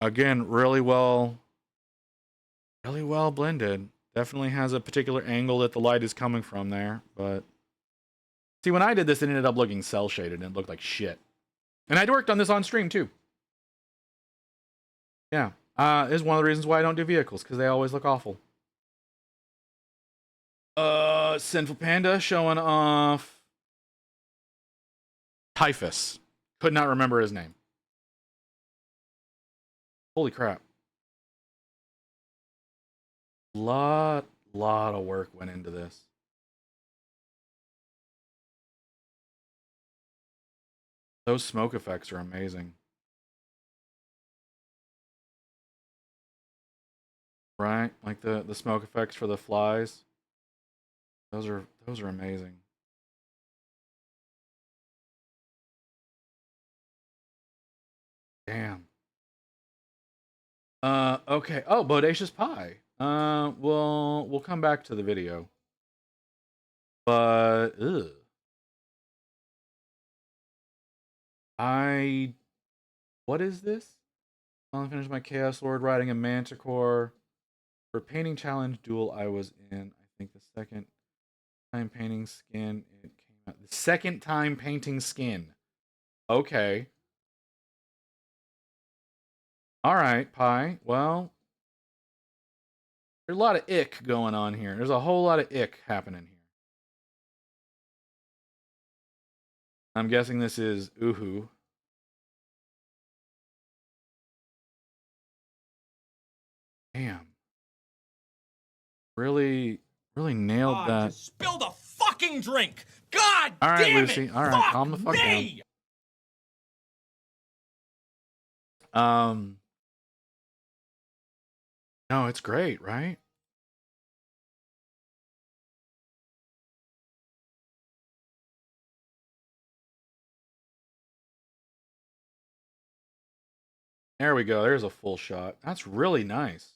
Again, really well blended. Definitely has a particular angle that the light is coming from there, but see, when I did this, it ended up looking cell shaded and it looked like shit. And I'd worked on this on stream too. Yeah, is one of the reasons why I don't do vehicles, because they always look awful. Sinful Panda showing off Typhus. Could not remember his name. Holy crap. Lot of work went into this. Those smoke effects are amazing. Right? Like the smoke effects for the flies. Those are amazing. Damn. Okay. Oh, Bodacious Pie. We'll come back to the video. But what is this? I'll finish my Chaos Lord riding a Manticore. For painting challenge duel I was in, I think the second time painting skin, it came out. The second time painting skin. Okay. Alright, Pie. Well, there's a lot of ick going on here. There's a whole lot of ick happening here. I'm guessing this is Uhu. Damn. Really nailed that. Just spill the fucking drink! God all right, damn Lucy. it! All right, Fuck calm the fuck me! down. No, it's great, right? There we go. There's a full shot. That's really nice.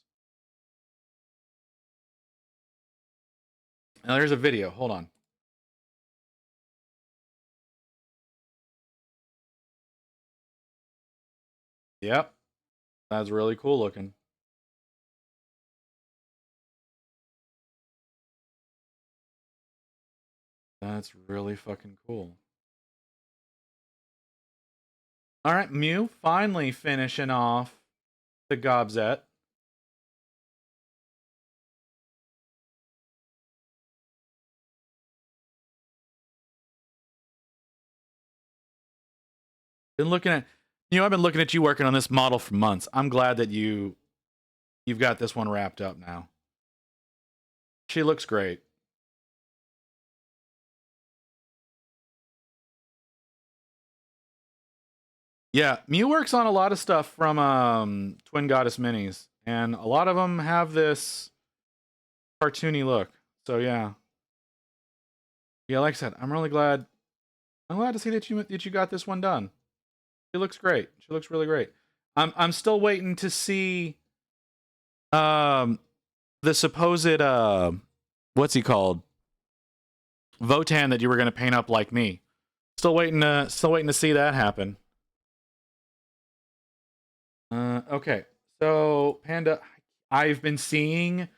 Now there's a video. Hold on. Yep. That's really cool looking. That's really fucking cool. All right, Mew finally finishing off the Gobzet. Been looking at, I've been looking at you working on this model for months. I'm glad that you've got this one wrapped up now. She looks great. Yeah, Mew works on a lot of stuff from Twin Goddess Minis, and a lot of them have this cartoony look. So yeah, like I said, I'm really glad. I'm glad to see that you got this one done. She looks great. She looks really great. I'm still waiting to see the supposed what's he called? Votan that you were gonna paint up like me. Still waiting to see that happen. Okay. So Panda, I've been seeing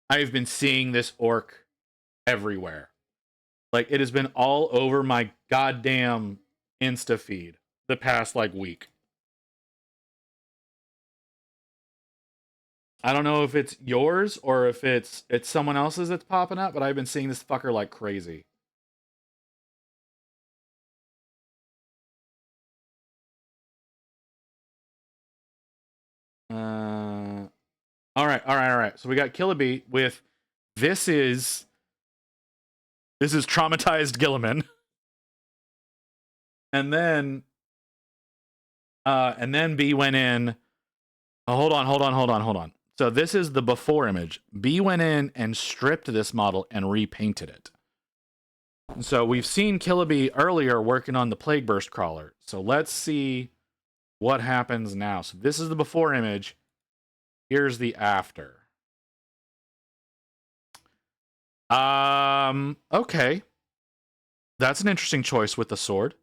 this orc everywhere. Like, it has been all over my goddamn Insta feed the past like week. I don't know if it's yours or if it's someone else's that's popping up, but I've been seeing this fucker like crazy. All right. So we got Killaby with this is traumatized Gilliman. And then B went in. Oh, hold on. So this is the before image. B went in and stripped this model and repainted it. So we've seen Killaby earlier working on the Plague Burst crawler. So let's see what happens now. So this is the before image. Here's the after. Okay. That's an interesting choice with the sword.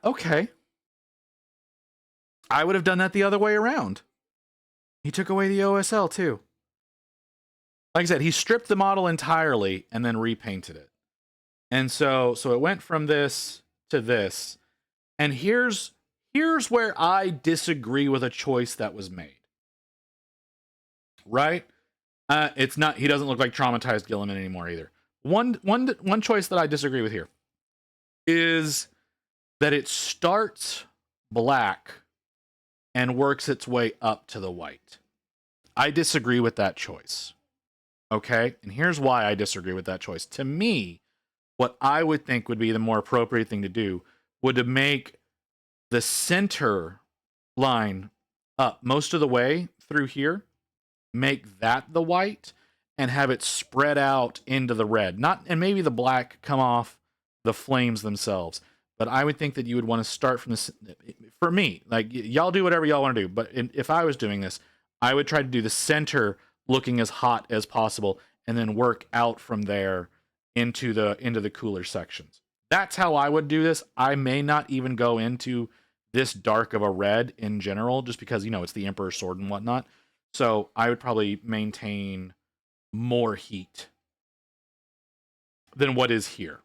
Okay. I would have done that the other way around. He took away the OSL too. Like I said, he stripped the model entirely and then repainted it. And so it went from this to this. And here's where I disagree with a choice that was made. Right? It's not, he doesn't look like traumatized Gilliman anymore either. One choice that I disagree with here is that it starts black and works its way up to the white. I disagree with that choice. Okay? And here's why I disagree with that choice. To me, what I would think would be the more appropriate thing to do would to make the center line up most of the way through here, make that the white, and have it spread out into the red. And maybe the black come off the flames themselves. But I would think that you would want to start from this. For me, like, y'all do whatever y'all want to do. But if I was doing this, I would try to do the center looking as hot as possible, and then work out from there into the cooler sections. That's how I would do this. I may not even go into this dark of a red in general, just because, it's the Emperor's sword and whatnot. So I would probably maintain more heat than what is here.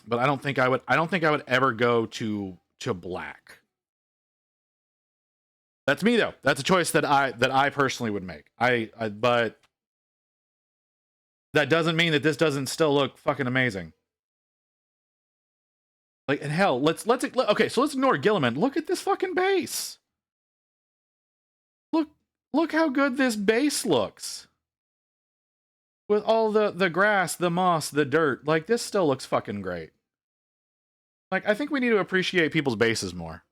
But I don't think I would ever go to black. That's me though. That's a choice that I personally would make. But that doesn't mean that this doesn't still look fucking amazing. Like, and hell, okay, so let's ignore Gilliman. Look at this fucking base. Look how good this base looks. With all the grass, the moss, the dirt. Like, this still looks fucking great. Like, I think we need to appreciate people's bases more.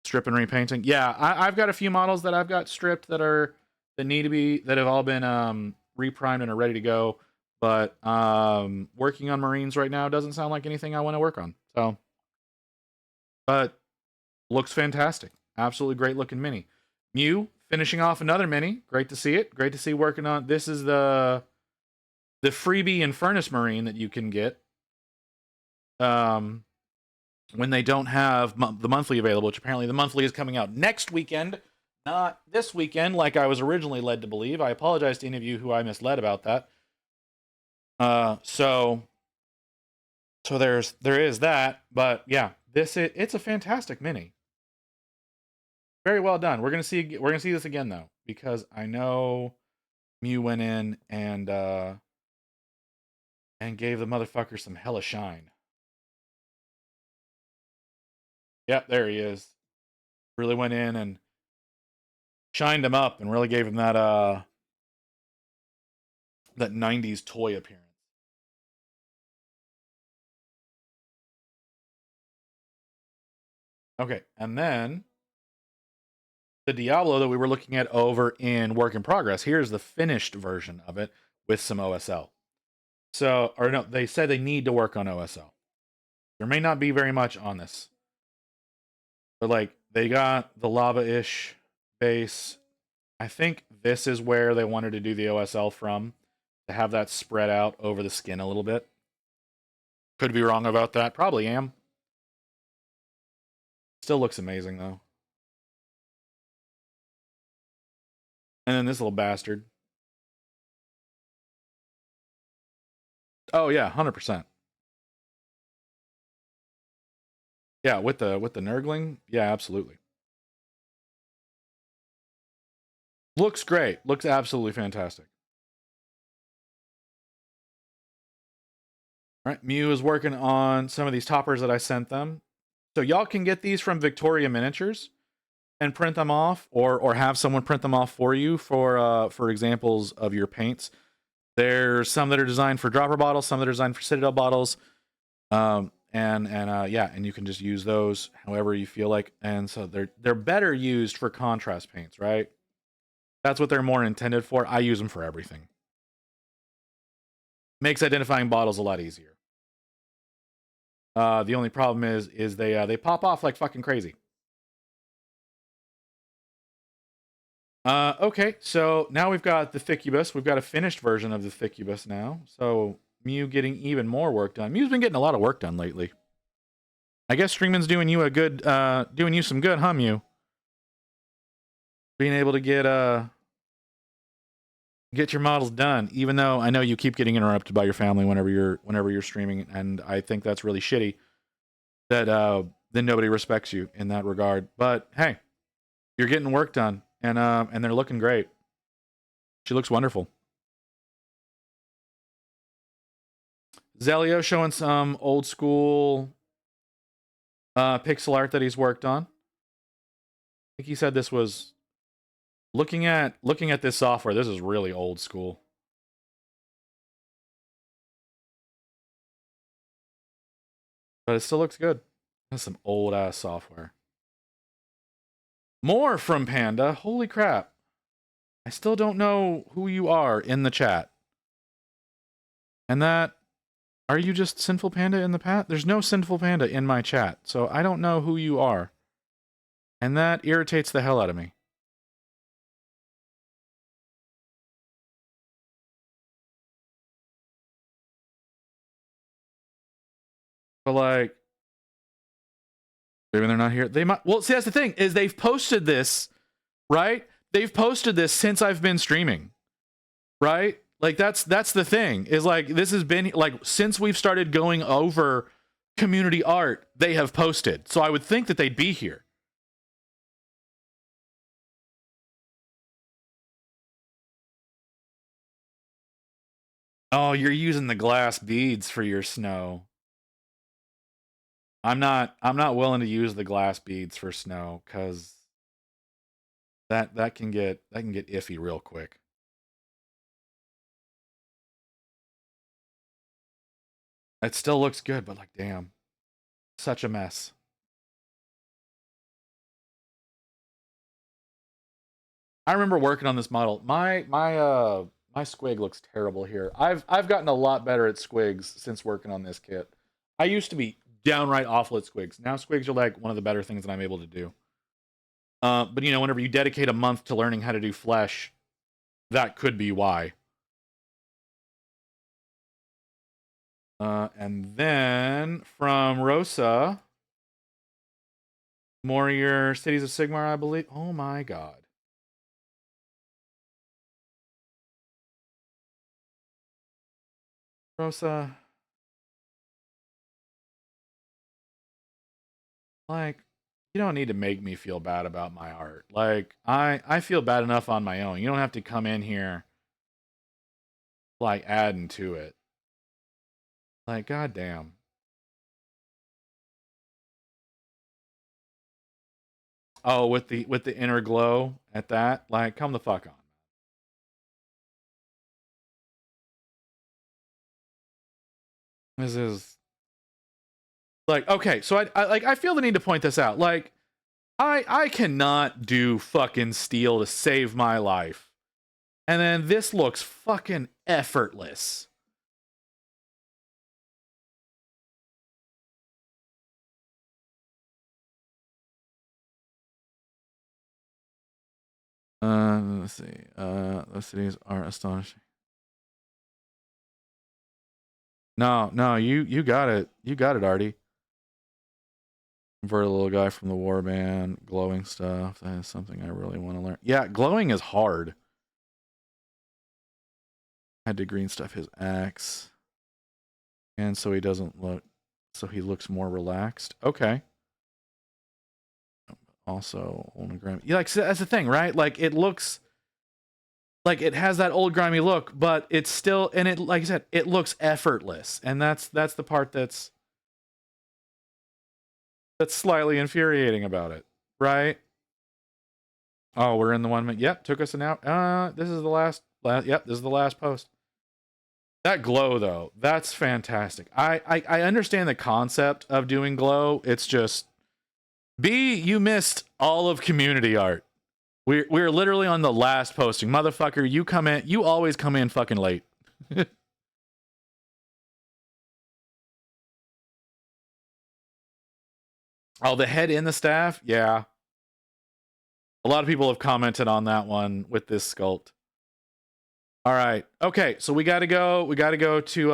Strip and repainting. Yeah, I've got a few models that I've got stripped that have all been reprimed and are ready to go. But working on Marines right now doesn't sound like anything I want to work on. So, but looks fantastic. Absolutely great looking mini. Mew finishing off another mini. Great to see it. Great to see working on. This is the freebie Infernus Marine that you can get when they don't have the monthly available, which apparently the monthly is coming out next weekend, not this weekend like I was originally led to believe. I apologize to any of you who I misled about that. So there is that, but yeah, it's a fantastic mini. Very well done. We're gonna see this again though, because I know Mew went in and gave the motherfucker some hella shine. Yep, there he is. Really went in and shined him up and really gave him that 90s toy appearance. Okay, and then the Diablo that we were looking at over in Work in Progress. Here's the finished version of it with some OSL. So, or no, they said they need to work on OSL. There may not be very much on this. But like, they got the lava-ish base. I think this is where they wanted to do the OSL from, to have that spread out over the skin a little bit. Could be wrong about that. Probably am. Still looks amazing, though. And then this little bastard. Oh, yeah, 100%. Yeah, with the Nurgling, yeah, absolutely. Looks great. Looks absolutely fantastic. All right, Mew is working on some of these toppers that I sent them. So y'all can get these from Victoria Miniatures and print them off, or have someone print them off for you for examples of your paints. There's some that are designed for dropper bottles, some that are designed for Citadel bottles. Yeah, and you can just use those however you feel like. And so they're better used for contrast paints, right? That's what they're more intended for. I use them for everything. Makes identifying bottles a lot easier. The only problem is they pop off like fucking crazy. Okay, so now we've got the Ficubus. We've got a finished version of the Ficubus now. So Mew getting even more work done. Mew's been getting a lot of work done lately. I guess streaming's doing you some good, huh, Mew? Being able to get your models done, even though I know you keep getting interrupted by your family whenever you're streaming, and I think that's really shitty that then nobody respects you in that regard. But hey, you're getting work done, and they're looking great. She looks wonderful. Zelio showing some old school pixel art that he's worked on. I think he said this was looking at this software. This is really old school. But it still looks good. That's some old ass software. More from Panda. Holy crap. I still don't know who you are in the chat. And are you just Sinful Panda in the chat? There's no Sinful Panda in my chat, so I don't know who you are. And that irritates the hell out of me. But like, maybe they're not here. They might. Well, see, that's the thing is they've posted this, right? They've posted this since I've been streaming, right? Like that's the thing is like this has been like since we've started going over community art, they have posted. So I would think that they'd be here. Oh, you're using the glass beads for your snow. I'm not willing to use the glass beads for snow cuz that can get iffy real quick. It still looks good, but like damn. Such a mess. I remember working on this model. My squig looks terrible here. I've gotten a lot better at squigs since working on this kit. I used to be downright awful at squigs. Now squigs are like one of the better things that I'm able to do. But you know, whenever you dedicate a month to learning how to do flesh, that could be why. And then from Rosa, more of your Cities of Sigmar, I believe. Oh my god. Rosa. Like, you don't need to make me feel bad about my art. Like, I feel bad enough on my own. You don't have to come in here, like, adding to it. Like, goddamn. Oh, with the inner glow at that? Like, come the fuck on. This is like, okay, so I feel the need to point this out. Like, I cannot do fucking steel to save my life. And then this looks fucking effortless. Let's see. Those cities are astonishing. No, you got it. You got it, Artie. Convert a little guy from the warband, glowing stuff. That is something I really want to learn. Yeah, glowing is hard. Had to green stuff his axe. And so he doesn't look, so he looks more relaxed. Okay. Also, old grimy. Yeah, like, so that's the thing, right? Like, it looks like it has that old grimy look, but it's still, and it, like I said, it looks effortless. And that's the part that's slightly infuriating about it, right? Oh, we're in the 1 minute. Yep, took us an hour. This is the last. Yep, this is the last post. That glow though, that's fantastic. I understand the concept of doing glow. It's just B, you missed all of community art. We're literally on the last posting. Motherfucker, you always come in fucking late. Oh, the head in the staff? Yeah. A lot of people have commented on that one with this sculpt. All right. Okay, so we got to go. We got to go to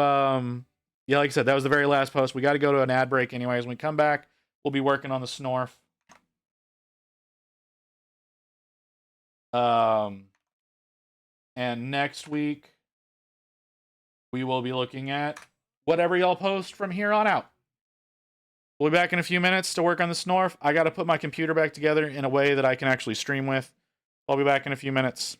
yeah, like I said, that was the very last post. We got to go to an ad break anyways. When we come back, we'll be working on the Snorf. And next week we will be looking at whatever y'all post from here on out. We'll be back in a few minutes to work on the Snorf. I got to put my computer back together in a way that I can actually stream with. I'll be back in a few minutes.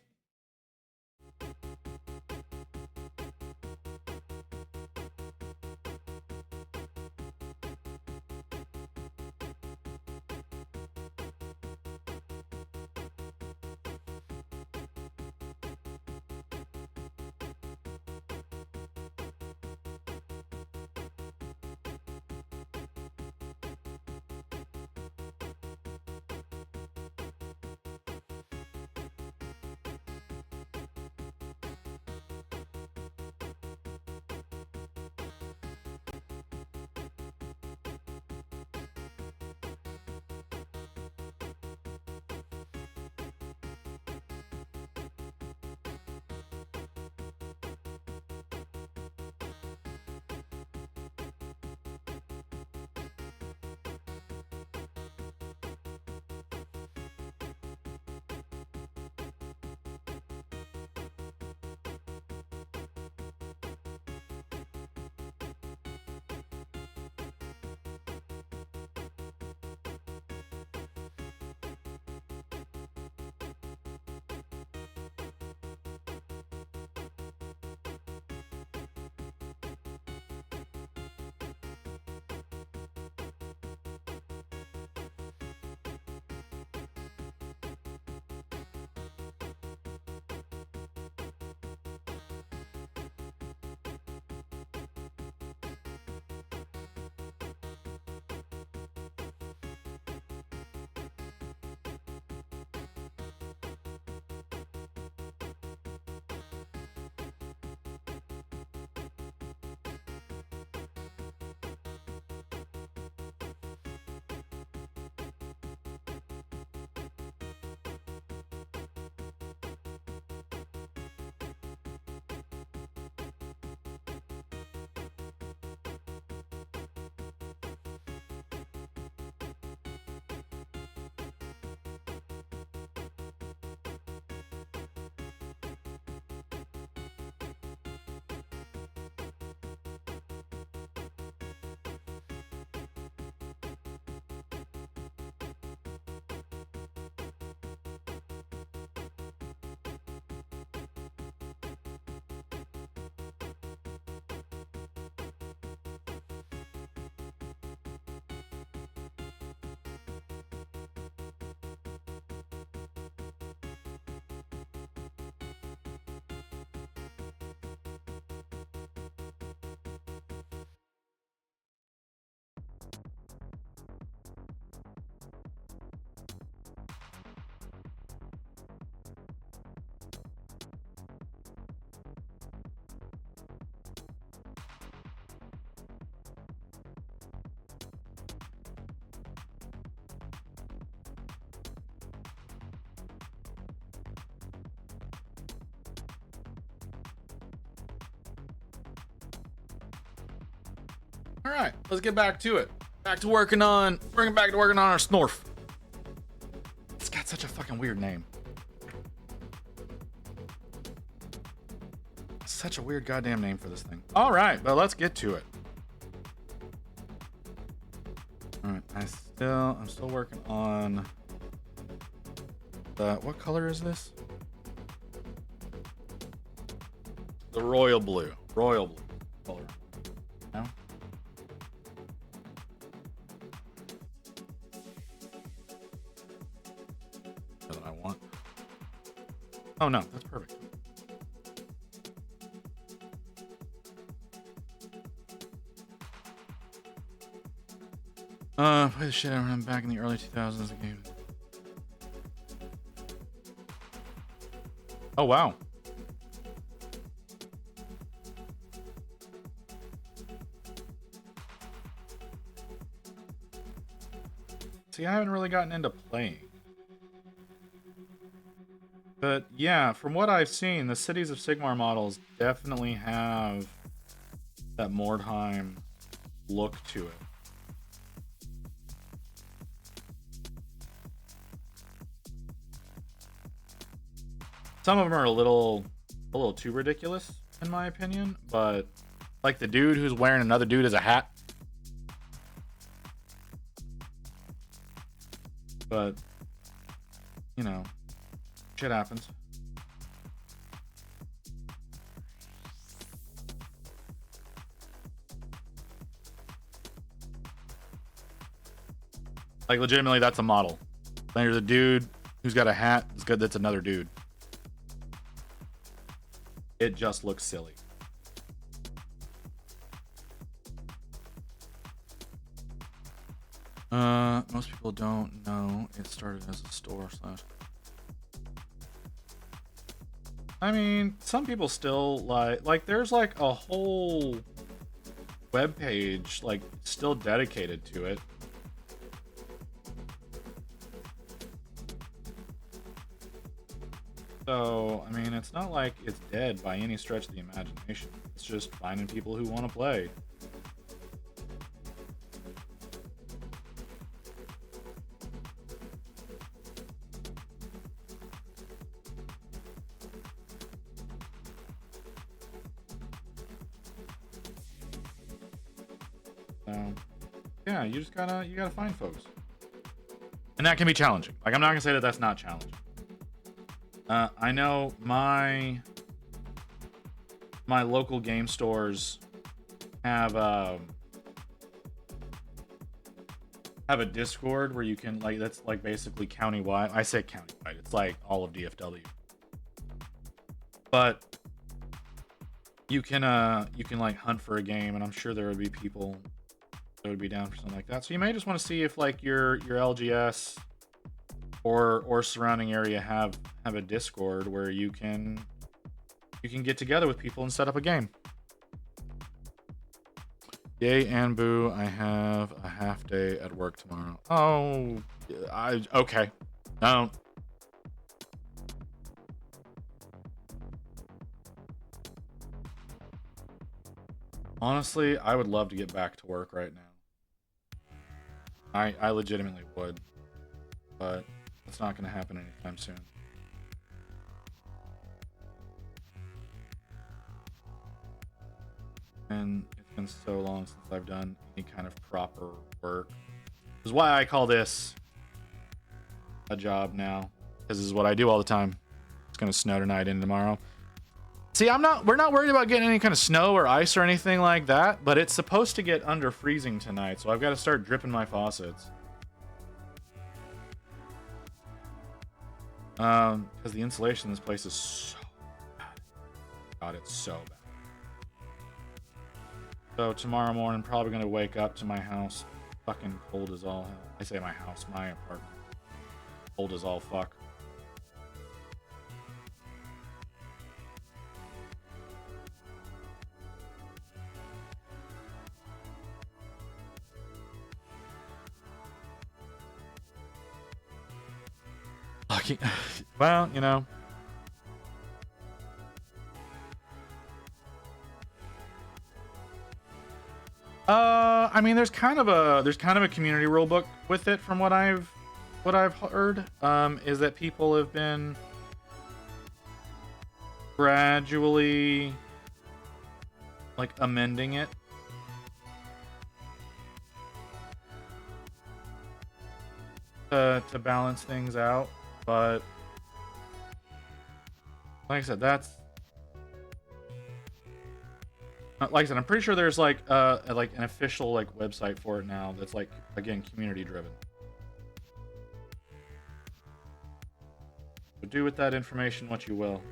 All right, let's get back to it. Back to working on our Snorf. It's got such a fucking weird name. Such a weird goddamn name for this thing. All right, but let's get to it. All right, I'm still working on the, what color is this? The royal blue color. No? That I want. Oh no, that's perfect. Play the shit out of him back in the early 2000s. The game. Oh wow. See, I haven't really gotten into playing. But yeah, from what I've seen, the Cities of Sigmar models definitely have that Mordheim look to it. Some of them are a little too ridiculous, in my opinion, but like the dude who's wearing another dude as a hat. But, you know, shit happens. Like, legitimately, that's a model. Then there's a dude who's got a hat that's another dude. It just looks silly. Most people don't know it started as a store / I mean, some people still like there's like a whole web page like still dedicated to it. So, I mean, it's not like it's dead by any stretch of the imagination. It's just finding people who want to play. So, yeah, you gotta find folks. And that can be challenging. Like, I'm not gonna say that that's not challenging. I know my local game stores have a Discord where you can that's like basically countywide. I say countywide. It's like all of DFW. But you can like hunt for a game, and I'm sure there would be people that would be down for something like that. So you may just want to see if like your LGS or surrounding area have a Discord where you can get together with people and set up a game. Yay and boo, I have a half day at work tomorrow. Oh, okay. No. Honestly, I would love to get back to work right now. I legitimately would. But it's not going to happen anytime soon. And it's been so long since I've done any kind of proper work. This is why I call this a job now. Because this is what I do all the time. It's going to snow tonight and tomorrow. See, we're not worried about getting any kind of snow or ice or anything like that, but it's supposed to get under freezing tonight, so I've got to start dripping my faucets. Because the insulation in this place is so bad. God, it's so bad. So tomorrow morning, probably gonna wake up to my house fucking cold as all hell. I say my house, my apartment. Cold as all fuck. Lucky. Well, you know. I mean, there's kind of a community rule book with it, from what I've heard. Is that people have been gradually like amending it. To balance things out, but like I said, that's like I said, I'm pretty sure there's like an official like website for it now that's like, again, community driven. So do with that information what you will.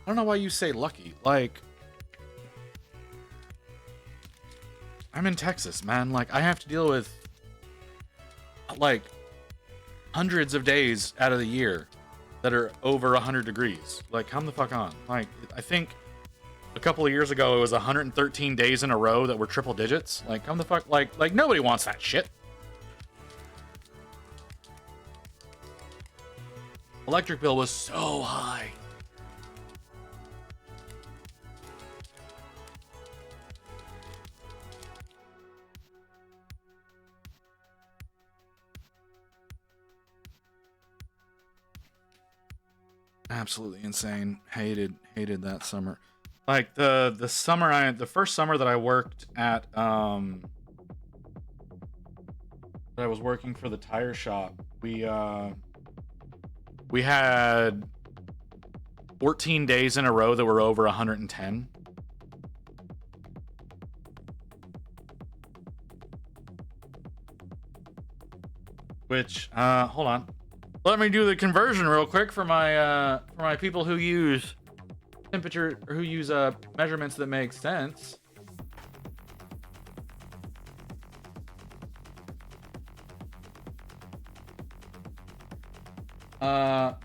don't know why you say lucky. Like, I'm in Texas, man. Like, I have to deal with, like, hundreds of days out of the year that are over 100 degrees. Like, come the fuck on. Like, I think a couple of years ago, it was 113 days in a row that were triple digits. Like, come the fuck, like nobody wants that shit. Electric bill was so high. Absolutely insane. Hated that summer. Like the first summer that I worked at that I was working for the tire shop, we had 14 days in a row that were over 110. Which hold on. Let me do the conversion real quick for my people who use temperature, or who use measurements that make sense.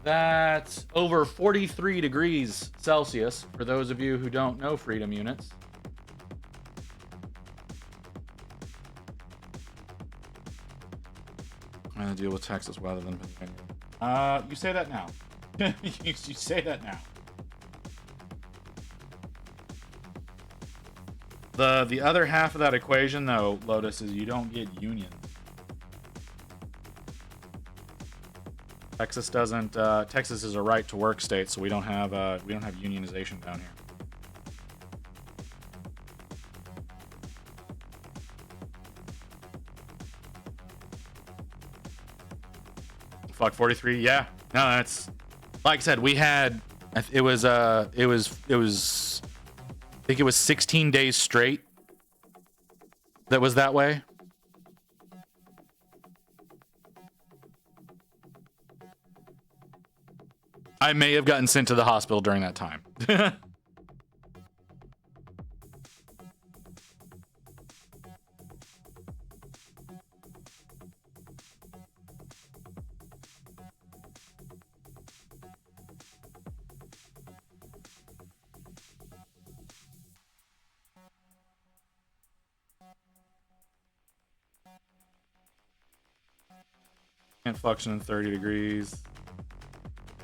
That's over 43 degrees Celsius for those of you who don't know freedom units. I'm gonna deal with Texas weather than Pennsylvania. You say that now. you say that now. The other half of that equation, though, Lotus, is you don't get union. Texas doesn't. Texas is a right to work state, so we don't have unionization down here. Fuck 43. Yeah. No, that's like I said. We had. It was. I think it was 16 days straight that was that way. I may have gotten sent to the hospital during that time. Can't function in 30 degrees.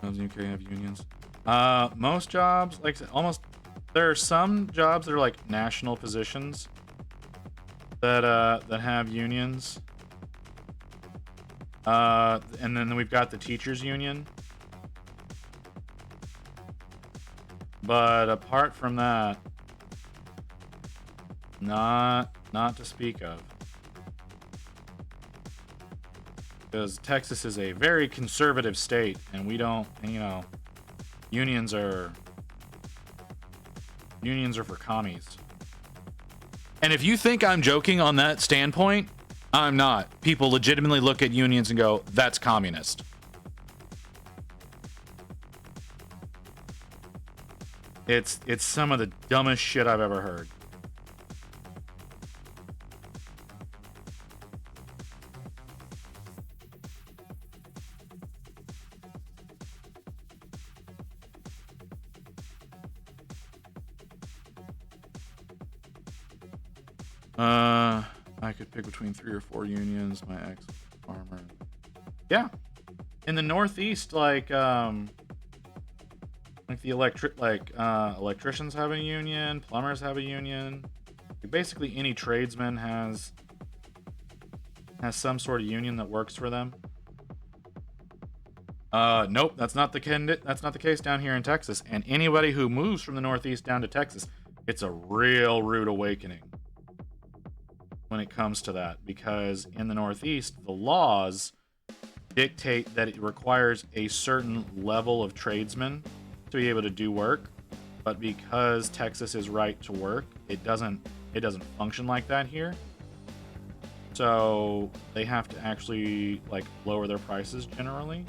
Does the UK have unions? Most jobs, like almost, there are some jobs that are like national positions that have unions. And then we've got the teachers union. But apart from that, not to speak of. Because Texas is a very conservative state, and we don't, unions are for commies. And if you think I'm joking on that standpoint, I'm not. People legitimately look at unions and go, that's communist. It's some of the dumbest shit I've ever heard. I could pick between 3 or 4 unions. My ex farmer. Yeah, in the Northeast, electricians have a union, plumbers have a union. Basically, any tradesman has some sort of union that works for them. Nope, that's not the case down here in Texas. And anybody who moves from the Northeast down to Texas, it's a real rude awakening when it comes to that, because in the Northeast, the laws dictate that it requires a certain level of tradesmen to be able to do work, but because Texas is right to work, it doesn't function like that here. So they have to actually lower their prices generally.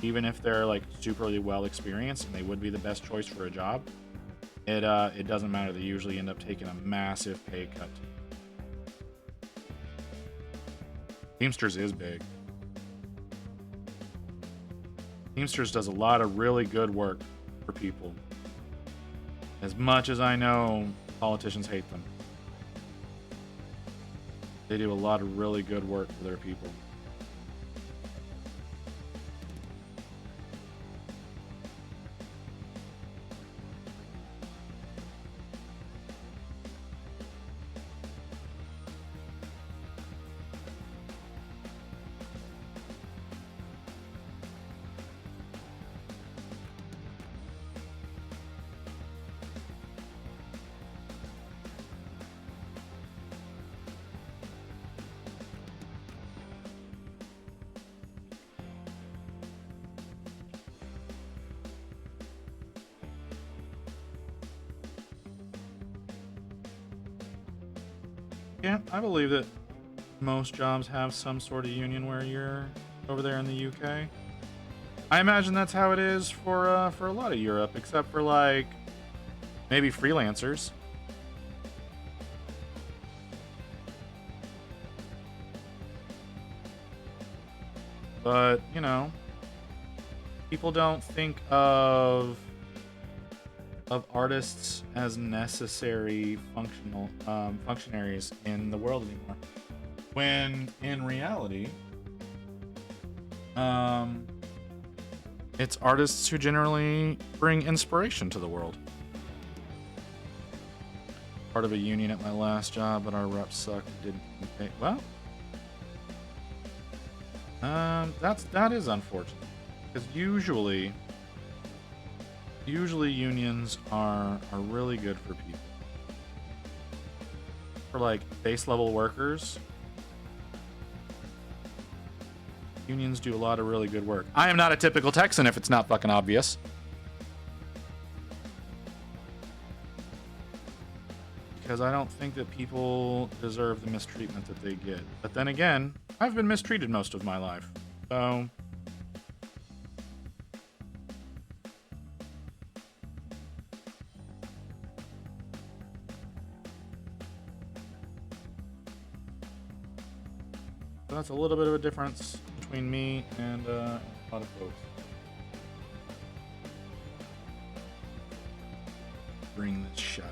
even if they're like superly well experienced and they would be the best choice for a job, it doesn't matter. They usually end up taking a massive pay cut. Teamsters is big. Teamsters does a lot of really good work for people. As much as I know politicians hate them, they do a lot of really good work for their people. Yeah, I believe that most jobs have some sort of union where you're over there in the UK. I imagine that's how it is for a lot of Europe, except for like maybe freelancers. But, you know, people don't think of artists as necessary functionaries in the world anymore. When in reality, it's artists who generally bring inspiration to the world. Part of a union at my last job, but our reps sucked. Didn't pay. Well, that is unfortunate, because usually unions are really good for people. For like base level workers, unions do a lot of really good work. I am not a typical Texan if it's not fucking obvious. Because I don't think that people deserve the mistreatment that they get. But then again, I've been mistreated most of my life. So that's a little bit of a difference between me and a lot of folks. Bring this shut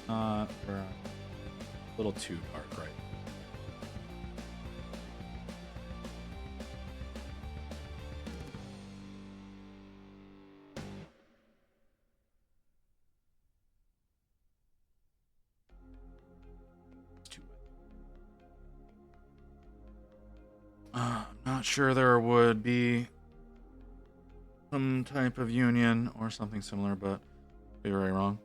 up. We're a little too dark right. Not sure there would be some type of union or something similar, but be very wrong.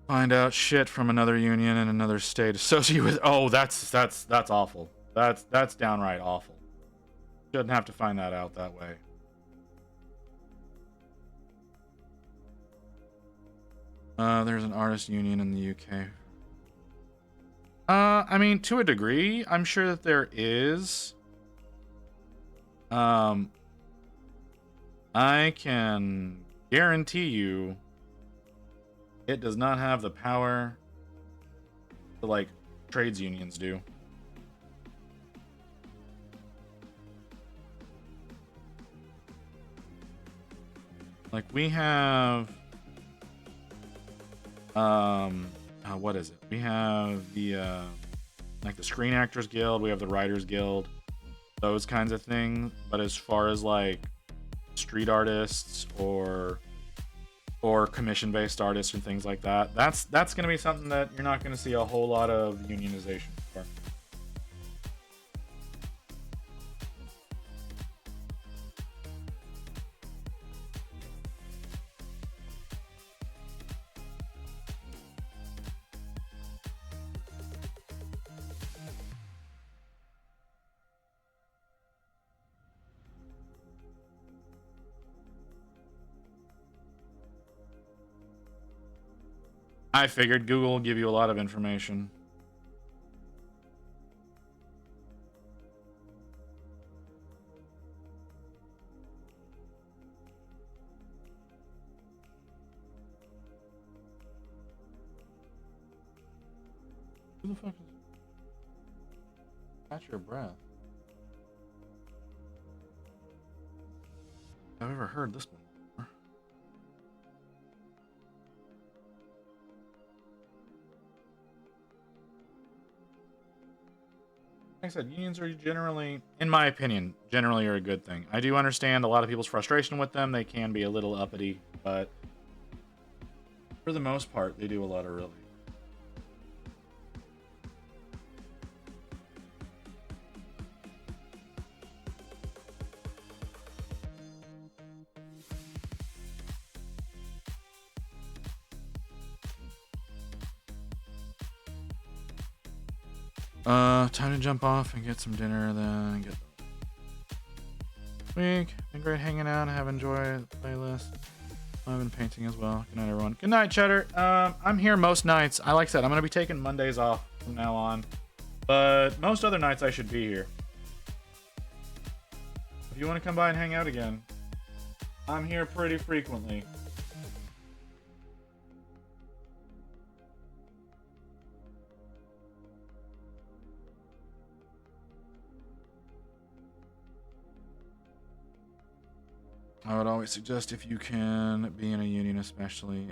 Find out shit from another union in another state associated with. Oh, that's awful. That's downright awful. Shouldn't have to find that out that way. There's an artist union in the UK. I mean, to a degree, I'm sure that there is. I can guarantee you it does not have the power that, like, trades unions do. Like, we have... what is it? We have the like the Screen Actors Guild, we have the Writers Guild, those kinds of things. But as far as like street artists or commission-based artists and things like that, that's going to be something that you're not going to see a whole lot of unionization for. I figured Google will give you a lot of information. Who the fuck is... Catch your breath. I've ever heard this one before. Like I said, unions are generally, in my opinion, generally are a good thing. I do understand a lot of people's frustration with them. They can be a little uppity, but for the most part, they do a lot of really. Time to jump off and get some dinner, then get the week. Been great hanging out. I have enjoyed the playlist. I've been painting as well. Good night, everyone. Good night, Cheddar. I'm here most nights. Like I said, I'm gonna be taking Mondays off from now on, but most other nights I should be here. If you want to come by and hang out again, I'm here pretty frequently. I would always suggest if you can be in a union, especially.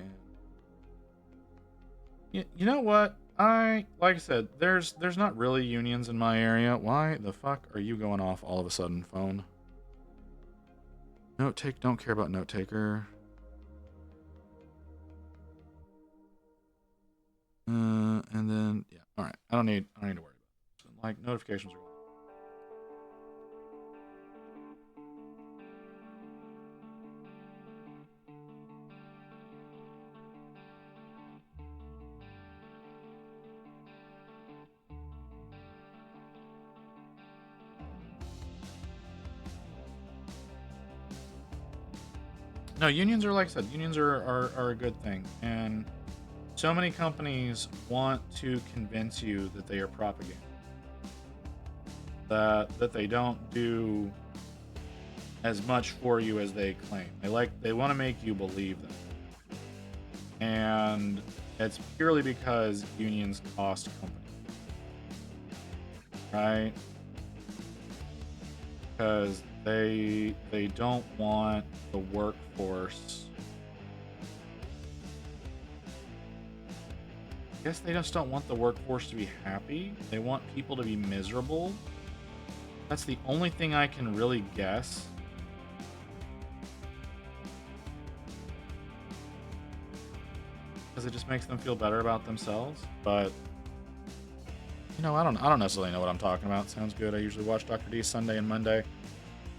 And you know what? Like I said, there's not really unions in my area. Why the fuck are you going off all of a sudden, phone? Don't care about note taker. And then yeah, all right. I don't need to worry about it. Like notifications are. No, unions are, like I said, unions are a good thing. And so many companies want to convince you that they are propaganda. That they don't do as much for you as they claim. They want to make you believe them. And it's purely because unions cost companies. Right? Because they don't want the workforce. I guess they just don't want the workforce to be happy. They want people to be miserable. That's the only thing I can really guess. Because it just makes them feel better about themselves. But you know, I don't necessarily know what I'm talking about. Sounds good. I usually watch Dr. D Sunday and Monday.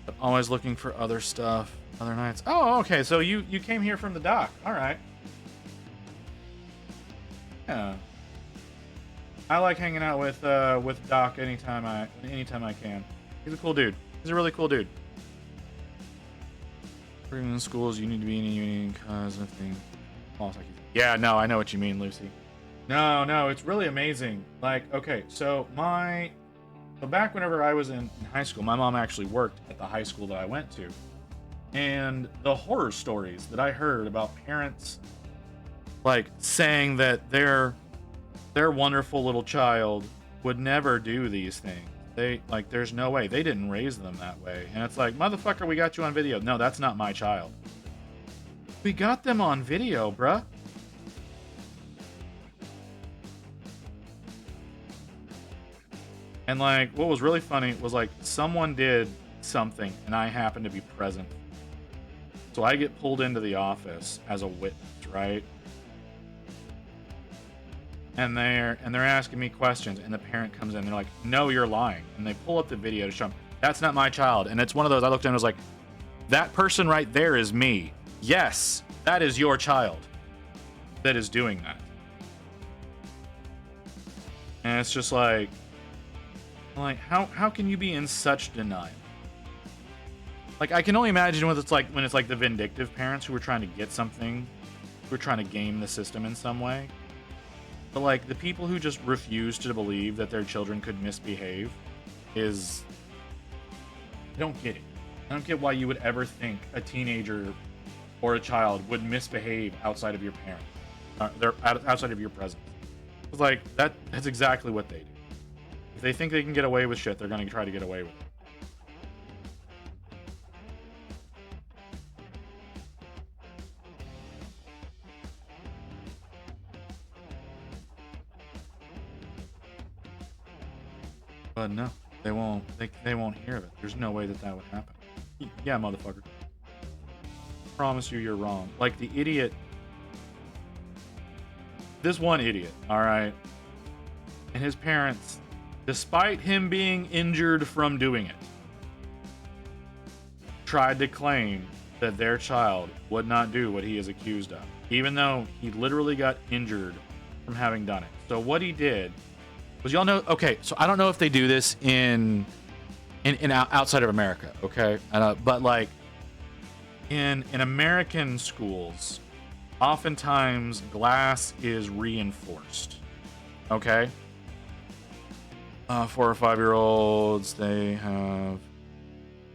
But always looking for other stuff, other nights. Oh, okay. So you came here from the dock. All right. Yeah. I like hanging out with Doc anytime I can. He's a cool dude. He's a really cool dude. In schools, you need to be in a union because of things. Yeah, no, I know what you mean, Lucy. No, it's really amazing. Like, okay, so back whenever I was in high school, my mom actually worked at the high school that I went to. And the horror stories that I heard about parents, like, saying that their wonderful little child would never do these things. There's no way. They didn't raise them that way. And it's like, motherfucker, we got you on video. No, that's not my child. We got them on video, bruh. And like, what was really funny was like someone did something and I happened to be present. So I get pulled into the office as a witness, right? And they're asking me questions and the parent comes in and they're like, no, you're lying. And they pull up the video to show them, that's not my child. And it's one of those, I looked at it and was like, that person right there is me. Yes, that is your child that is doing that. And it's just like how can you be in such denial? Like, I can only imagine when it's like the vindictive parents who are trying to get something, who are trying to game the system in some way. But like the people who just refuse to believe that their children could misbehave I don't get it. I don't get why you would ever think a teenager or a child would misbehave outside of your parents. They're outside of your presence. It's like that's exactly what they do. If they think they can get away with shit, they're going to try to get away with it. But no, they won't. They won't hear of it. There's no way that would happen. Yeah, motherfucker. Promise you, you're wrong. Like the idiot. This one idiot, all right, and his parents, despite him being injured from doing it, tried to claim that their child would not do what he is accused of, even though he literally got injured from having done it. So what he did was, y'all know, okay, so I don't know if they do this in outside of America, okay, but like in American schools, oftentimes glass is reinforced, okay? 4 or 5-year-olds, they have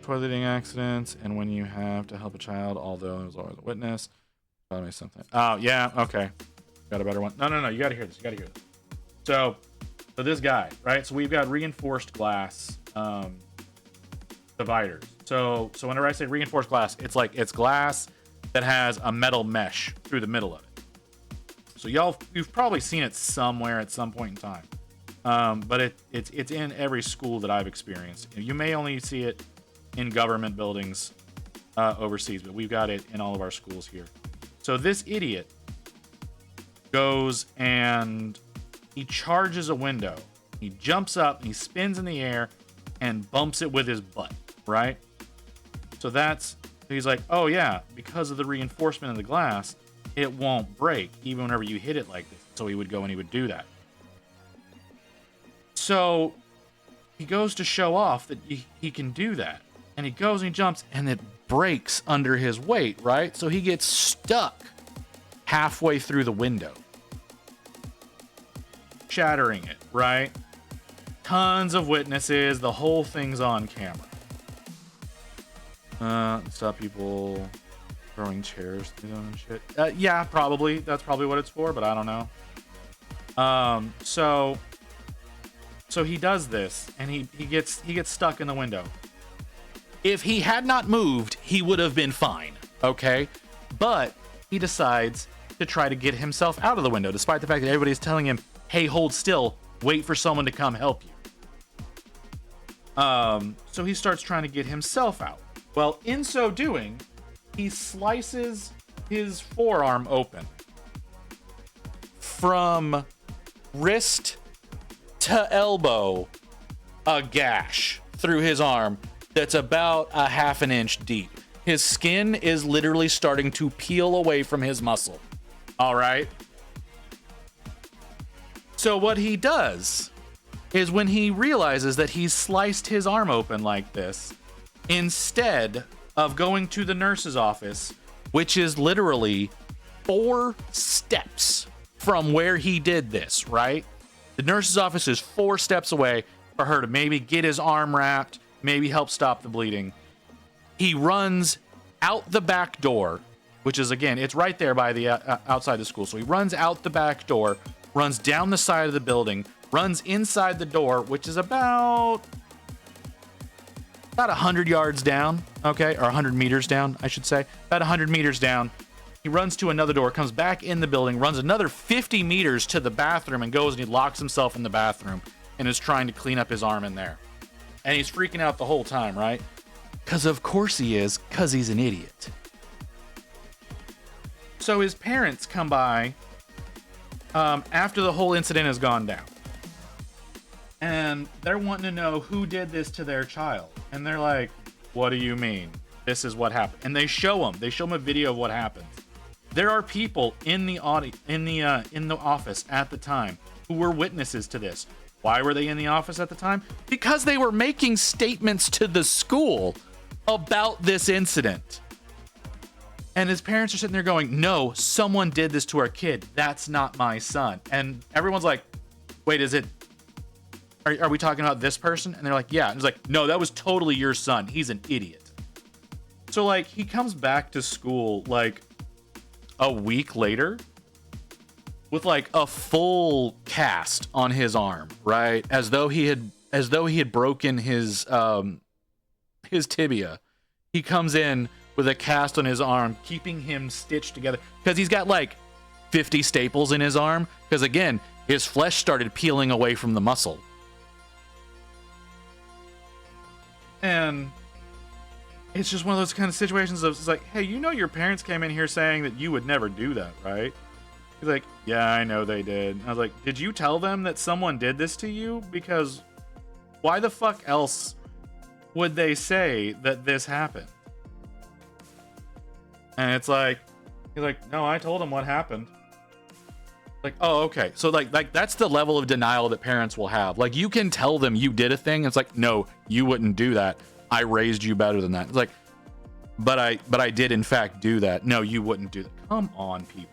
toileting accidents, and when you have to help a child, although there's always a witness, tell me something. Oh, yeah, okay. Got a better one. No, you gotta hear this, So this guy, right? So we've got reinforced glass dividers. So whenever I say reinforced glass, it's glass that has a metal mesh through the middle of it. So you've probably seen it somewhere at some point in time. But it's in every school that I've experienced. You may only see it in government buildings overseas, but we've got it in all of our schools here. So this idiot goes and he charges a window. He jumps up and he spins in the air and bumps it with his butt, right? So he's like, oh yeah, because of the reinforcement of the glass, it won't break even whenever you hit it like this. So he would go and he would do that. So he goes to show off that he can do that. And he goes and he jumps and it breaks under his weight, right? So he gets stuck halfway through the window, shattering it, right? Tons of witnesses. The whole thing's on camera. Stop people throwing chairs through them and shit. Yeah, probably. That's probably what it's for, but I don't know. So he does this, and he gets stuck in the window. If he had not moved, he would have been fine, okay? But he decides to try to get himself out of the window, despite the fact that everybody's telling him, hey, hold still, wait for someone to come help you. So he starts trying to get himself out. Well, in so doing, he slices his forearm open from wrist to elbow, a gash through his arm that's about a half an inch deep. His skin is literally starting to peel away from his muscle. All right. So what he does is, when he realizes that he's sliced his arm open like this, instead of going to the nurse's office, which is literally 4 steps from where he did this, right? The nurse's office is 4 steps away for her to maybe get his arm wrapped, maybe help stop the bleeding. He runs out the back door, which is, again, it's right there by the outside the school. So he runs out the back door, runs down the side of the building, runs inside the door, which is about 100 yards down, okay? Or 100 meters down, I should say. About 100 meters down. He runs to another door, comes back in the building, runs another 50 meters to the bathroom, and goes and he locks himself in the bathroom and is trying to clean up his arm in there. And he's freaking out the whole time, right? Because of course he is, because he's an idiot. So his parents come by after the whole incident has gone down. And they're wanting to know who did this to their child. And they're like, what do you mean? This is what happened. And they show him a video of what happened. There are people in the office at the time who were witnesses to this. Why were they in the office at the time? Because they were making statements to the school about this incident. And his parents are sitting there going, no, someone did this to our kid. That's not my son. And everyone's like, wait, are we talking about this person? And they're like, yeah. And it's like, no, that was totally your son. He's an idiot. So, like, he comes back to school, like, a week later. with like a full cast on his arm, right? As though he had broken his tibia. He comes in with a cast on his arm, keeping him stitched together because he's got like 50 staples in his arm because again, his flesh started peeling away from the muscle. And it's just one of those kind of situations of it's like, hey, you know your parents came in here saying that you would never do that, right? He's like, yeah, I know they did. I was like, did you tell them that someone did this to you? Because why the fuck else would they say that this happened? And it's like, he's like, no, I told them what happened. Like, oh, okay. So like that's the level of denial that parents will have. Like, you can tell them you did a thing. It's like, no, you wouldn't do that. I raised you better than that. It's like, but I did in fact do that. No, you wouldn't do that. Come on, people.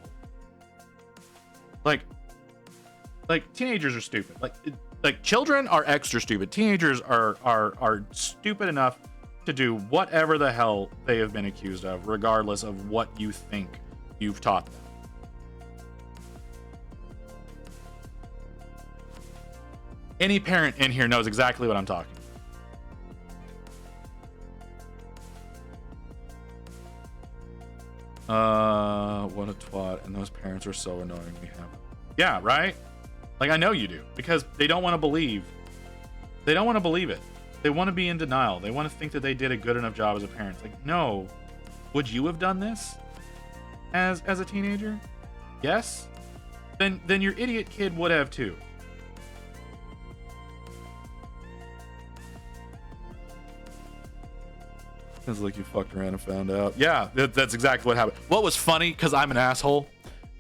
Like teenagers are stupid. Like children are extra stupid. Teenagers are stupid enough to do whatever the hell they have been accused of, regardless of what you think you've taught them. Any parent in here knows exactly what I'm talking about. What a twat. And those parents are so annoying. We have. Yeah, right? Like, I know you do. Because they don't want to believe. They don't want to believe it. They want to be in denial. They want to think that they did a good enough job as a parent. It's like, no. Would you have done this as a teenager? Yes? Then your idiot kid would have too. It's like you fucked around and found out. Yeah, that's exactly what happened. What was funny, because I'm an asshole,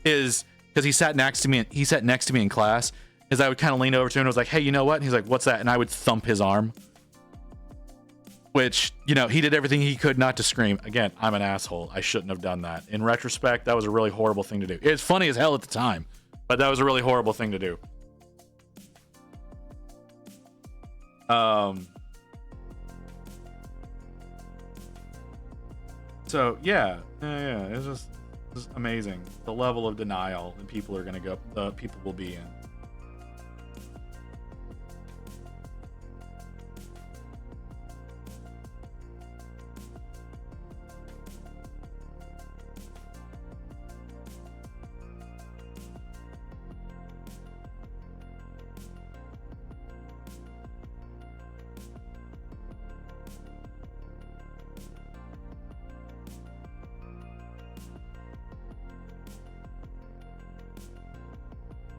is because he sat next to me in class, is I would kind of lean over to him and was like, hey, you know what? And he's like, what's that? And I would thump his arm. Which, you know, he did everything he could not to scream. Again, I'm an asshole. I shouldn't have done that. In retrospect, that was a really horrible thing to do. It's funny as hell at the time, but that was a really horrible thing to do. So yeah, it's just amazing the level of denial that people will be in.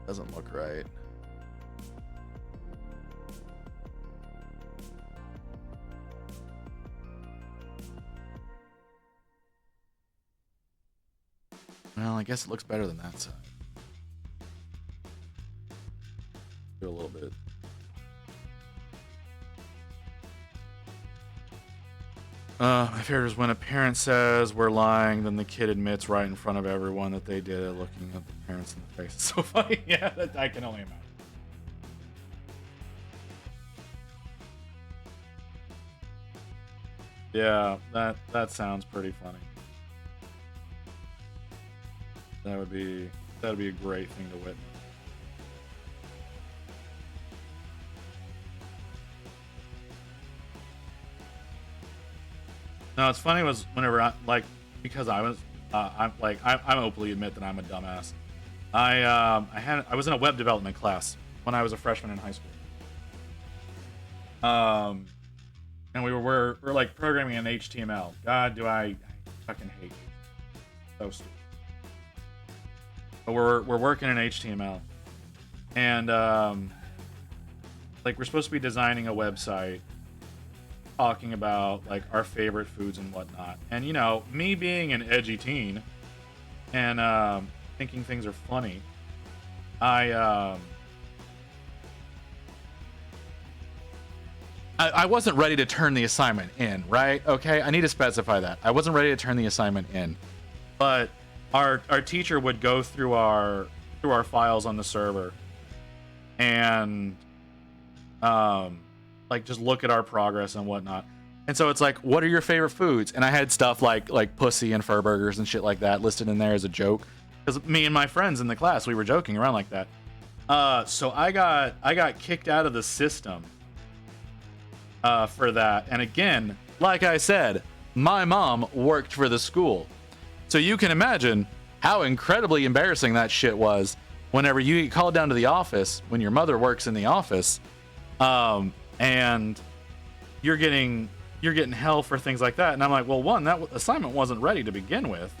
Doesn't look right. Well, I guess it looks better than that side. Do a little bit. My favorite is when a parent says we're lying, then the kid admits right in front of everyone that they did it, looking at the parents in the face. It's so funny. Yeah, I can only imagine. Yeah, that sounds pretty funny. That'd be a great thing to witness. No, it's funny was whenever because I was I'm openly admit that I'm a dumbass. I was in a web development class when I was a freshman in high school. And we're like programming in HTML. God, do I fucking hate it. So stupid. But we're working in HTML, and like we're supposed to be designing a website talking about like our favorite foods and whatnot. And you know, me being an edgy teen and thinking things are funny, I wasn't ready to turn the assignment in, right? Okay, I need to specify that. I wasn't ready to turn the assignment in. But our teacher would go through our files on the server and like just look at our progress and whatnot. And so it's like, what are your favorite foods? And I had stuff like pussy and fur burgers and shit like that listed in there as a joke. because me and my friends in the class, we were joking around like that. So I got kicked out of the system for that. And again, like I said, my mom worked for the school. So you can imagine how incredibly embarrassing that shit was whenever you get called down to the office when your mother works in the office, and you're getting hell for things like that. And I'm like, well, one, that assignment wasn't ready to begin with,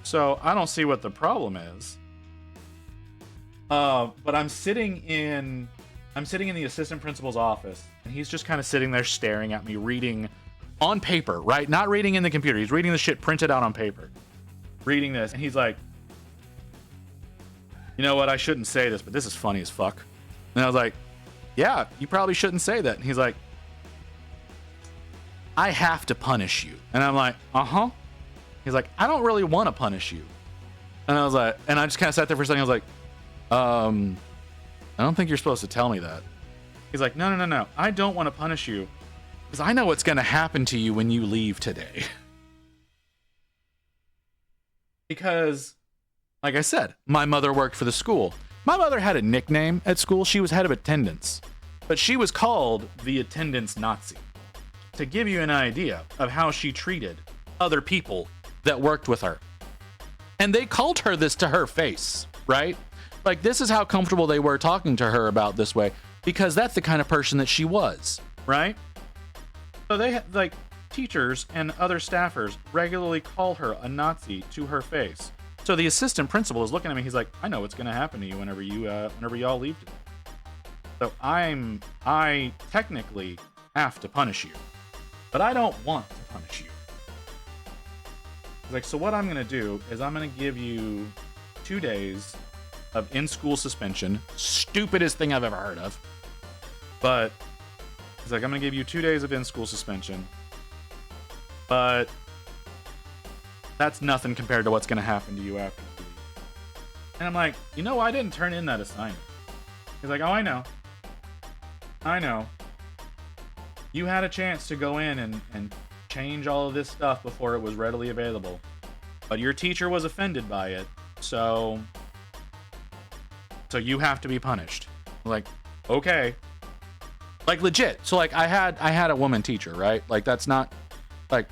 so I don't see what the problem is. But I'm sitting in the assistant principal's office, and he's just kind of sitting there staring at me, reading on paper, right? Not reading in the computer. He's reading the shit printed out on paper. Reading this, and he's like, you know what? I shouldn't say this, but this is funny as fuck. And I was like, yeah, you probably shouldn't say that. And he's like, I have to punish you. And I'm like, uh-huh. He's like, I don't really want to punish you. And I was like, and I just kind of sat there for a second. I was like, I don't think you're supposed to tell me that. He's like, no. I don't want to punish you because I know what's going to happen to you when you leave today. Because, like I said, my mother worked for the school. My mother had a nickname at school. She was head of attendance, but she was called the attendance Nazi, to give you an idea of how she treated other people that worked with her. And they called her this to her face, right? Like, this is how comfortable they were talking to her about this way, because that's the kind of person that she was, right? So they had, like, teachers and other staffers regularly call her a Nazi to her face. So the assistant principal is looking at me. He's like, I know what's going to happen to you whenever y'all leave today. So I technically have to punish you, but I don't want to punish you. He's like, so what I'm going to do is I'm going to give you 2 days of in-school suspension. Stupidest thing I've ever heard of. But he's like, I'm going to give you 2 days of in-school suspension. But that's nothing compared to what's going to happen to you after you leave. And I'm like, I didn't turn in that assignment. He's like, oh, I know. You had a chance to go in and change all of this stuff before it was readily available. But your teacher was offended by it, so you have to be punished. I'm like, okay. Like, legit. So, like, I had a woman teacher, right? Like, that's not, like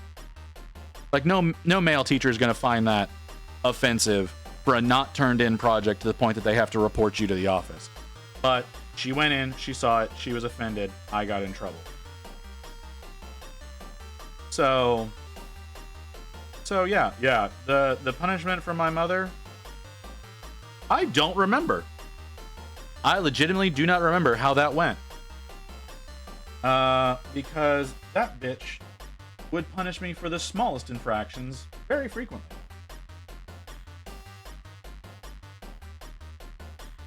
no male teacher is going to find that offensive for a not turned in project to the point that they have to report you to the office. But she went in, she saw it, she was offended, I got in trouble. So yeah, the punishment from my mother, I don't remember. I legitimately do not remember how that went. Because that bitch would punish me for the smallest infractions very frequently.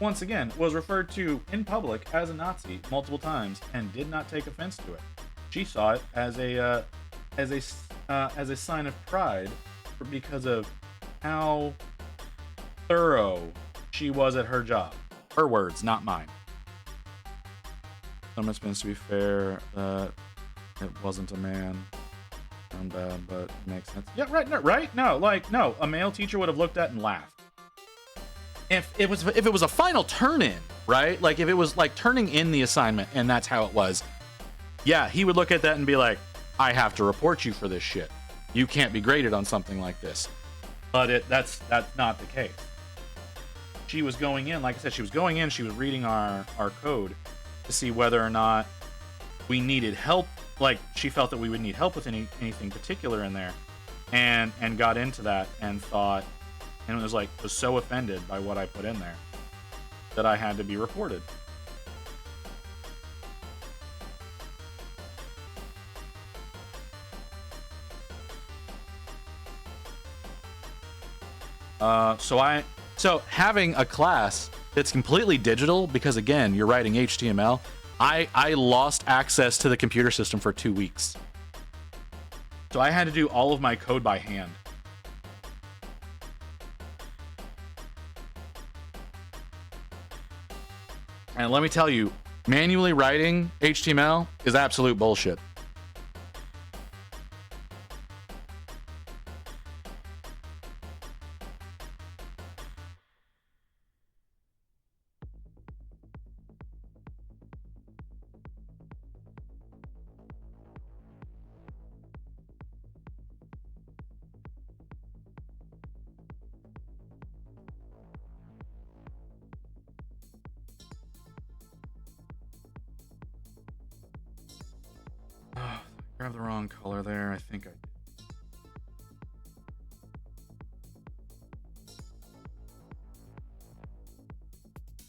Once again, was referred to in public as a Nazi multiple times and did not take offense to it. She saw it as a sign of pride because of how thorough she was at her job. Her words, not mine. Some expense, to be fair, it wasn't a man. Sound bad, but it makes sense. Yeah, right. No, right? No, a male teacher would have looked at and laughed. If it was a final turn-in, right? Like, if it was like turning in the assignment and that's how it was, yeah, he would look at that and be like, I have to report you for this shit. You can't be graded on something like this. But that's not the case. She was going in, like I said, she was reading our code to see whether or not we needed help. Like, she felt that we would need help with anything particular in there, and got into that and thought, and was so offended by what I put in there that I had to be reported. So having a class that's completely digital, because again, you're writing HTML, I lost access to the computer system for 2 weeks. So I had to do all of my code by hand. And let me tell you, manually writing HTML is absolute bullshit. Grab the wrong color there. I think I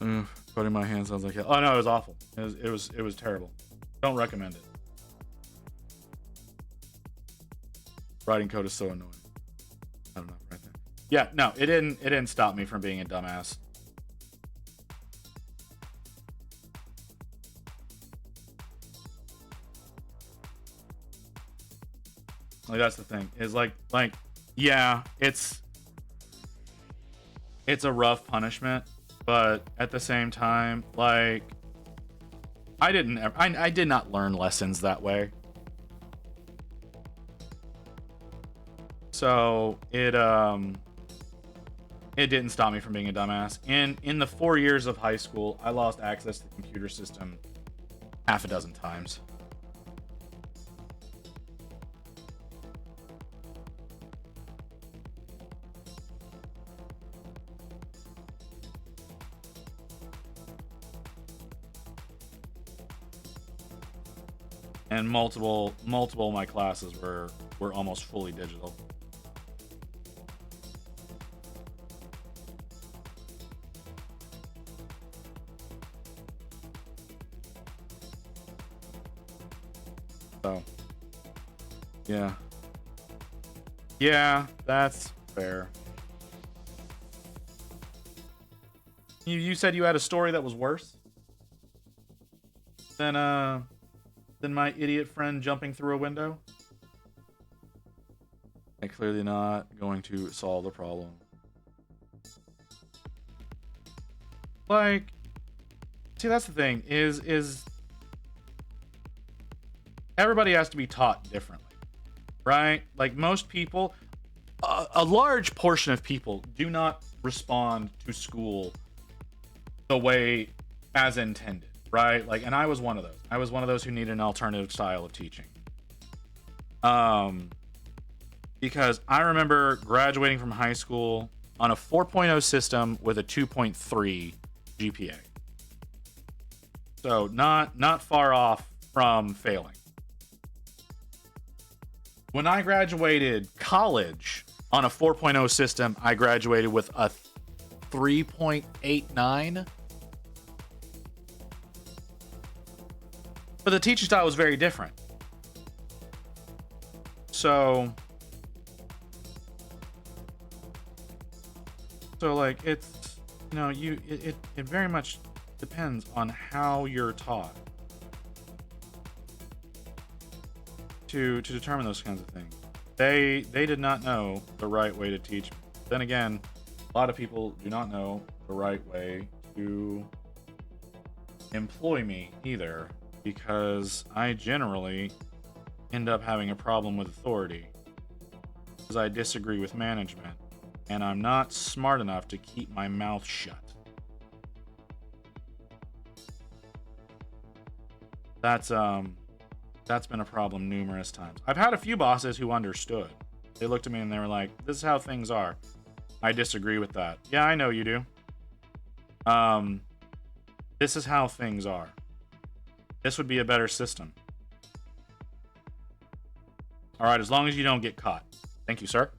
did. Putting my hands sounds like hell. Oh no, it was awful. It was terrible. Don't recommend it. Writing code is so annoying. I don't know right there. Yeah, no, it didn't stop me from being a dumbass. Like that's the thing. Is like yeah, it's a rough punishment, but at the same time, like I did not learn lessons that way. So it didn't stop me from being a dumbass. In the 4 years of high school, I lost access to the computer system half a dozen times. And multiple of my classes were almost fully digital. So, yeah, that's fair. You said you had a story that was worse than my idiot friend jumping through a window? And clearly not going to solve the problem. Like, see, that's the thing, is everybody has to be taught differently, right? Like most people, a large portion of people do not respond to school the way as intended. Right? Like, and I was one of those. I was one of those who needed an alternative style of teaching. Because I remember graduating from high school on a 4.0 system with a 2.3 GPA. So not far off from failing. When I graduated college on a 4.0 system, I graduated with a 3.89. But the teaching style was very different. So like it's, you know, it very much depends on how you're taught to determine those kinds of things. They did not know the right way to teach me. Then again, a lot of people do not know the right way to employ me either, because I generally end up having a problem with authority because I disagree with management and I'm not smart enough to keep my mouth shut. That's been a problem numerous times. I've had a few bosses who understood. They looked at me and they were like, "This is how things are." I disagree with that. Yeah, I know you do. This is how things are. This would be a better system. All right, as long as you don't get caught. Thank you, sir.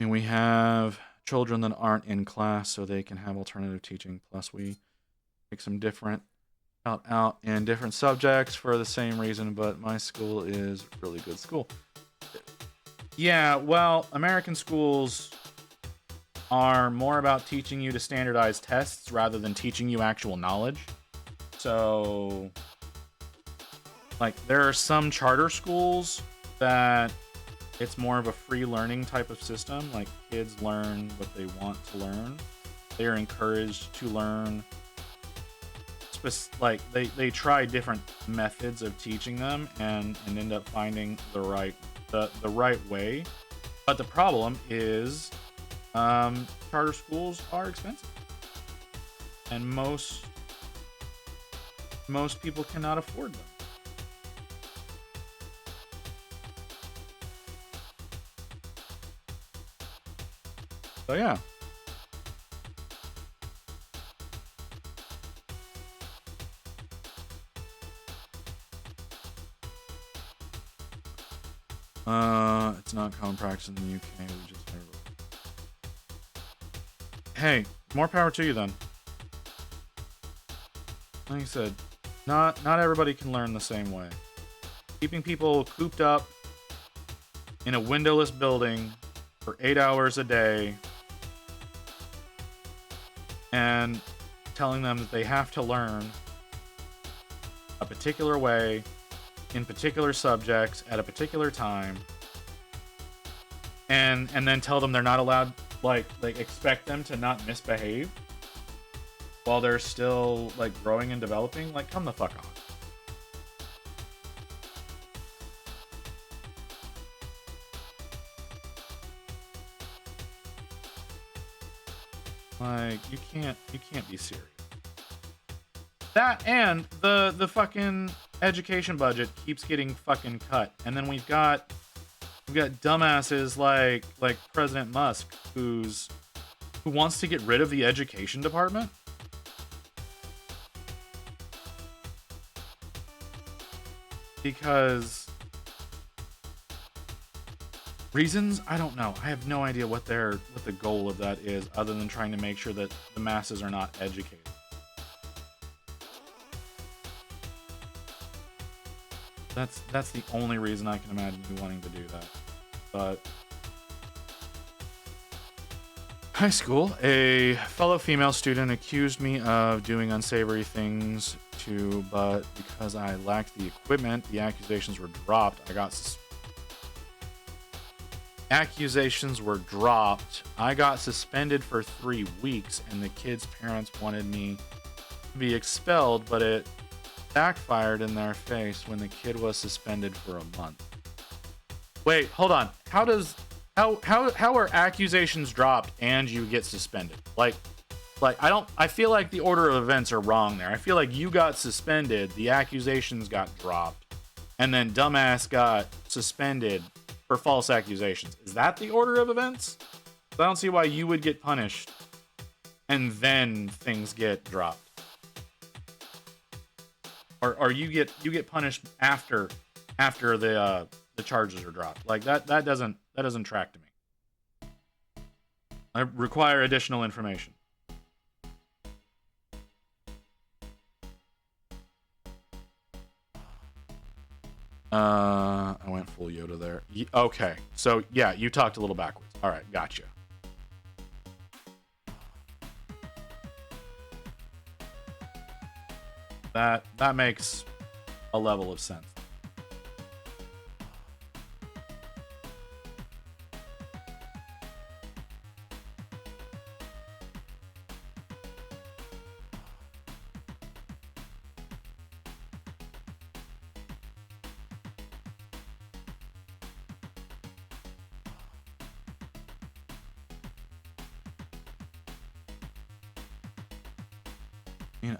And we have children that aren't in class so they can have alternative teaching. Plus we take some different out in different subjects for the same reason, but my school is a really good school. Yeah, well, American schools are more about teaching you to standardize tests rather than teaching you actual knowledge. So, like, there are some charter schools that it's more of a free learning type of system. Like, kids learn what they want to learn. They are encouraged to learn. Like, they try different methods of teaching them and end up finding the right way. But the problem is, charter schools are expensive, and most people cannot afford them. So yeah. It's not common practice in the UK. We just never... Hey, more power to you then. Like I said, not everybody can learn the same way. Keeping people cooped up in a windowless building for 8 hours a day and telling them that they have to learn a particular way in particular subjects at a particular time, and then tell them they're not allowed, like expect them to not misbehave while they're still like growing and developing. Like, come the fuck on. Like, you can't be serious. That and the fucking education budget keeps getting fucking cut, and then we've got dumbasses like President Musk who wants to get rid of the education department. Because reasons, I don't know. I have no idea what the goal of that is, other than trying to make sure that the masses are not educated. That's the only reason I can imagine you wanting to do that. But high school, a fellow female student accused me of doing unsavory things too, but because I lacked the equipment, the accusations were dropped. I got suspended for 3 weeks, and the kid's parents wanted me to be expelled, but it backfired in their face when the kid was suspended for a month. Wait, hold on. How are accusations dropped and you get suspended? Like I feel like the order of events are wrong there. I feel like you got suspended, the accusations got dropped, and then dumbass got suspended for false accusations. Is that the order of events? I don't see why you would get punished and then things get dropped. Or you get punished after the charges are dropped. Like that doesn't track to me. I require additional information. I went full Yoda there. Okay, so yeah, you talked a little backwards. All right, gotcha. That makes a level of sense.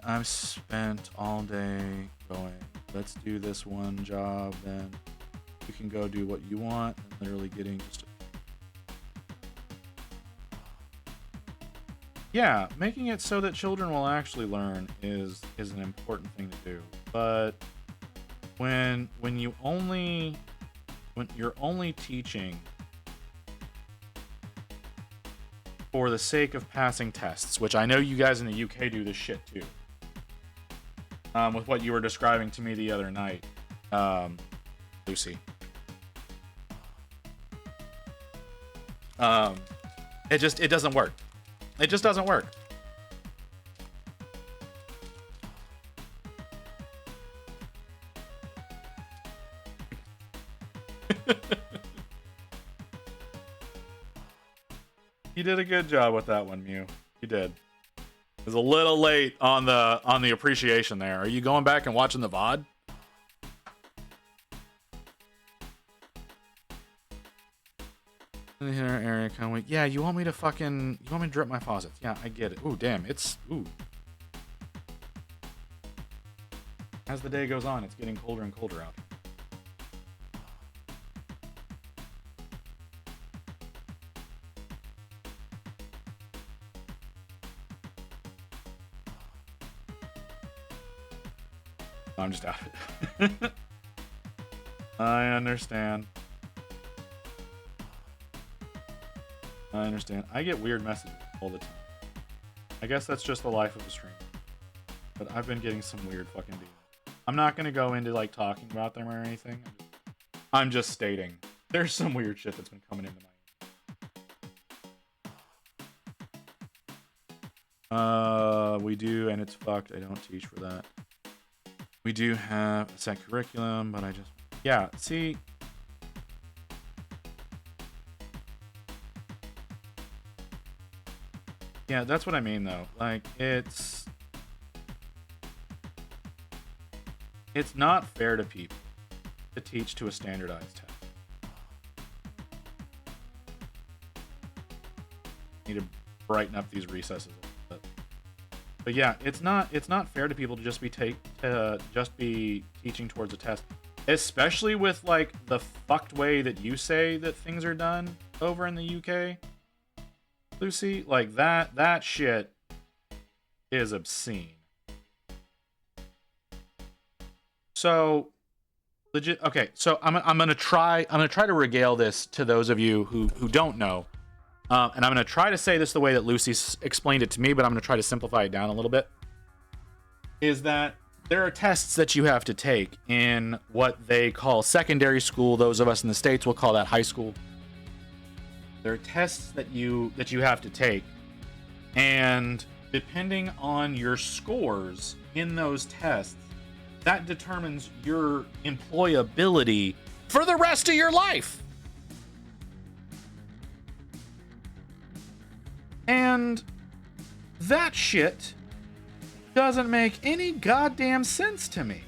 I've spent all day going, let's do this one job, then you can go do what you want, and literally getting just... Yeah, making it so that children will actually learn is an important thing to do. But when you're only teaching for the sake of passing tests, which I know you guys in the UK do this shit too. With what you were describing to me the other night, Lucy. It doesn't work. It just doesn't work. You did a good job with that one, Mew. You did. It was a little late on the appreciation there. Are you going back and watching the VOD? In the inner area, kind of like, yeah, you want me to drip my faucets? Yeah, I get it. Ooh, damn, ooh. As the day goes on, it's getting colder and colder out. I'm just out of it. I understand. I understand. I get weird messages all the time. I guess that's just the life of a streamer. But I've been getting some weird fucking DMs. I'm not gonna go into like talking about them or anything. I'm just stating there's some weird shit that's been coming into my. We do, and it's fucked. I don't teach for that. We do have a set curriculum, but I just, yeah. See. Yeah, that's what I mean, though. Like, it's not fair to people to teach to a standardized test. Need to brighten up these recesses a little bit. But yeah, it's not fair to people to just be teaching towards a test, especially with like the fucked way that you say that things are done over in the UK. Lucy, like that shit is obscene. So legit. Okay, so I'm gonna try to regale this to those of you who don't know, and I'm gonna try to say this the way that Lucy explained it to me, but I'm gonna try to simplify it down a little bit. Is that there are tests that you have to take in what they call secondary school. Those of us in the States will call that high school. There are tests that you have to take, and depending on your scores in those tests, that determines your employability for the rest of your life. And that shit doesn't make any goddamn sense to me.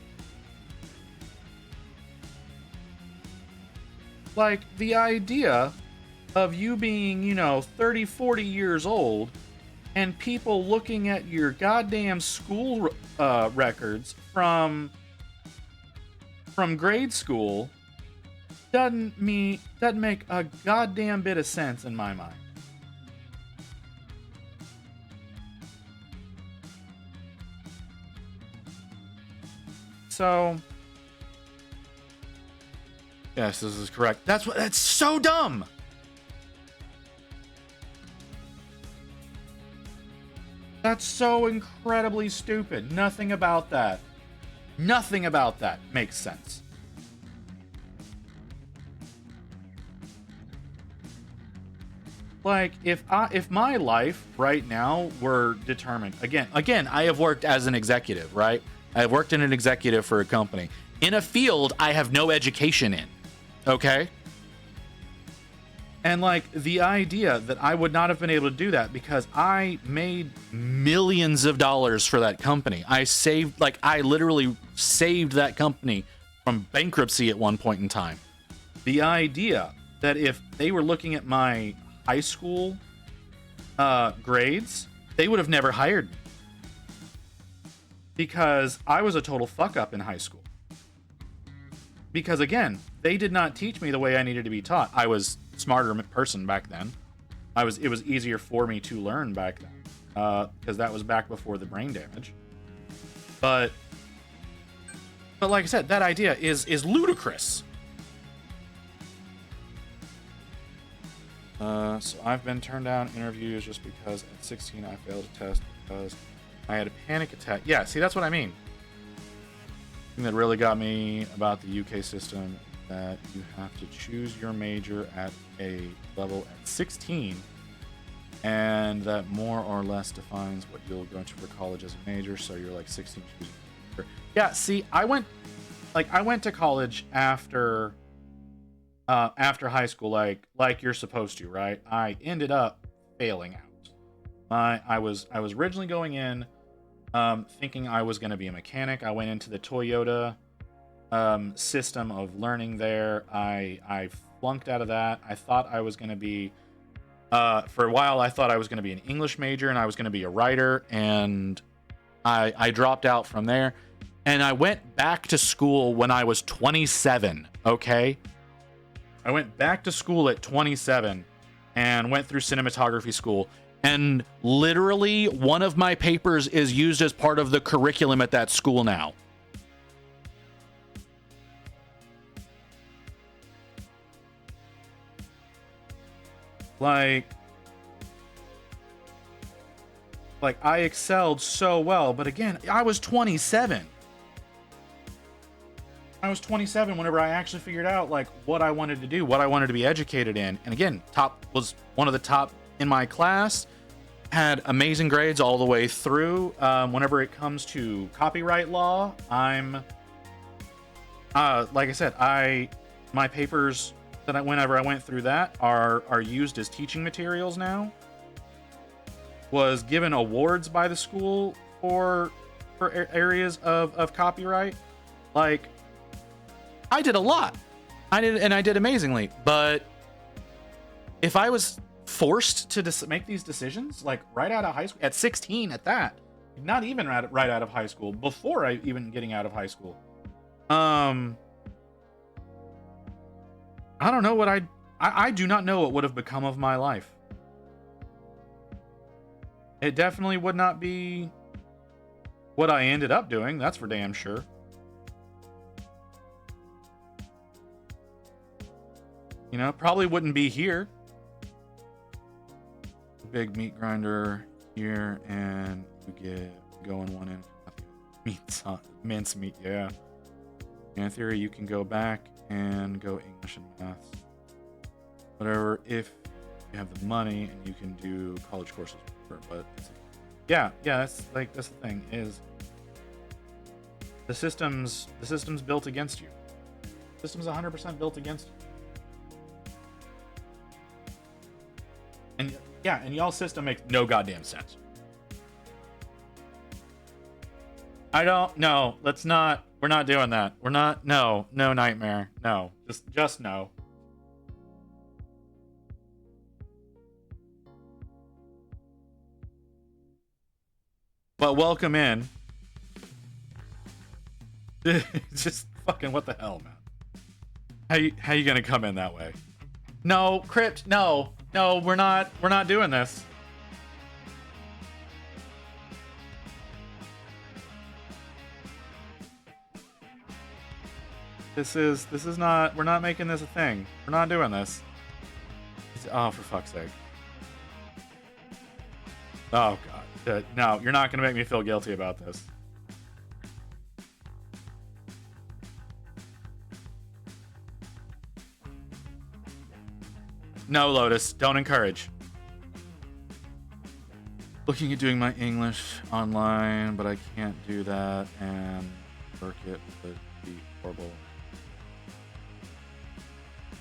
Like, the idea of you being, 30, 40 years old and people looking at your goddamn school records from grade school doesn't make a goddamn bit of sense in my mind. So, yes, this is correct. That's so dumb. That's so incredibly stupid. Nothing about that makes sense. Like, if my life right now were determined, again, I have worked as an executive, right? I have worked in an executive for a company in a field I have no education in. Okay? And like, the idea that I would not have been able to do that because I made millions of dollars for that company. I literally saved that company from bankruptcy at one point in time. The idea that if they were looking at my high school grades, they would have never hired me. Because I was a total fuck up in high school. Because again, they did not teach me the way I needed to be taught. I was smarter person back then. It was easier for me to learn back then, because that was back before the brain damage. But like I said, that idea is ludicrous. So I've been turned down interviews just because at 16 I failed a test because I had a panic attack. Yeah, see, that's what I mean. The thing that really got me about the UK system is that you have to choose your major at a level at 16, and that more or less defines what you'll go into for college as a major. So you're like 16 choosing your major. Yeah, see, I went to college after high school, like you're supposed to, right? I ended up failing out. I was originally going in thinking I was going to be a mechanic. I went into the Toyota system of learning there. I flunked out of that. I thought I was going to be for a while I thought I was going to be an English major and I was going to be a writer, and I dropped out from there, and I went back to school when I was 27. Okay, I went back to school at 27 and went through cinematography school, and literally one of my papers is used as part of the curriculum at that school now. Like, Like, I excelled so well, but again, I was 27. I was 27 whenever I actually figured out like what I wanted to do, what I wanted to be educated in. And again, top was one of the top in my class, had amazing grades all the way through. Whenever it comes to copyright law, I'm like I said, my papers that whenever I went through that are used as teaching materials now. Was given awards by the school for areas of copyright. Like, I did a lot. I did amazingly. But if I was forced to make these decisions, like right out of high school, at 16 at that, not even right out of high school, before I even getting out of high school, I don't know what I do not know what would have become of my life. It definitely would not be what I ended up doing. That's for damn sure. You know, probably wouldn't be here. Big meat grinder here, and you get going one end. Mince meat, yeah. In theory, you can go back and go English and math, whatever, if you have the money and you can do college courses. But yeah, that's the thing is the system's built against you. The system's 100% built against you. And yeah, and y'all's system makes no goddamn sense. I don't know. Let's not. We're not doing that. We're not. No nightmare. No. Just no. But welcome in. Just fucking what the hell, man? How you gonna come in that way? No, Crypt. No, we're not doing this. This is not. We're not making this a thing. We're not doing this. Oh, for fuck's sake. Oh god. No, you're not gonna make me feel guilty about this. No, Lotus, don't encourage. Looking at doing my English online, but I can't do that and work it would be horrible.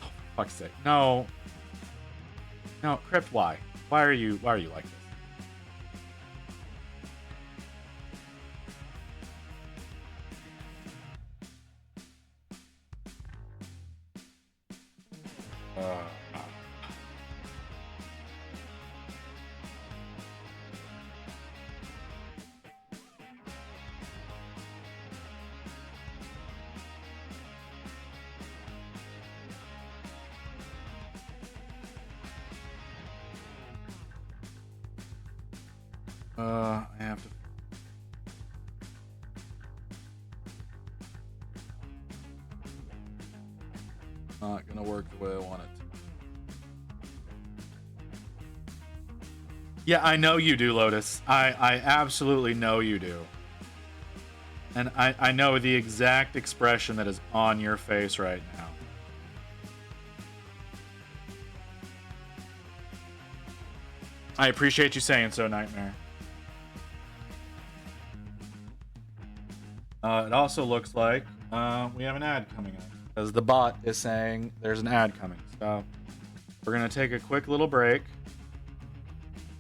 Oh, for fuck's sake. No, Crypt, why? Why are you like this? I have to. Not gonna work the way I want it to. Yeah, I know you do, Lotus. I absolutely know you do. And I know the exact expression that is on your face right now. I appreciate you saying so, Nightmare. It also looks like we have an ad coming up, because the bot is saying there's an ad coming. So we're gonna take a quick little break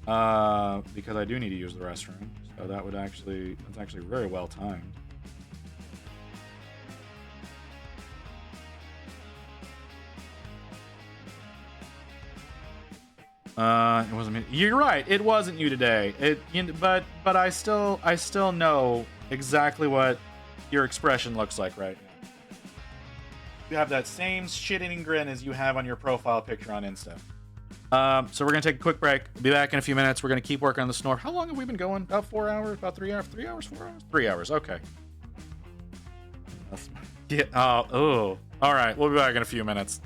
because I do need to use the restroom. So that's actually very well timed. It wasn't me. You're right. It wasn't you today. But I still know exactly what your expression looks like right now. You have that same shit-eating grin as you have on your profile picture on Insta. So we're gonna take a quick break. Be back in a few minutes. We're gonna keep working on the Snorf. How long have we been going? About 4 hours? About 3 hours? 3 hours? 4 hours? 3 hours. Okay. Yeah. Oh. All right. We'll be back in a few minutes.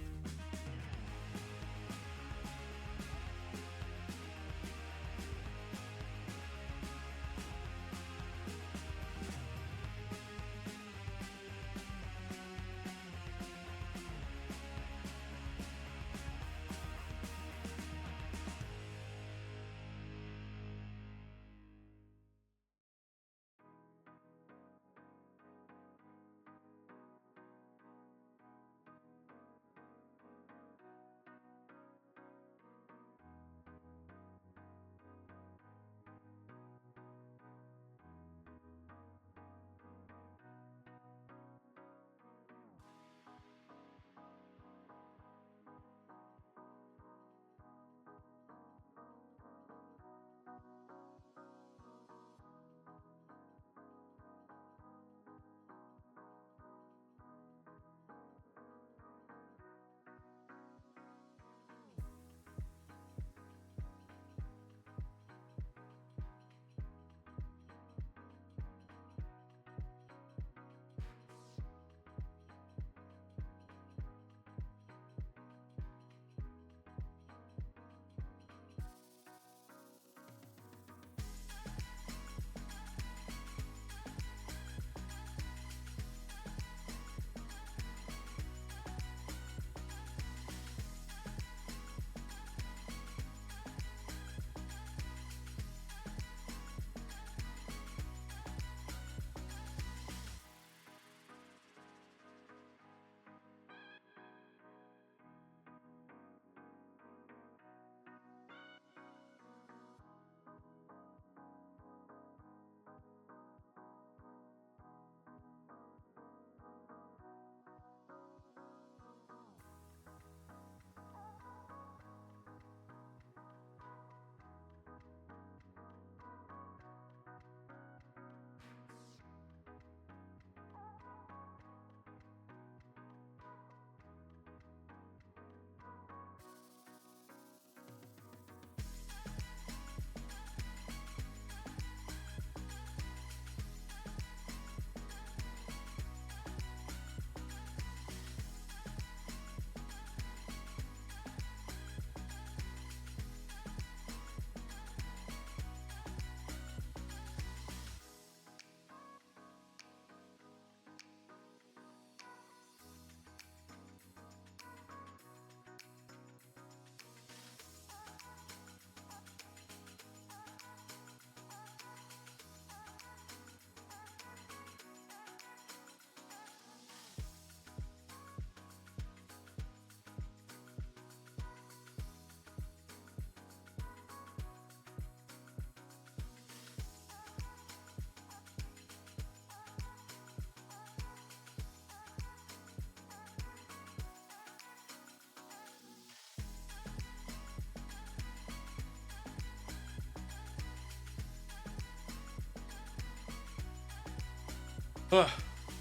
Ugh.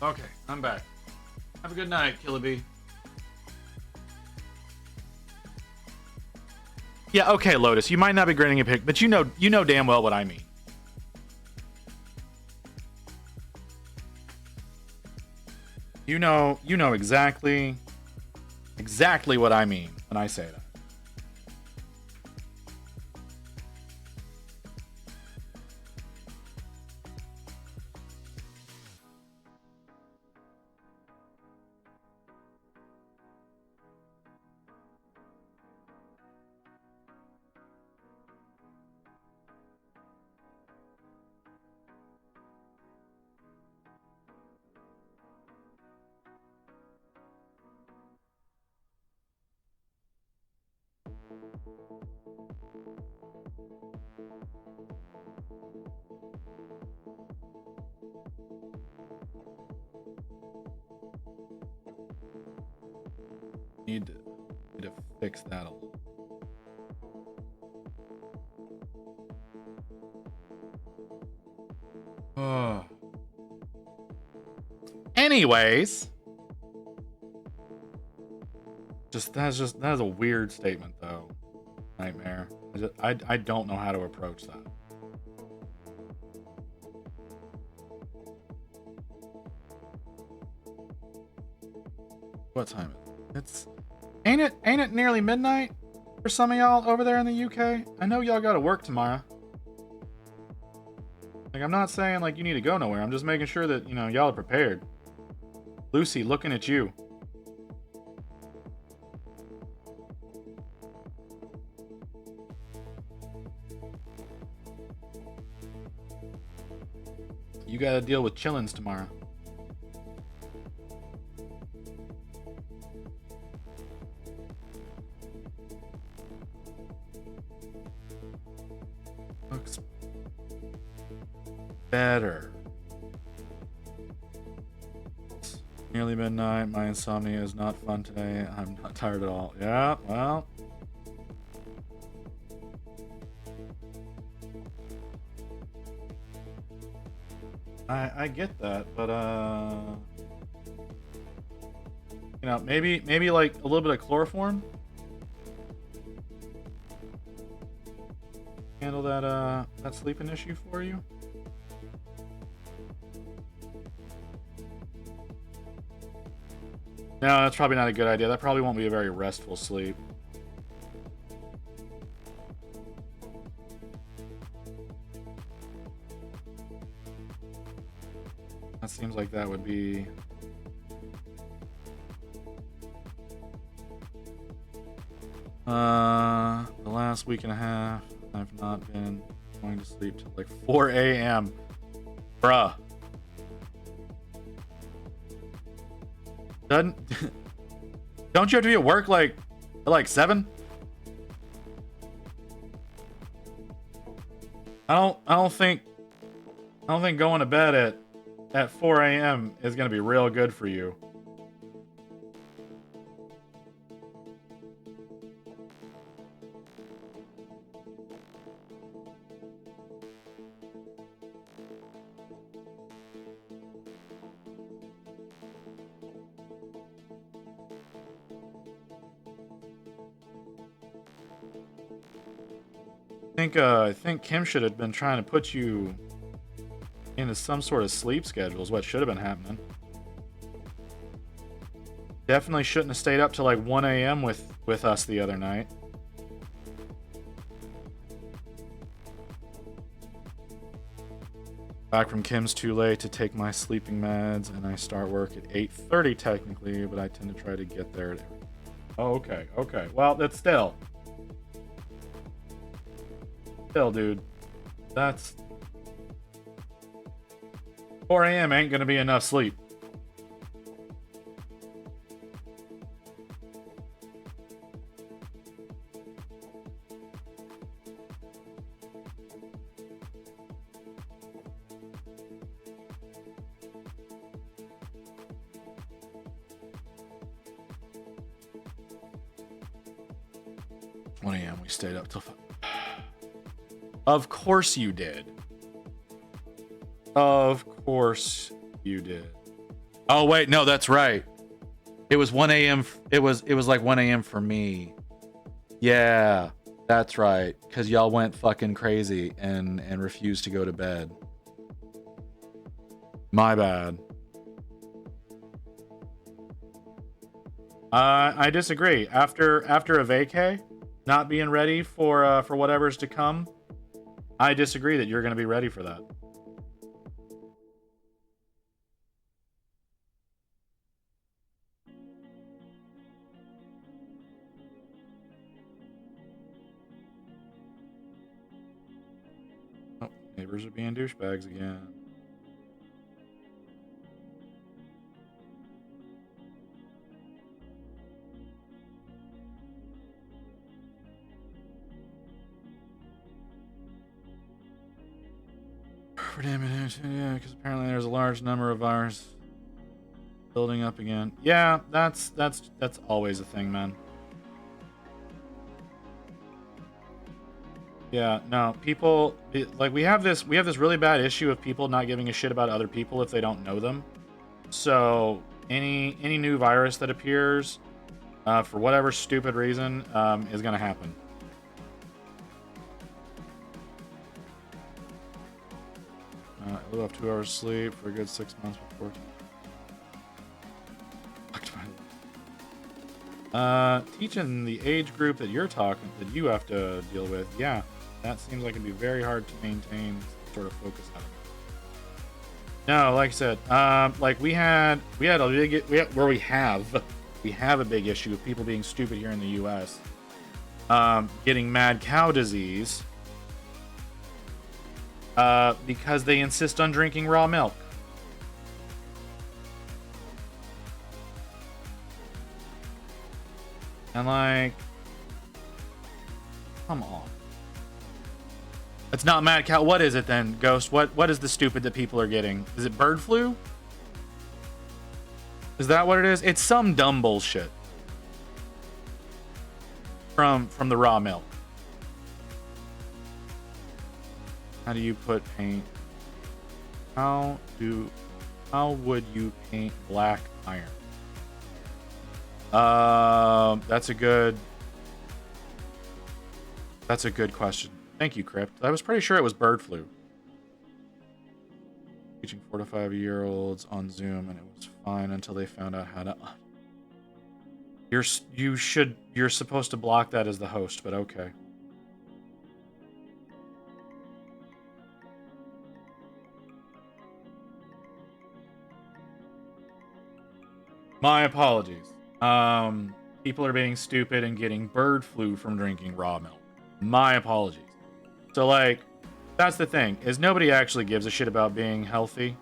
Okay, I'm back. Have a good night, Killabee. Yeah, okay, Lotus. You might not be grading a pic, but you know damn well what I mean. You know exactly what I mean when I say that. Need to fix that a little. Anyways, that is a weird statement though. Nightmare. I don't know how to approach that. What time is it? Ain't it nearly midnight for some of y'all over there in the UK? I know y'all gotta work tomorrow. Like, I'm not saying like you need to go nowhere. I'm just making sure that, you know, y'all are prepared. Lucy, looking at you. You gotta deal with chillins tomorrow. Looks better. It's nearly midnight. My insomnia is not fun today. I'm not tired at all. Yeah, well. I get that, but you know, maybe like a little bit of chloroform. Handle that sleeping issue for you. No, that's probably not a good idea. That probably won't be a very restful sleep. That seems like that would be... the last week and a half, I've not been going to sleep till like 4 a.m. Bruh. Don't you have to be at work like at like 7? I don't think going to bed at 4 a.m. is gonna be real good for you. I think Kim should have been trying to put you into some sort of sleep schedule is what should have been happening. Definitely shouldn't have stayed up till like 1 a.m. with us the other night. Back from Kim's too late to take my sleeping meds, and I start work at 8:30 technically, but I tend to try to get there at... Oh, okay. Well, that's still, dude. That's... 4 a.m. ain't gonna be enough sleep. We stayed up till... Of course you did. Of course You did. Oh wait, no, that's right. It was 1 a.m. It was like 1 a.m. for me. Yeah, that's right. Cause y'all went fucking crazy and refused to go to bed. My bad. I disagree. After a vacay, not being ready for whatever's to come, I disagree that you're going to be ready for that. Oh, neighbors are being douchebags again. Yeah, because apparently there's a large number of virus building up again. Yeah, that's always a thing, man. Yeah, no, people like we have this really bad issue of people not giving a shit about other people if they don't know them. So any new virus that appears, for whatever stupid reason, is gonna happen. I live off 2 hours sleep for a good 6 months before. Teaching the age group that you have to deal with, yeah, that seems like it'd be very hard to maintain sort of focus on it. No, like I said, like we have a big issue of people being stupid here in the U.S. Getting mad cow disease. Because they insist on drinking raw milk. And like, come on. It's not mad cow. What is it then, Ghost? What is the stupid that people are getting? Is it bird flu? Is that what it is? It's some dumb bullshit. From the raw milk. How do you put paint? How would you paint black iron? That's a good question. Thank you, Crypt. I was pretty sure it was bird flu. Teaching 4 to 5 year olds on Zoom, and it was fine until they found out how to. You're supposed to block that as the host, but okay. My apologies. People are being stupid and getting bird flu from drinking raw milk. My apologies. So, like, that's the thing, is nobody actually gives a shit about being healthy.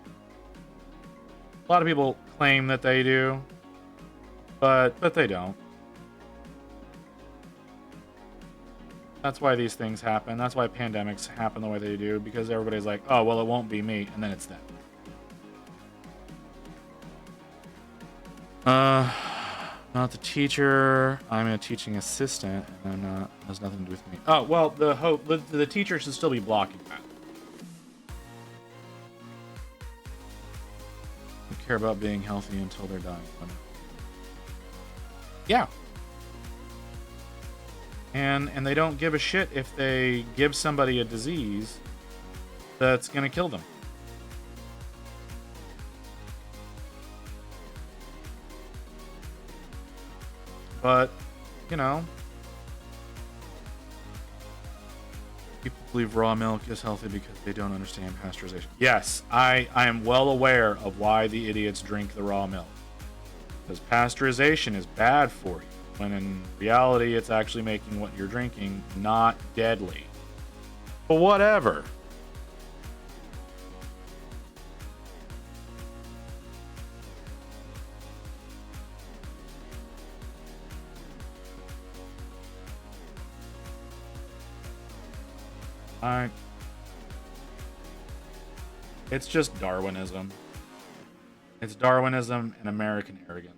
A lot of people claim that they do, but they don't. That's why these things happen. That's why pandemics happen the way they do, because everybody's like, oh, well, it won't be me, and then it's them. Not the teacher. I'm a teaching assistant, and I'm not. Has nothing to do with me. Oh well, the teacher should still be blocking that. They care about being healthy until they're dying. Yeah. And they don't give a shit if they give somebody a disease that's gonna kill them. But, you know, people believe raw milk is healthy because they don't understand pasteurization. Yes, I am well aware of why the idiots drink the raw milk. Because pasteurization is bad for you, when in reality it's actually making what you're drinking not deadly. But whatever. It's just Darwinism. It's Darwinism and American arrogance.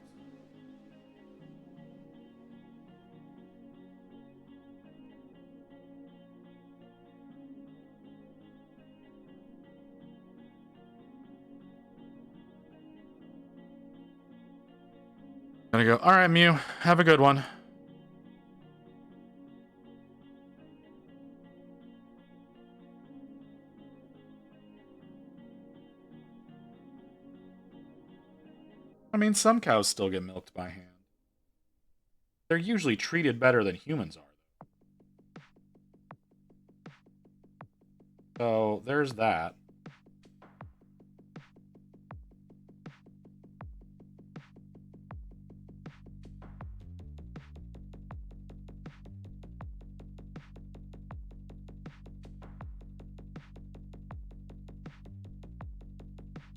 gonna go, all right, Mew, have a good one. I mean, some cows still get milked by hand. They're usually treated better than humans are, though. So, there's that.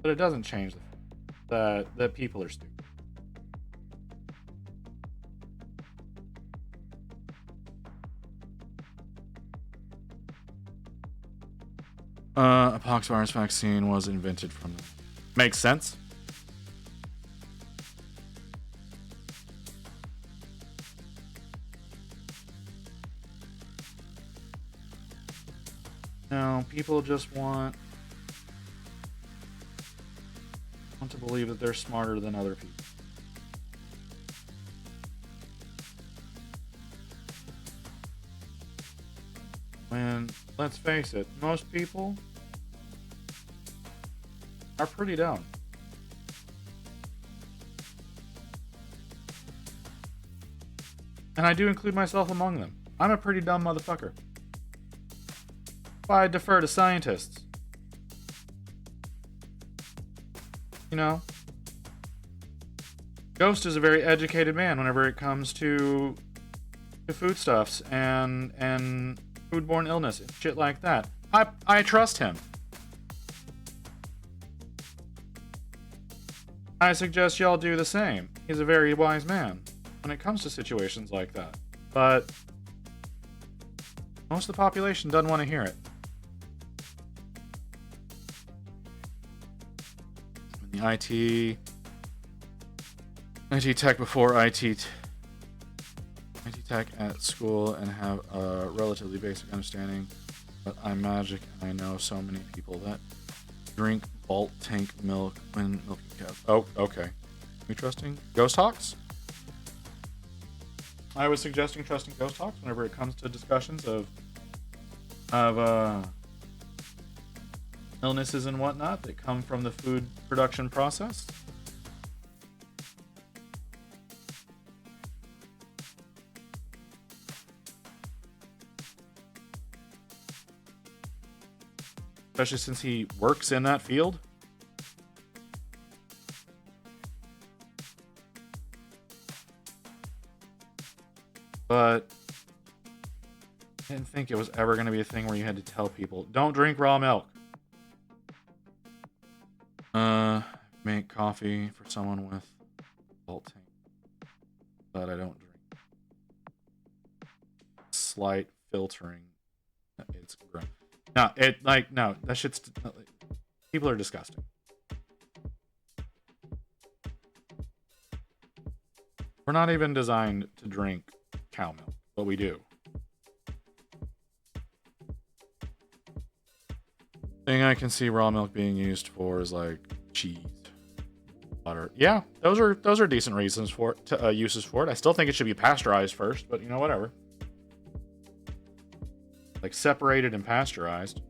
But it doesn't change the fact that people are stupid. A poxvirus vaccine was invented from them. Makes sense. No, people just want to believe that they're smarter than other people. When, let's face it, most people are pretty dumb. And I do include myself among them. I'm a pretty dumb motherfucker. Why I defer to scientists. You know? Ghost is a very educated man whenever it comes to foodstuffs and foodborne illness and shit like that. I trust him. I suggest y'all do the same. He's a very wise man when it comes to situations like that. But most of the population doesn't want to hear it. The IT tech before IT tech at school and have a relatively basic understanding, but I'm magic and I know so many people that drink bulk tank milk when milking cows. Oh, okay. We trusting Ghost Hawks? I was suggesting trusting Ghost Hawks whenever it comes to discussions of illnesses and whatnot that come from the food production process. Especially since he works in that field. But I didn't think it was ever going to be a thing where you had to tell people, don't drink raw milk. Make coffee for someone with bulk tank, but I don't drink. Slight filtering. It's gross. No, that shit's... People are disgusting. We're not even designed to drink cow milk, but we do. Thing I can see raw milk being used for is like cheese, butter. Yeah, those are decent reasons for it, uses for it. I still think it should be pasteurized first, but you know, whatever. Like separated and pasteurized.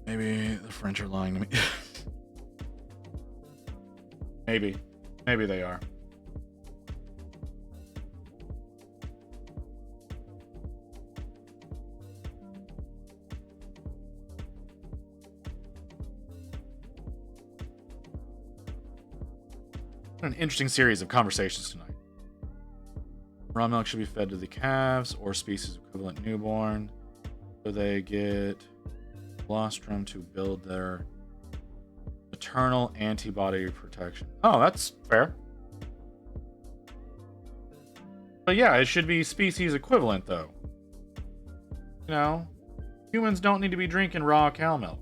Maybe the French are lying to me. Maybe they are. An interesting series of conversations tonight. Raw milk should be fed to the calves or species equivalent newborn, so they get colostrum to build their Eternal antibody protection. Oh, that's fair. But yeah, it should be species equivalent, though. You know, humans don't need to be drinking raw cow milk.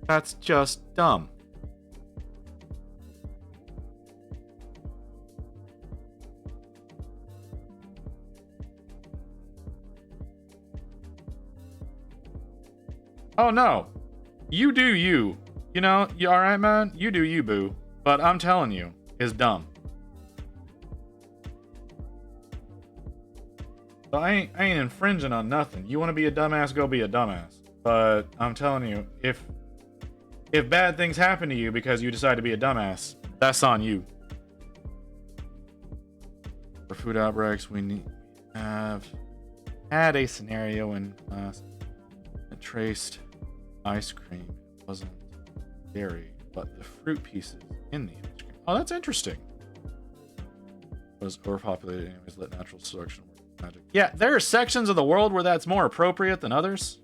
That's just dumb. Oh no. You do you. You know, you alright, man? You do you, boo. But I'm telling you, it's dumb. So I ain't infringing on nothing. You want to be a dumbass, go be a dumbass. But I'm telling you, if bad things happen to you because you decide to be a dumbass, that's on you. For food outbreaks, we have had a scenario in class that traced ice cream. It wasn't dairy, but the fruit pieces in the ice cream. Oh, that's interesting. It was overpopulated anyways, let natural selection work magic. Yeah, there are sections of the world where that's more appropriate than others.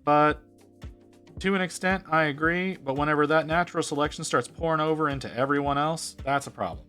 But to an extent, I agree. But whenever that natural selection starts pouring over into everyone else, that's a problem.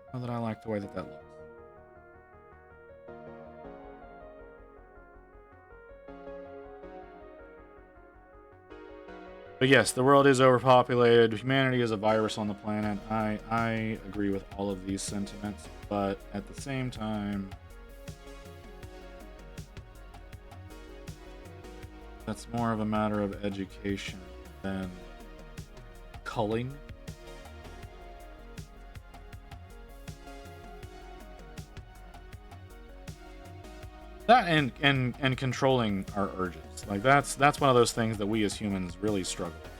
I don't know that I like the way that looks. But yes, the world is overpopulated. Humanity is a virus on the planet. I agree with all of these sentiments, but at the same time, that's more of a matter of education than culling. That and controlling our urges. Like that's one of those things that we as humans really struggle with.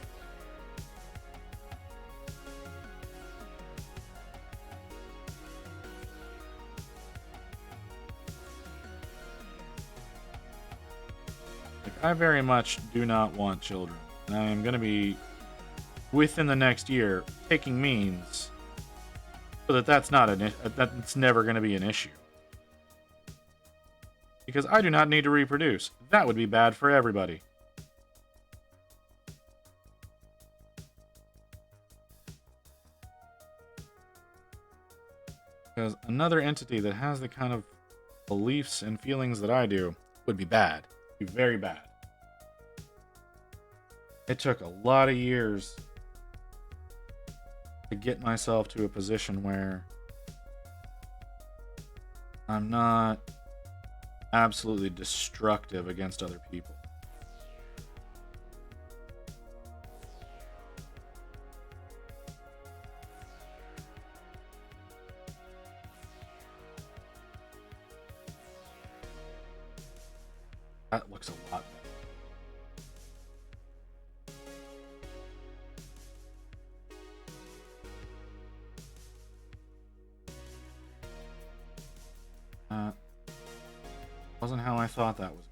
Like I very much do not want children. And I am going to be within the next year taking means so that that's never going to be an issue. Because I do not need to reproduce. That would be bad for everybody. Because another entity that has the kind of beliefs and feelings that I do would be bad. Be very bad. It took a lot of years to get myself to a position where I'm not absolutely destructive against other people. That looks a lot better. Wasn't how I thought that was.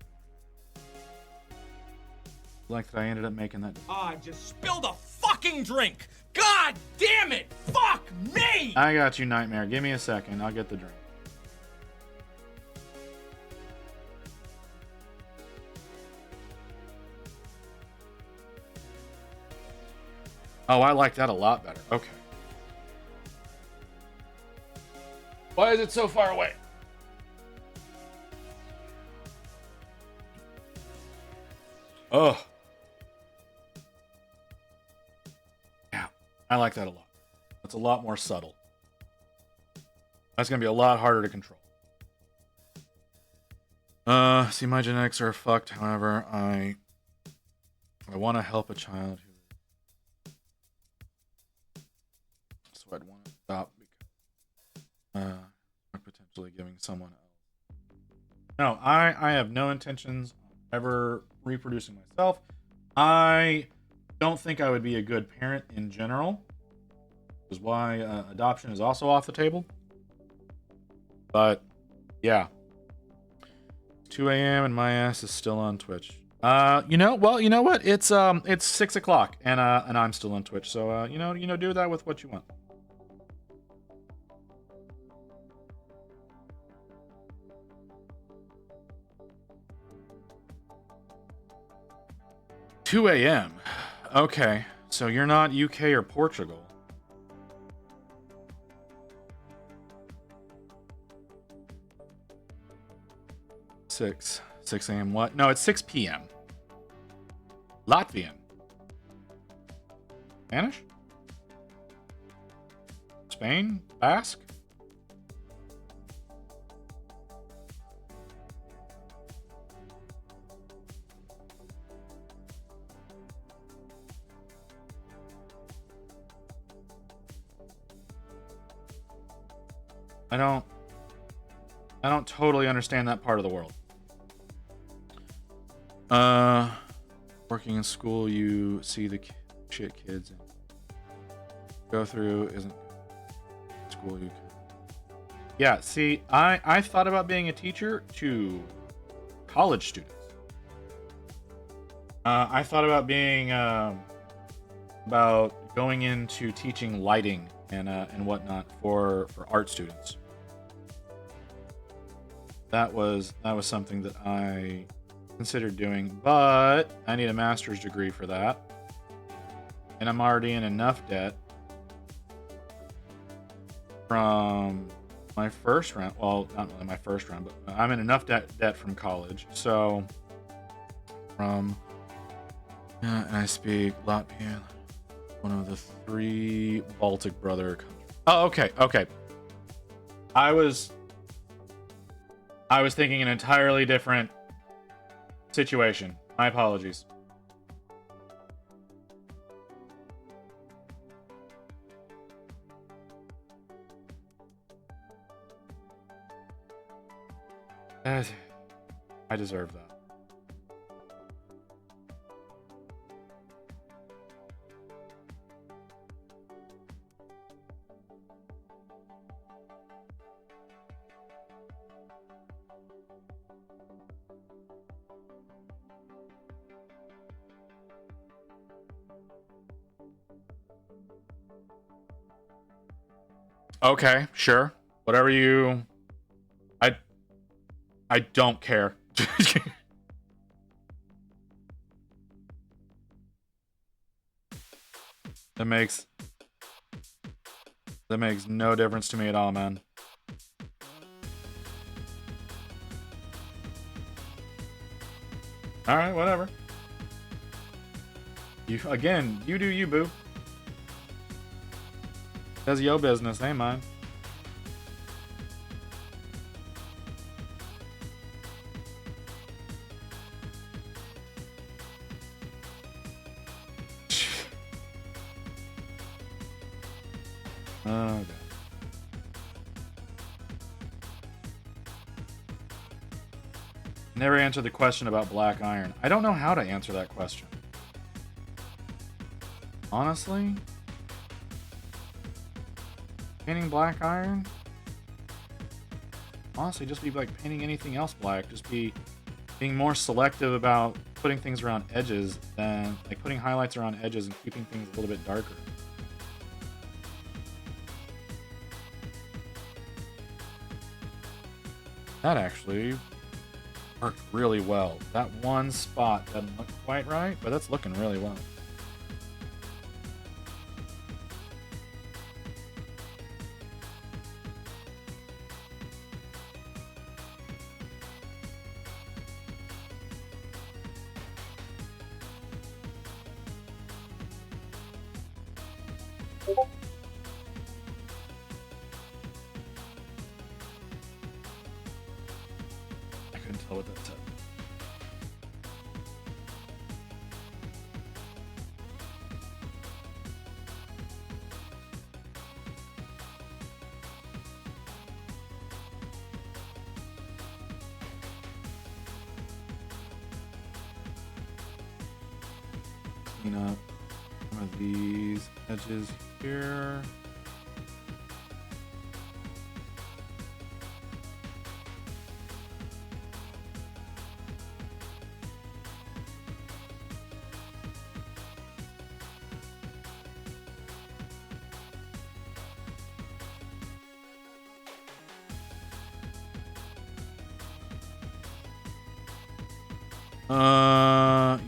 Like that I ended up making that. I just spilled a fucking drink! God damn it! Fuck me! I got you, Nightmare. Give me a second. I'll get the drink. Oh, I like that a lot better. Okay. Why is it so far away? Oh. Yeah, I like that a lot. That's a lot more subtle. That's going to be a lot harder to control. See, my genetics are fucked. However, I want to help a child so I'd want to stop because I'm potentially giving someone else. No, I have no intentions of ever reproducing myself. I don't think I would be a good parent in general, which is why adoption is also off the table. But yeah, 2 a.m. and my ass is still on Twitch. You know what? It's 6 o'clock and I'm still on Twitch. So do that with what you want. $2 a.m. Okay, so you're not UK or Portugal. Six a.m. What? No, it's 6 p.m. Latvian. Spanish? Spain? Basque? I don't totally understand that part of the world. Working in school, you see the shit kids go through isn't school you can. Yeah, see, I thought about being a teacher to college students. I thought about being about going into teaching lighting and whatnot for art students. That was something that I considered doing, but I need a master's degree for that, and I'm already in enough debt from my first round. Well, not really my first round, but I'm in enough debt from college. So and I speak Latvian, one of the 3 Baltic brother countries. Oh, okay. I was thinking an entirely different situation. My apologies. I deserve that. Okay, sure. Whatever you... I don't care. That makes no difference to me at all, man. Alright, whatever. You do you, boo. That's your business, ain't mine. Oh, God. Never answered the question about black iron. I don't know how to answer that question. Honestly? Painting black iron? Honestly, just be like painting anything else black. Just being more selective about putting things around edges than like putting highlights around edges and keeping things a little bit darker. That actually worked really well. That one spot doesn't look quite right, but that's looking really well. I couldn't tell what that said. Clean up some of these edges here.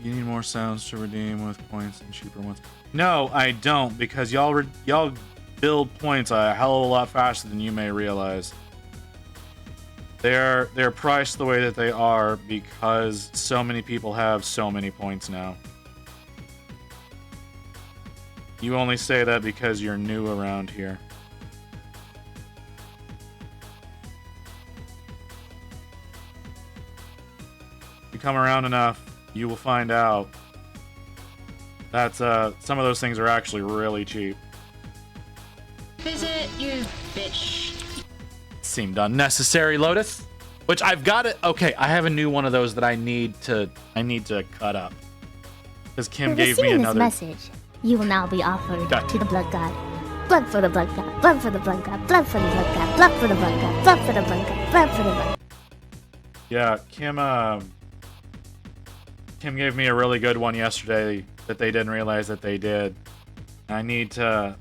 You need more sounds to redeem with points and cheaper ones. No, I don't, because y'all build points a hell of a lot faster than you may realize. They're priced the way that they are because so many people have so many points now. You only say that because you're new around here. You come around enough, you will find out that some of those things are actually really cheap. Visit you bitch. Seemed unnecessary, Lotus. Which I've got it. Okay, I have a new one of those that I need to cut up. Because Kim gave me another message. You will now be offered Got to the blood god. Blood for the blood god. Blood for the blood god. Blood for the blood god. Blood for the blood god. Blood for the blood god. Blood for the blood. Yeah, Kim gave me a really good one yesterday that they didn't realize that they did. I need to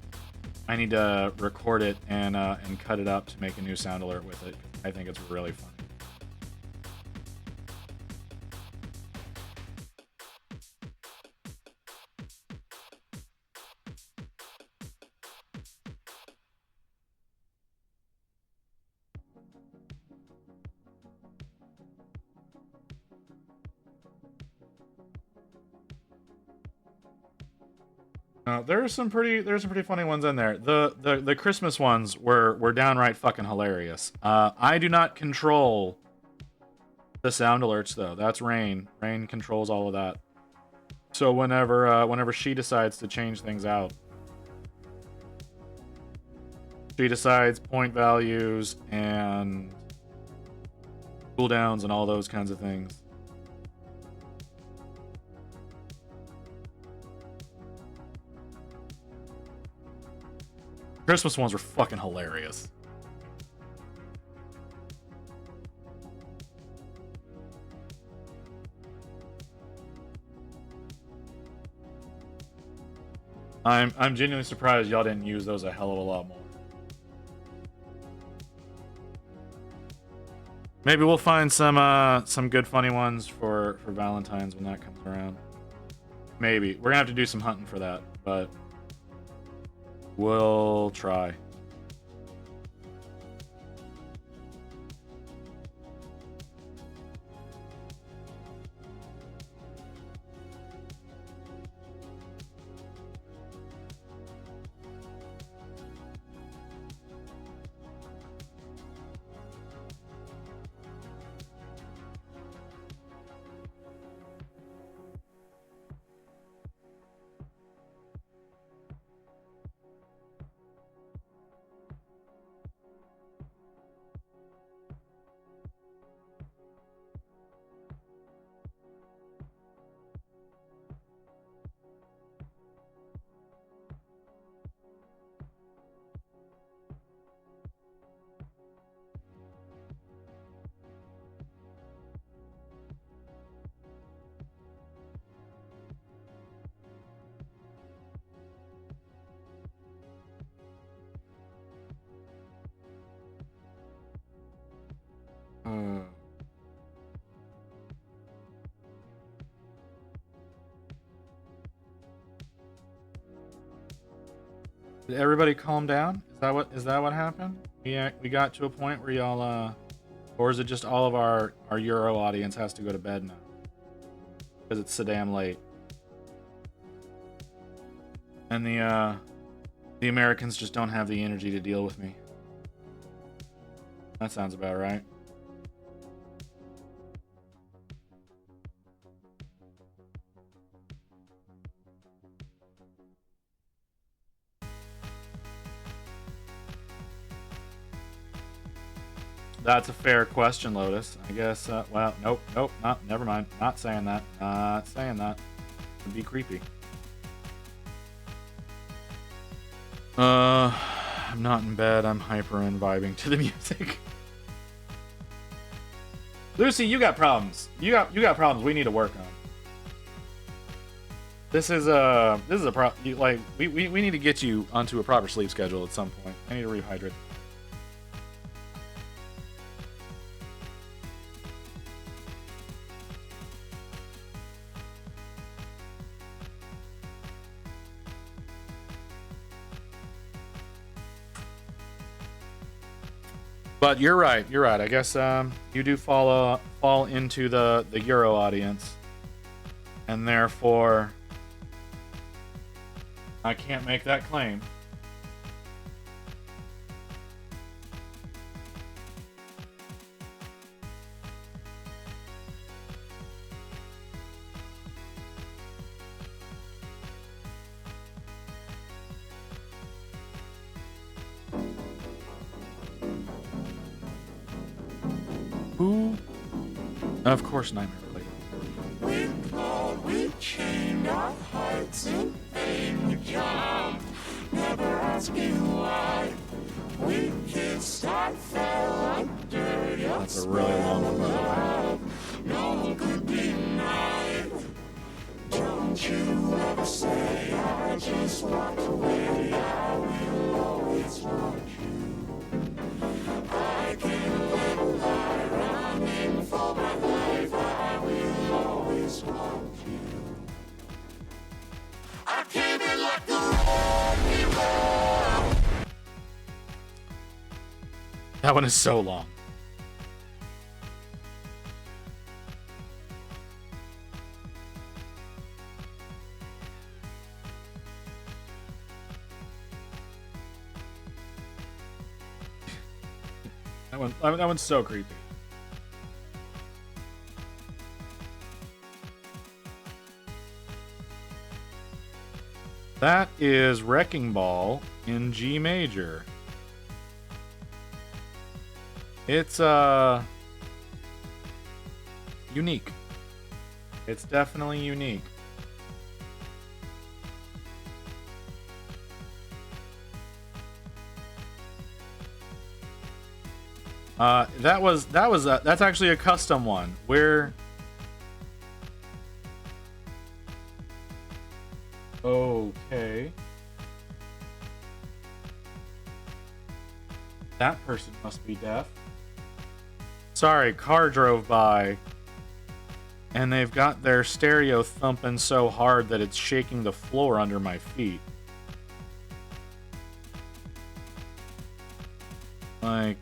record it and cut it up to make a new sound alert with it. I think it's really fun. There's some pretty funny ones in there. The Christmas ones were downright fucking hilarious. I do not control the sound alerts though. That's Rain. Rain controls all of that. So whenever she decides to change things out, she decides point values and cooldowns and all those kinds of things. Christmas ones were fucking hilarious. I'm genuinely surprised y'all didn't use those a hell of a lot more. Maybe we'll find some good funny ones for Valentine's when that comes around. Maybe. We're gonna have to do some hunting for that, but we'll try. Did everybody calm down? Is that what happened? We got to a point where y'all or is it just all of our Euro audience has to go to bed now? Because it's so damn late. And The Americans just don't have the energy to deal with me. That sounds about right. That's a fair question, Lotus. I guess, well, nope, never mind. Not saying that. Not saying that. Would be creepy. I'm not in bed. I'm hyper and vibing to the music. Lucy, you got problems. You got problems we need to work on. This is a problem. Like, we need to get you onto a proper sleep schedule at some point. I need to rehydrate. But you're right. You're right. I guess you do fall into the Euro audience, and therefore I can't make that claim. Who? Of course, Nightmare Related. We clawed, we chained our hearts in vain. We jumped, never asking why. We kissed, I fell under your That's a really long one, by the way. no one could deny. Don't you ever say I just walked away. I will always want you. I can't let a lie running for my life. I will always want you. I came in like the wrecking ball. That one is so long. That one's so creepy. That is Wrecking Ball in G major. It's unique. It's definitely unique. That's actually a custom one. Okay. That person must be deaf. Sorry, car drove by and they've got their stereo thumping so hard that it's shaking the floor under my feet. Like,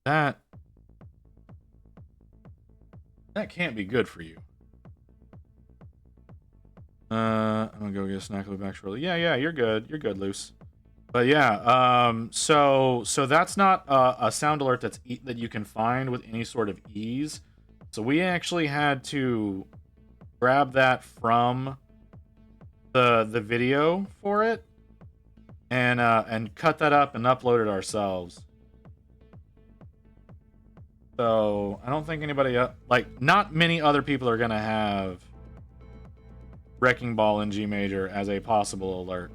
that can't be good for you. I'm gonna go get a snack. I'll be back shortly. Yeah, you're good. You're good, Luce. But yeah, so that's not a sound alert that you can find with any sort of ease. So we actually had to grab that from the video for it and cut that up and upload it ourselves. So I don't think anybody not many other people are gonna have Wrecking Ball in G major as a possible alert.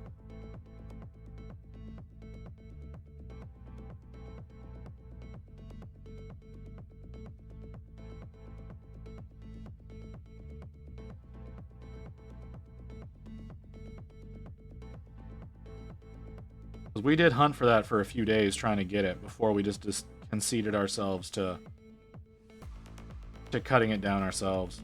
We did hunt for that for a few days trying to get it before we just conceded ourselves to cutting it down ourselves.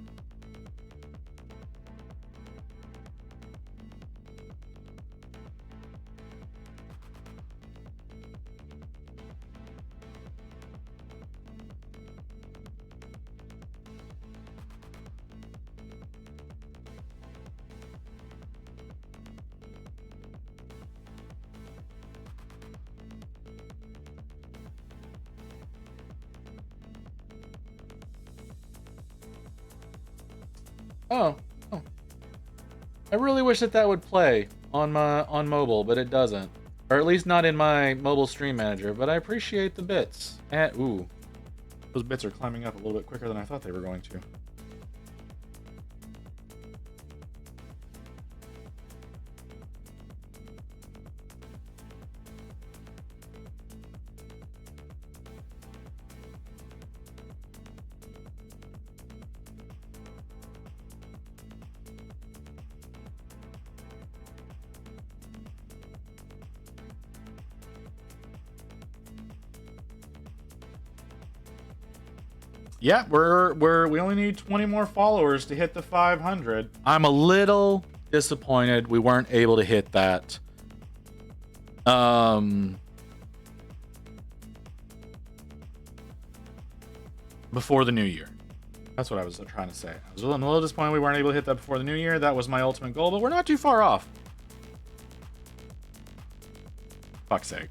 Oh. I really wish that would play on mobile, but it doesn't. Or at least not in my mobile stream manager, but I appreciate the bits. And, ooh. Those bits are climbing up a little bit quicker than I thought they were going to. Yeah, we only need 20 more followers to hit the 500. I'm a little disappointed we weren't able to hit that. Before the new year. That's what I was trying to say. I was a little disappointed we weren't able to hit that before the new year. That was my ultimate goal, but we're not too far off. Fuck's sake.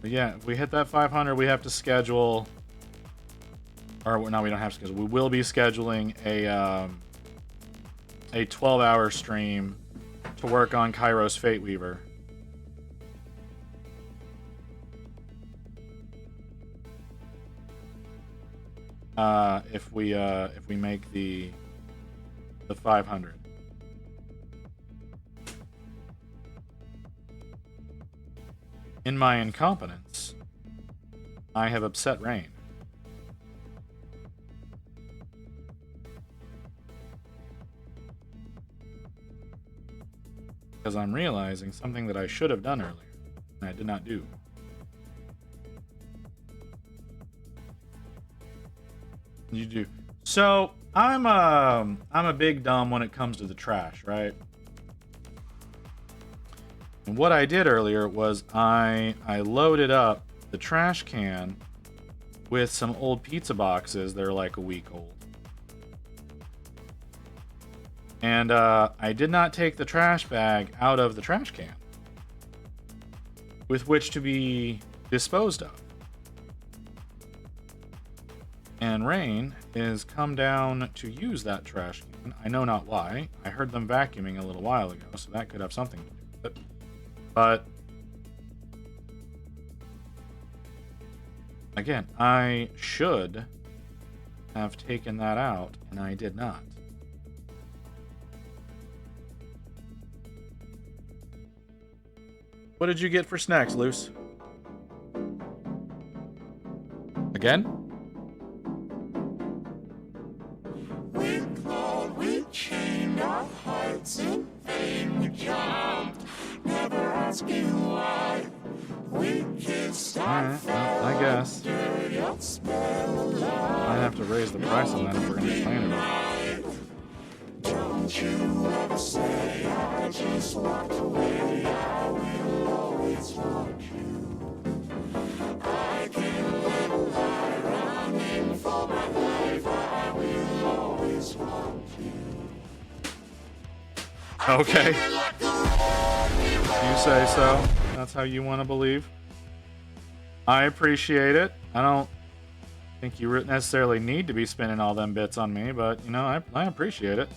But yeah, if we hit that 500, we have to schedule, or no, we don't have to schedule. We will be scheduling a 12-hour stream to work on Kairos Fate Weaver. If we make the 500. In my incompetence, I have upset Rain. Because I'm realizing something that I should have done earlier, and I did not do. You do. So, I'm a big dumb when it comes to the trash, right? And what I did earlier was I loaded up the trash can with some old pizza boxes that are like a week old. And I did not take the trash bag out of the trash can with which to be disposed of. And Rain is come down to use that trash can. I know not why. I heard them vacuuming a little while ago, so that could have something to do with it. But again, I should have taken that out, and I did not. What did you get for snacks, Luce? Again? We clawed, we chained our hearts in vain, we jumped, never asking why. We kissed our Alright, well, I guess. dirty old smell of love. I have to raise the price on that if we're going to plan it. Don't you ever say I just walked away. I will always want you. I can't let a lie running for my life. I will always want you. Okay. You say so. That's how you want to believe. I appreciate it. I don't think you necessarily need to be spending all them bits on me, but, you know, I appreciate it.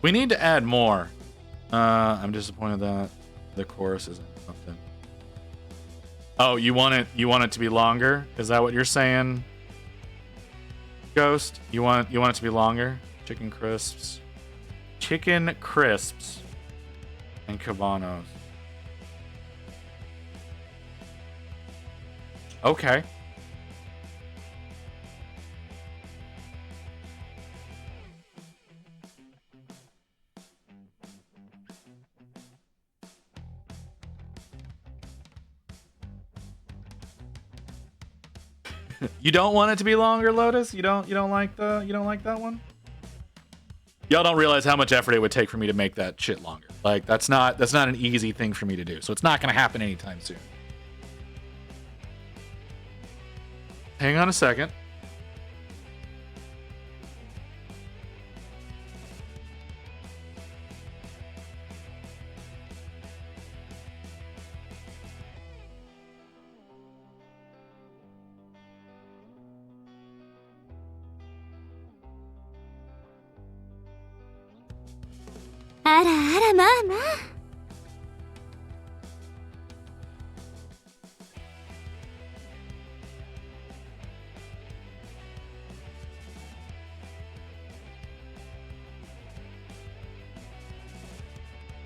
We need to add more. I'm disappointed that the chorus isn't something. Oh, you want it to be longer? Is that what you're saying, Ghost? You want it to be longer? Chicken crisps and cabanos. Okay. You don't want it to be longer, Lotus? You don't like that one? Y'all don't realize how much effort it would take for me to make that shit longer. Like that's not an easy thing for me to do. So it's not going to happen anytime soon. Hang on a second.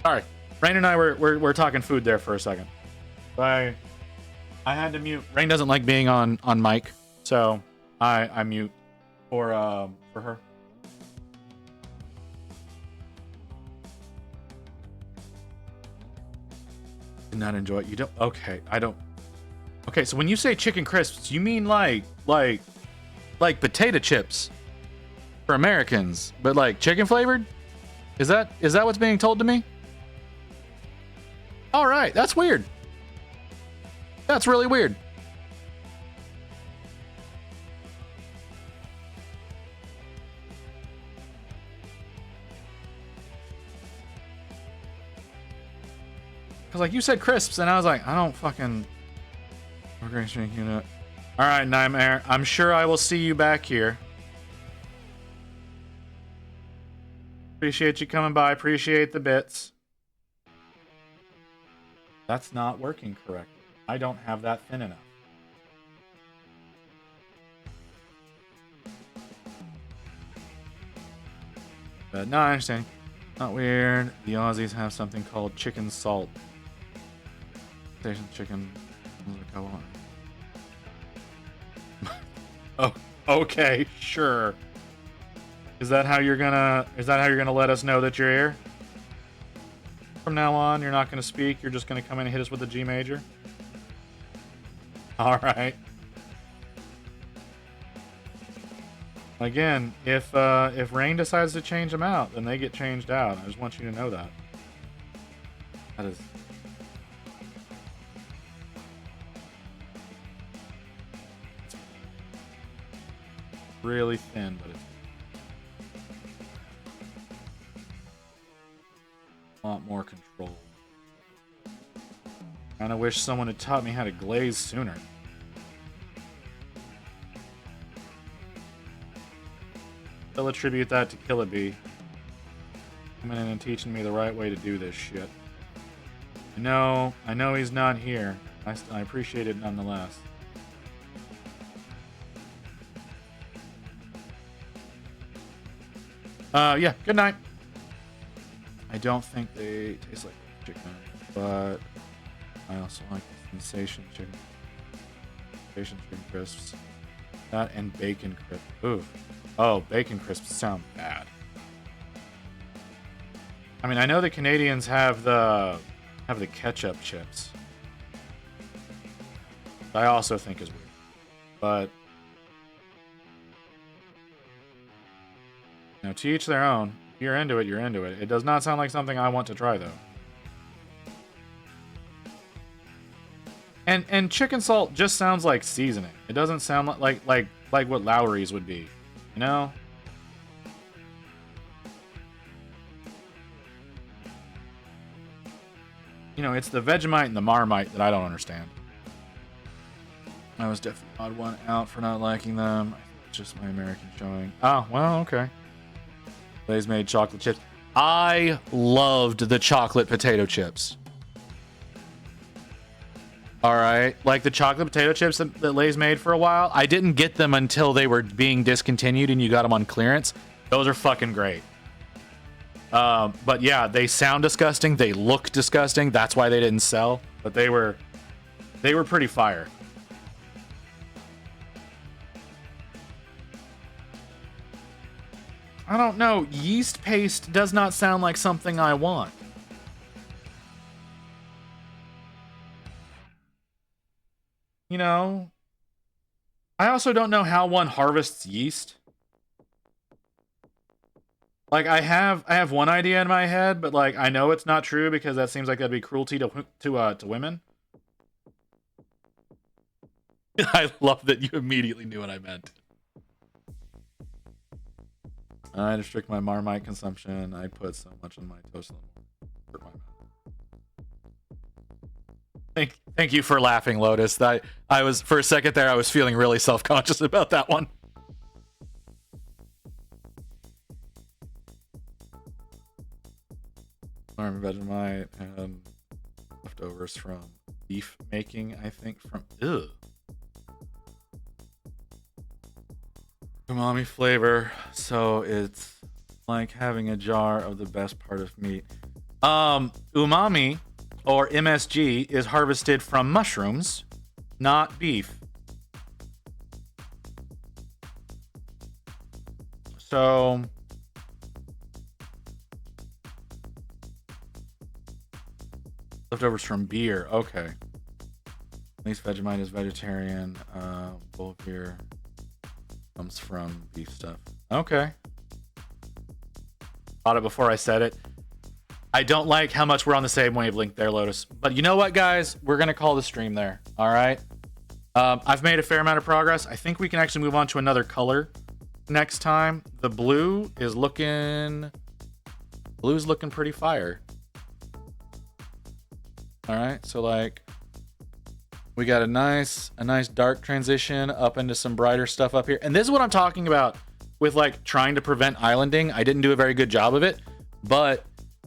Sorry, Rain and I were talking food there for a second. I had to mute. Rain doesn't like being on mic, so I mute for her. Did not enjoy it. You don't. Okay, I don't. Okay, so when you say chicken crisps, you mean like potato chips for Americans, but like chicken flavored? Is that what's being told to me? All right, that's weird. That's really weird. Because like you said crisps, and I was like, I don't fucking... Unit. All right, Nightmare. I'm sure I will see you back here. Appreciate you coming by. Appreciate the bits. That's not working correctly. I don't have that thin enough. But no, I understand. Not weird. The Aussies have something called chicken salt. Station chicken. Oh, okay, sure. Is that how you're gonna let us know that you're here? From now on, you're not gonna speak. You're just gonna come in and hit us with a G major. All right. Again, if Rain decides to change them out, then they get changed out. I just want you to know that. That is really thin, but it's a lot more control. Kinda wish someone had taught me how to glaze sooner. Still attribute that to Killabee. Coming in and teaching me the right way to do this shit. I know he's not here. I appreciate it nonetheless. Yeah, good night. I don't think they taste like chicken, but I also like the sensation chicken. Sensation chicken crisps. That and bacon crisps. Ooh. Oh, bacon crisps sound bad. I mean, I know the Canadians have the ketchup chips. I also think is weird. But you know, to each their own. If you're into it, you're into it. It does not sound like something I want to try, though. And chicken salt just sounds like seasoning. It doesn't sound like what Lowry's would be, you know? You know, it's the Vegemite and the Marmite that I don't understand. I was definitely odd one out for not liking them. I think it's just my American showing. Oh, well, okay. Lay's made chocolate chips. I loved the chocolate potato chips. All right, like the chocolate potato chips that Lay's made for a while. I didn't get them until they were being discontinued and you got them on clearance. Those are fucking great. But yeah, they sound disgusting. They look disgusting. That's why they didn't sell. But they were pretty fire. I don't know. Yeast paste does not sound like something I want. You know, I also don't know how one harvests yeast. Like I have one idea in my head, but like I know it's not true because that seems like that'd be cruelty to women. I love that you immediately knew what I meant. I restrict my Marmite consumption. I put so much on my toast. Hurt my mouth. Thank you for laughing, Lotus. I was, for a second there, I was feeling really self-conscious about that one. Farm Vegemite and leftovers from beef making, I think, from umami flavor, so it's like having a jar of the best part of meat. Umami, or MSG, is harvested from mushrooms, not beef. So leftovers from beer. Okay. At least Vegemite is vegetarian. Bull beer comes from beef stuff. Okay. Thought it before I said it. I don't like how much we're on the same wavelength there, Lotus. But you know what, guys? We're going to call the stream there. All right? I've made a fair amount of progress. I think we can actually move on to another color next time. The blue is looking... Blue's looking pretty fire. All right, so like... We got a nice dark transition up into some brighter stuff up here. And this is what I'm talking about with like trying to prevent islanding. I didn't do a very good job of it, but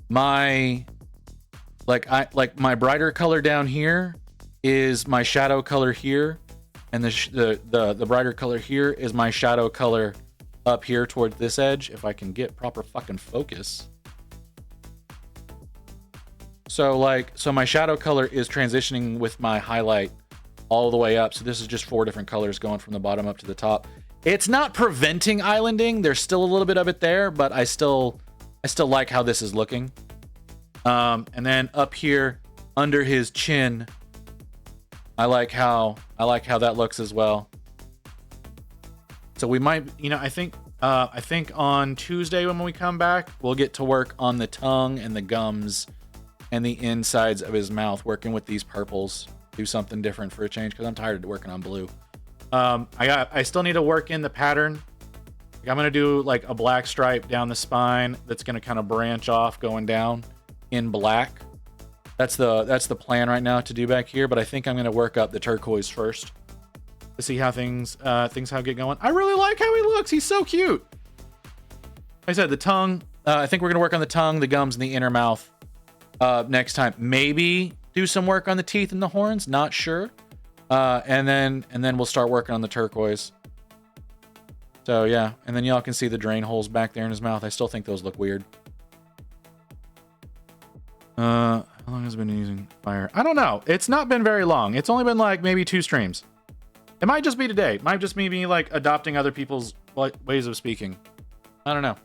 my my brighter color down here is my shadow color here, and the brighter color here is my shadow color up here towards this edge. If I can get proper fucking focus. So my shadow color is transitioning with my highlight all the way up. So this is just 4 different colors going from the bottom up to the top. It's not preventing islanding. There's still a little bit of it there, but I still like how this is looking. And then up here under his chin, I like how that looks as well. So we might, I think on Tuesday when we come back, we'll get to work on the tongue and the gums and the insides of his mouth, working with these purples. Do something different for a change, because I'm tired of working on blue. I still need to work in the pattern. I'm gonna do like a black stripe down the spine that's gonna kind of branch off going down in black. That's the plan right now to do back here, but I think I'm gonna work up the turquoise first to see how things get going. I really like how he looks. He's so cute. Like I said, the tongue, I think we're gonna work on the tongue, the gums, and the inner mouth next time. Maybe do some work on the teeth and the horns, not sure. And then we'll start working on the turquoise. So yeah, and then y'all can see the drain holes back there in his mouth. I still think those look weird. How long has it been using fire? I don't know. It's not been very long. It's only been like maybe 2 streams. It might just be today. It might just be me like adopting other people's ways of speaking. I don't know.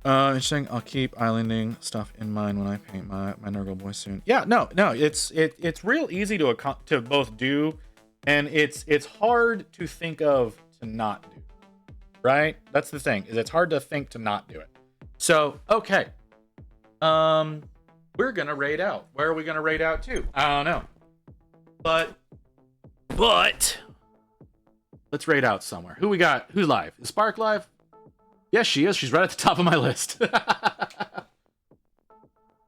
Interesting. I'll keep islanding stuff in mind when I paint my Nurgle boy soon. Yeah, no, it's real easy to both do, and it's hard to think of to not do. Right? That's the thing. Is it's hard to think to not do it. So okay, we're gonna raid out. Where are we gonna raid out to? I don't know, but let's raid out somewhere. Who we got? Who's live? Is Spark live? Yes, she is. She's right at the top of my list.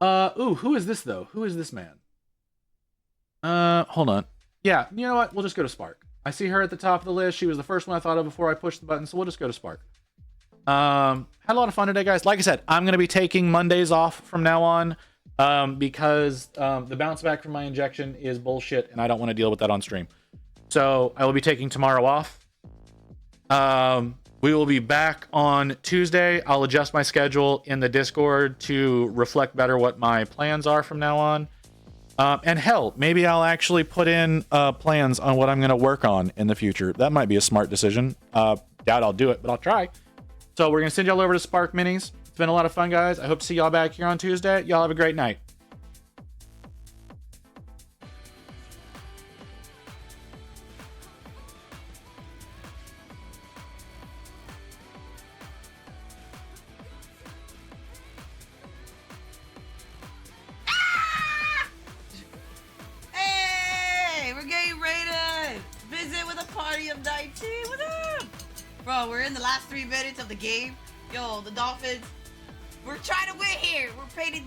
Ooh, who is this, though? Who is this man? Hold on. Yeah, you know what? We'll just go to Spark. I see her at the top of the list. She was the first one I thought of before I pushed the button, so we'll just go to Spark. Had a lot of fun today, guys. Like I said, I'm going to be taking Mondays off from now on because the bounce back from my injection is bullshit, and I don't want to deal with that on stream. So I will be taking tomorrow off. We will be back on Tuesday. I'll adjust my schedule in the Discord to reflect better what my plans are from now on. And hell, maybe I'll actually put in plans on what I'm going to work on in the future. That might be a smart decision. Doubt I'll do it, but I'll try. So we're going to send y'all over to Spark Minis. It's been a lot of fun, guys. I hope to see y'all back here on Tuesday. Y'all have a great night. Hey, we're getting Party of 19. What up? Bro, we're in the last 3 minutes of the game. Yo, the Dolphins. We're trying to win here. We're painting